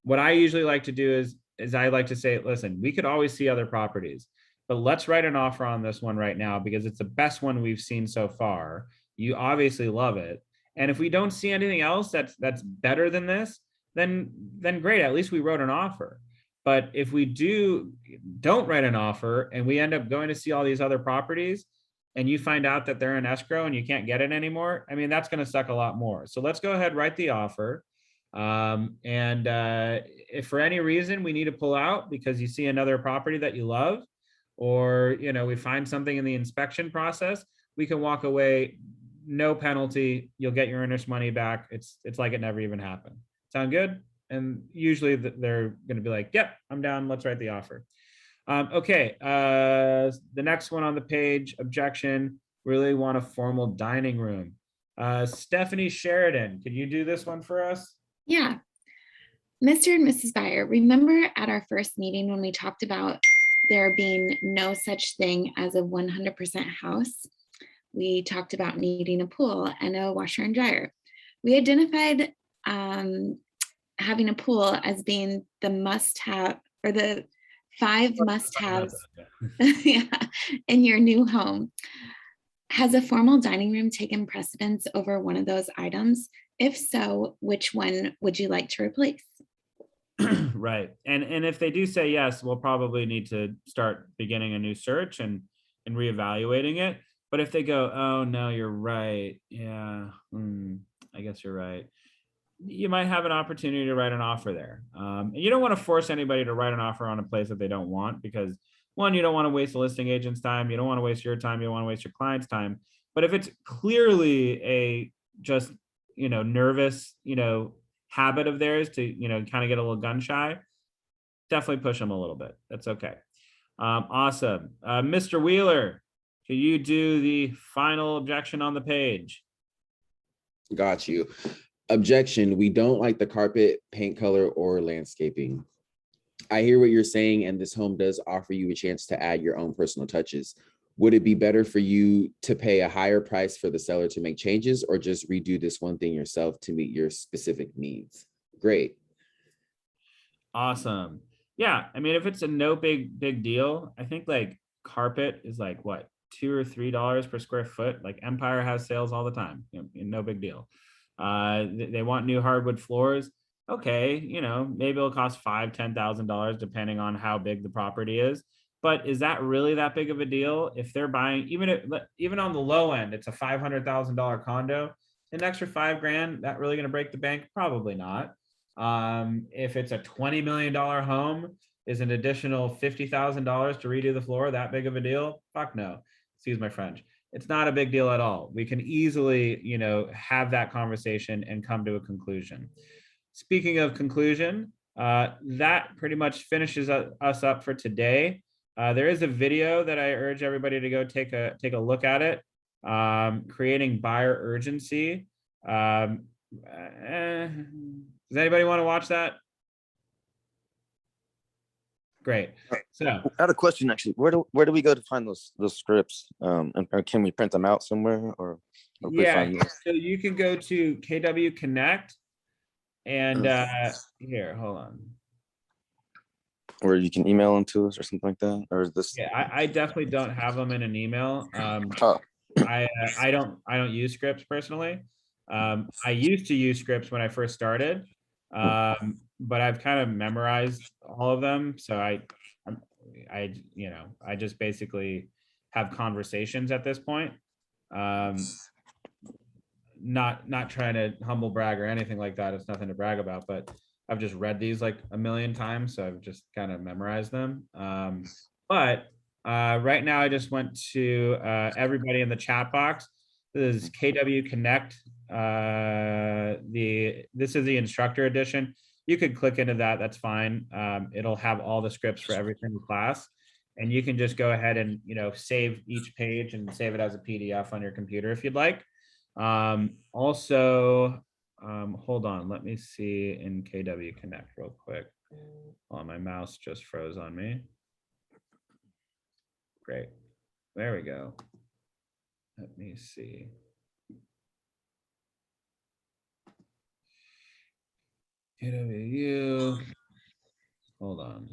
what I usually like to do is I like to say, listen, we could always see other properties, but let's write an offer on this one right now because it's the best one we've seen so far. You obviously love it. And if we don't see anything else that's better than this, then great, at least we wrote an offer. But if we don't write an offer and we end up going to see all these other properties and you find out that they're in escrow and you can't get it anymore, I mean, that's going to suck a lot more. So let's go ahead, write the offer. If for any reason we need to pull out because you see another property that you love, or, you know, we find something in the inspection process, we can walk away, no penalty. You'll get your earnest money back. It's like it never even happened. Sound good? And usually they're going to be like, yep, I'm down. Let's write the offer. Okay. The next one on the page, objection, really want a formal dining room. Stephanie Sheridan, could you do this one for us? Yeah. Mr. and Mrs. Buyer, remember at our first meeting when we talked about there being no such thing as a 100% house? We talked about needing a pool and a washer and dryer. We identified having a pool as being the must-have, or the 5 must-haves in your new home. Has a formal dining room taken precedence over one of those items? If so, which one would you like to replace? Right. And if they do say yes, we'll probably need to start beginning a new search and reevaluating it. But if they go, oh no, you're right. Yeah, I guess you're right. You might have an opportunity to write an offer there. And you don't want to force anybody to write an offer on a place that they don't want, because one, you don't want to waste the listing agent's time. You don't want to waste your time. You don't want to waste your client's time. But if it's clearly a just, nervous, habit of theirs to, kind of get a little gun shy, definitely push them a little bit. That's okay. Awesome. Mr. Wheeler, can you do the final objection on the page? Got you. Objection, we don't like the carpet, paint color, or landscaping. I hear what you're saying, and this home does offer you a chance to add your own personal touches. Would it be better for you to pay a higher price for the seller to make changes, or just redo this one thing yourself to meet your specific needs? Great. Awesome. Yeah, I mean, if it's a no big deal, I think like carpet is like what, $2 or $3 per square foot. Like Empire has sales all the time. No big deal. They want new hardwood floors. Okay, maybe it'll cost $5,000-$10,000 depending on how big the property is. But is that really that big of a deal? If they're buying, even on the low end, it's a $500,000 condo, an extra $5,000, that really going to break the bank? Probably not. If it's a $20 million home, is an additional $50,000 to redo the floor that big of a deal? Fuck no. Excuse my French. It's not a big deal at all. We can easily, have that conversation and come to a conclusion. Speaking of conclusion, that pretty much finishes us up for today. There is a video that I urge everybody to go take a look at it. Creating buyer urgency. Does anybody want to watch that? Great. So I had a question actually. Where do we go to find those scripts? And can we print them out somewhere, or yeah, so you can go to KW Connect and here, hold on. Or you can email them to us or something like that, or is this? Yeah, I definitely don't have them in an email. I don't use scripts personally. I used to use scripts when I first started, but I've kind of memorized all of them. So I just basically have conversations at this point. Not trying to humble brag or anything like that. It's nothing to brag about, but I've just read these like a million times, so I've just kind of memorized them. But right now, I just went to everybody in the chat box. This is KW Connect. This is the instructor edition. You could click into that. That's fine. It'll have all the scripts for every single class, and you can just go ahead and save each page and save it as a PDF on your computer if you'd like. Also, hold on. Let me see in KW Connect real quick. Oh, my mouse just froze on me. Great. There we go. Let me see. KW. Hold on.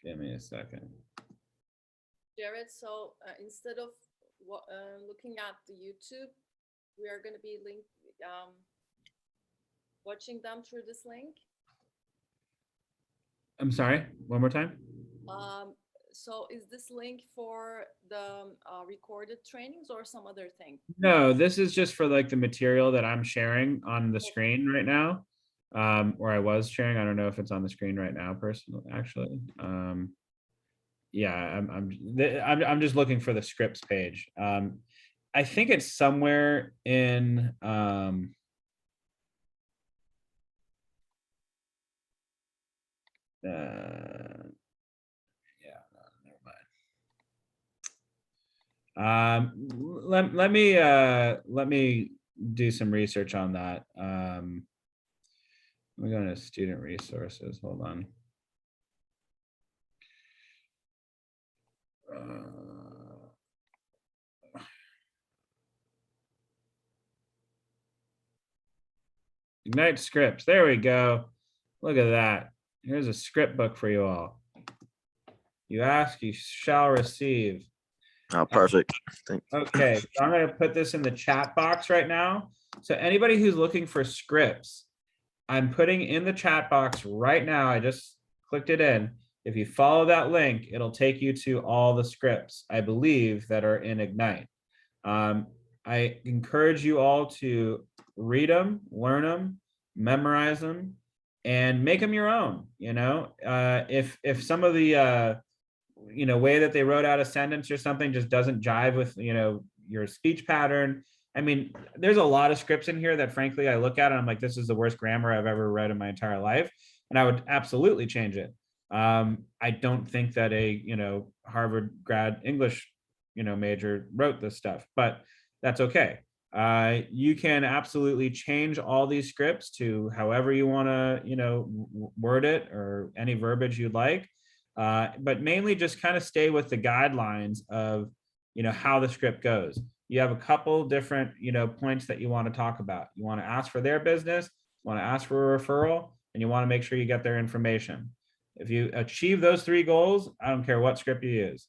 Give me a second. Jared, so instead of looking at the YouTube, we are going to be watching them through this link. I'm sorry, one more time. So is this link for the recorded trainings or some other thing? No, this is just for like the material that I'm sharing on the screen right now. Or I was sharing. I don't know if it's on the screen right now, personally, actually. Yeah, I'm just looking for the scripts page. I think it's somewhere in yeah, never mind. Let me do some research on that. We're going to student resources. Hold on. Ignite scripts. There we go. Look at that. Here's a script book for you all. You ask, you shall receive. Oh, perfect. Okay, so I'm going to put this in the chat box right now. So anybody who's looking for scripts, I'm putting in the chat box right now. I just clicked it in. If you follow that link, it'll take you to all the scripts, I believe, that are in Ignite. I encourage you all to read them, learn them, memorize them, and make them your own. You know, if some of the way that they wrote out a sentence or something just doesn't jive with your speech pattern. I mean, there's a lot of scripts in here that frankly I look at and I'm like, this is the worst grammar I've ever read in my entire life, and I would absolutely change it. I don't think that a Harvard grad English major wrote this stuff, but that's okay. You can absolutely change all these scripts to however you want to word it, or any verbiage you'd like. But mainly just kind of stay with the guidelines of how the script goes. You have a couple different points that you want to talk about. You want to ask for their business, you want to ask for a referral, and you want to make sure you get their information. If you achieve those three goals, I don't care what script you use.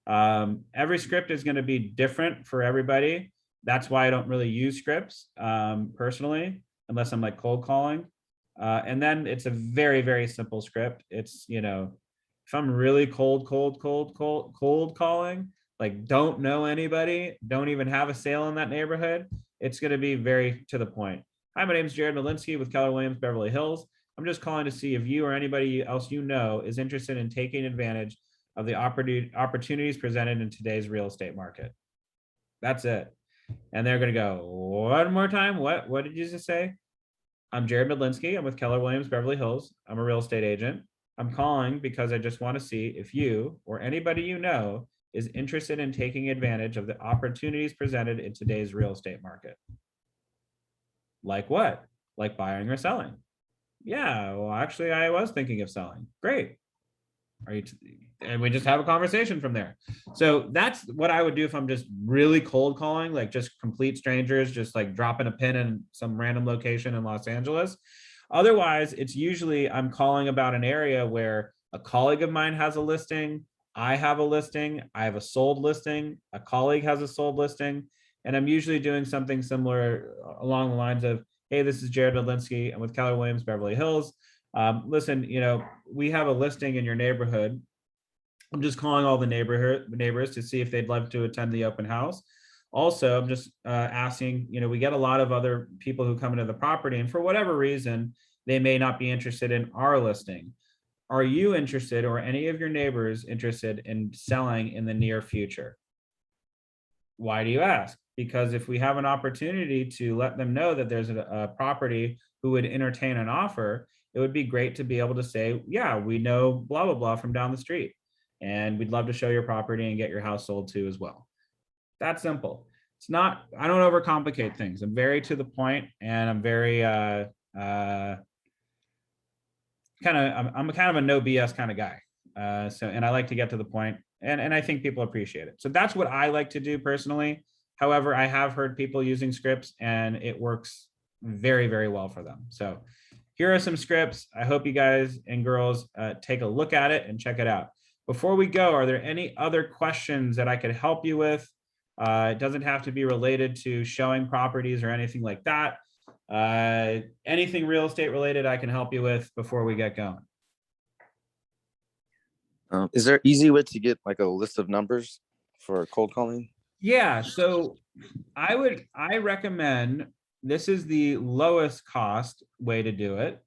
Every script is going to be different for everybody. That's why I don't really use scripts personally, unless I'm like cold calling. And then it's a very, very simple script. It's, if I'm really cold calling, like don't know anybody, don't even have a sale in that neighborhood, it's going to be very to the point. Hi, my name is Jared Malinsky with Keller Williams, Beverly Hills. I'm just calling to see if you or anybody else is interested in taking advantage of the opportunities presented in today's real estate market. That's it. And they're going to go, one more time. What did you just say? I'm Jared Medlinsky. I'm with Keller Williams, Beverly Hills. I'm a real estate agent. I'm calling because I just want to see if you or anybody is interested in taking advantage of the opportunities presented in today's real estate market. Like what? Like buying or selling? Yeah, well, actually, I was thinking of selling. Great. And we just have a conversation from there. So that's what I would do if I'm just really cold calling, like just complete strangers, just like dropping a pin in some random location in Los Angeles. Otherwise, it's usually I'm calling about an area where a colleague of mine has a listing, I have a listing, I have a sold listing, a colleague has a sold listing, and I'm usually doing something similar along the lines of, hey, this is Jared Medlinsky. I'm with Keller Williams, Beverly Hills. Listen, we have a listing in your neighborhood. I'm just calling all the neighbors to see if they'd love to attend the open house. Also, I'm just asking, we get a lot of other people who come into the property, and for whatever reason, they may not be interested in our listing. Are you interested, or any of your neighbors interested in selling in the near future? Why do you ask? Because if we have an opportunity to let them know that there's a property who would entertain an offer, it would be great to be able to say, yeah, we know blah, blah, blah from down the street, and we'd love to show your property and get your house sold too as well. That's simple. It's not, I don't overcomplicate things. I'm very to the point, and I'm very, I'm kind of a no BS kind of guy. And I like to get to the point, and I think people appreciate it. So that's what I like to do personally. However, I have heard people using scripts and it works very, very well for them. So here are some scripts. I hope you guys and girls take a look at it and check it out. Before we go, are there any other questions that I could help you with? It doesn't have to be related to showing properties or anything like that. Anything real estate related I can help you with before we get going. Is there an easy way to get like a list of numbers for cold calling? Yeah, so I recommend, this is the lowest cost way to do it.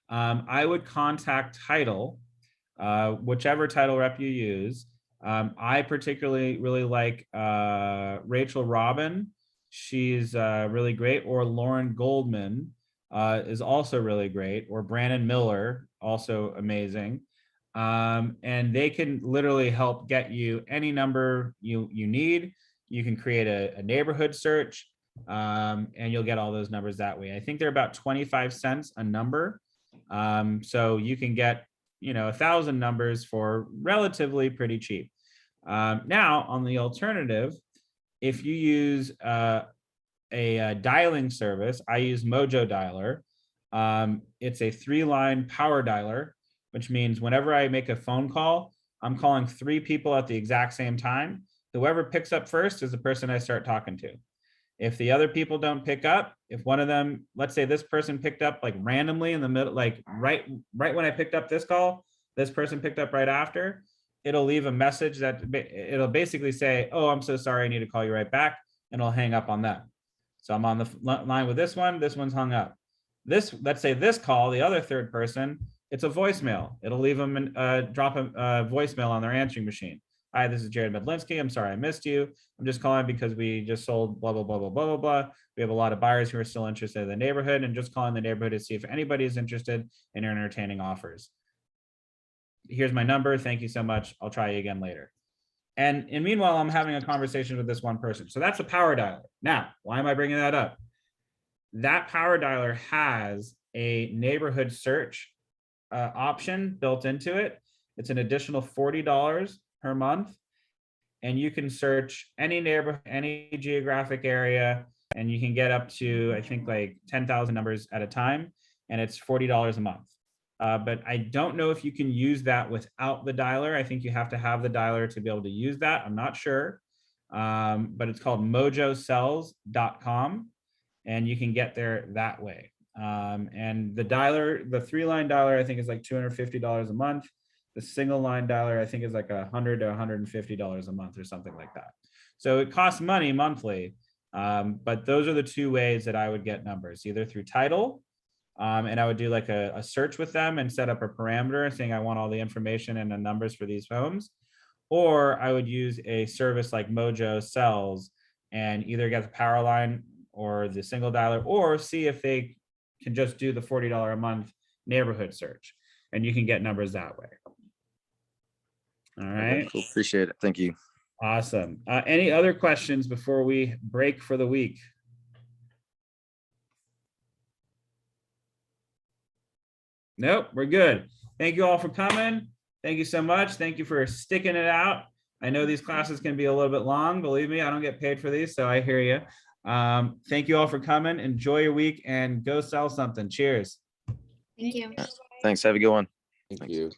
I would contact title, whichever title rep you use. I particularly really like Rachel Robin. She's really great. Or Lauren Goldman is also really great. Or Brandon Miller, also amazing. And they can literally help get you any number you need. You can create a neighborhood search, and you'll get all those numbers that way. I think they're about 25 cents a number. So you can get 1,000 numbers for relatively pretty cheap. Now, on the alternative, if you use a dialing service, I use Mojo Dialer. It's a 3-line power dialer, which means whenever I make a phone call, I'm calling 3 people at the exact same time. Whoever picks up first is the person I start talking to. If the other people don't pick up, if one of them, let's say this person picked up like randomly in the middle, like right when I picked up this call, this person picked up right after, it'll leave a message that it'll basically say, oh, I'm so sorry, I need to call you right back, and it'll hang up on them. So I'm on the line with this one's hung up. Let's say this call, the other third person, it's a voicemail. It'll leave them drop a voicemail on their answering machine. Hi, this is Jared Medlinski. I'm sorry I missed you. I'm just calling because we just sold blah, blah, blah, blah, blah, blah, blah. We have a lot of buyers who are still interested in the neighborhood, and just calling the neighborhood to see if anybody is interested in entertaining offers. Here's my number. Thank you so much. I'll try you again later. And meanwhile, I'm having a conversation with this one person. So that's a power dialer. Now, why am I bringing that up? That power dialer has a neighborhood search option built into it. It's an additional $40 per month. And you can search any neighborhood, any geographic area, and you can get up to, I think, like 10,000 numbers at a time. And it's $40 a month. But I don't know if you can use that without the dialer. I think you have to have the dialer to be able to use that. I'm not sure. But it's called mojosells.com. And you can get there that way. And the dialer, the 3-line dialer, I think is like $250 a month. The single line dialer, I think is like $100 to $150 a month or something like that. So it costs money monthly. But those are the 2 ways that I would get numbers, either through title, and I would do like a search with them and set up a parameter saying I want all the information and the numbers for these homes. Or I would use a service like Mojo Sells and either get the power line or the single dialer, or see if they can just do the $40 a month neighborhood search, and you can get numbers that way. All right. Okay, cool. Appreciate it. Thank you. Awesome. Any other questions before we break for the week? Nope, we're good. Thank you all for coming. Thank you so much. Thank you for sticking it out. I know these classes can be a little bit long. Believe me, I don't get paid for these, so I hear you. Thank you all for coming. Enjoy your week and go sell something. Cheers. Thank you. Thanks. Have a good one. Thank you.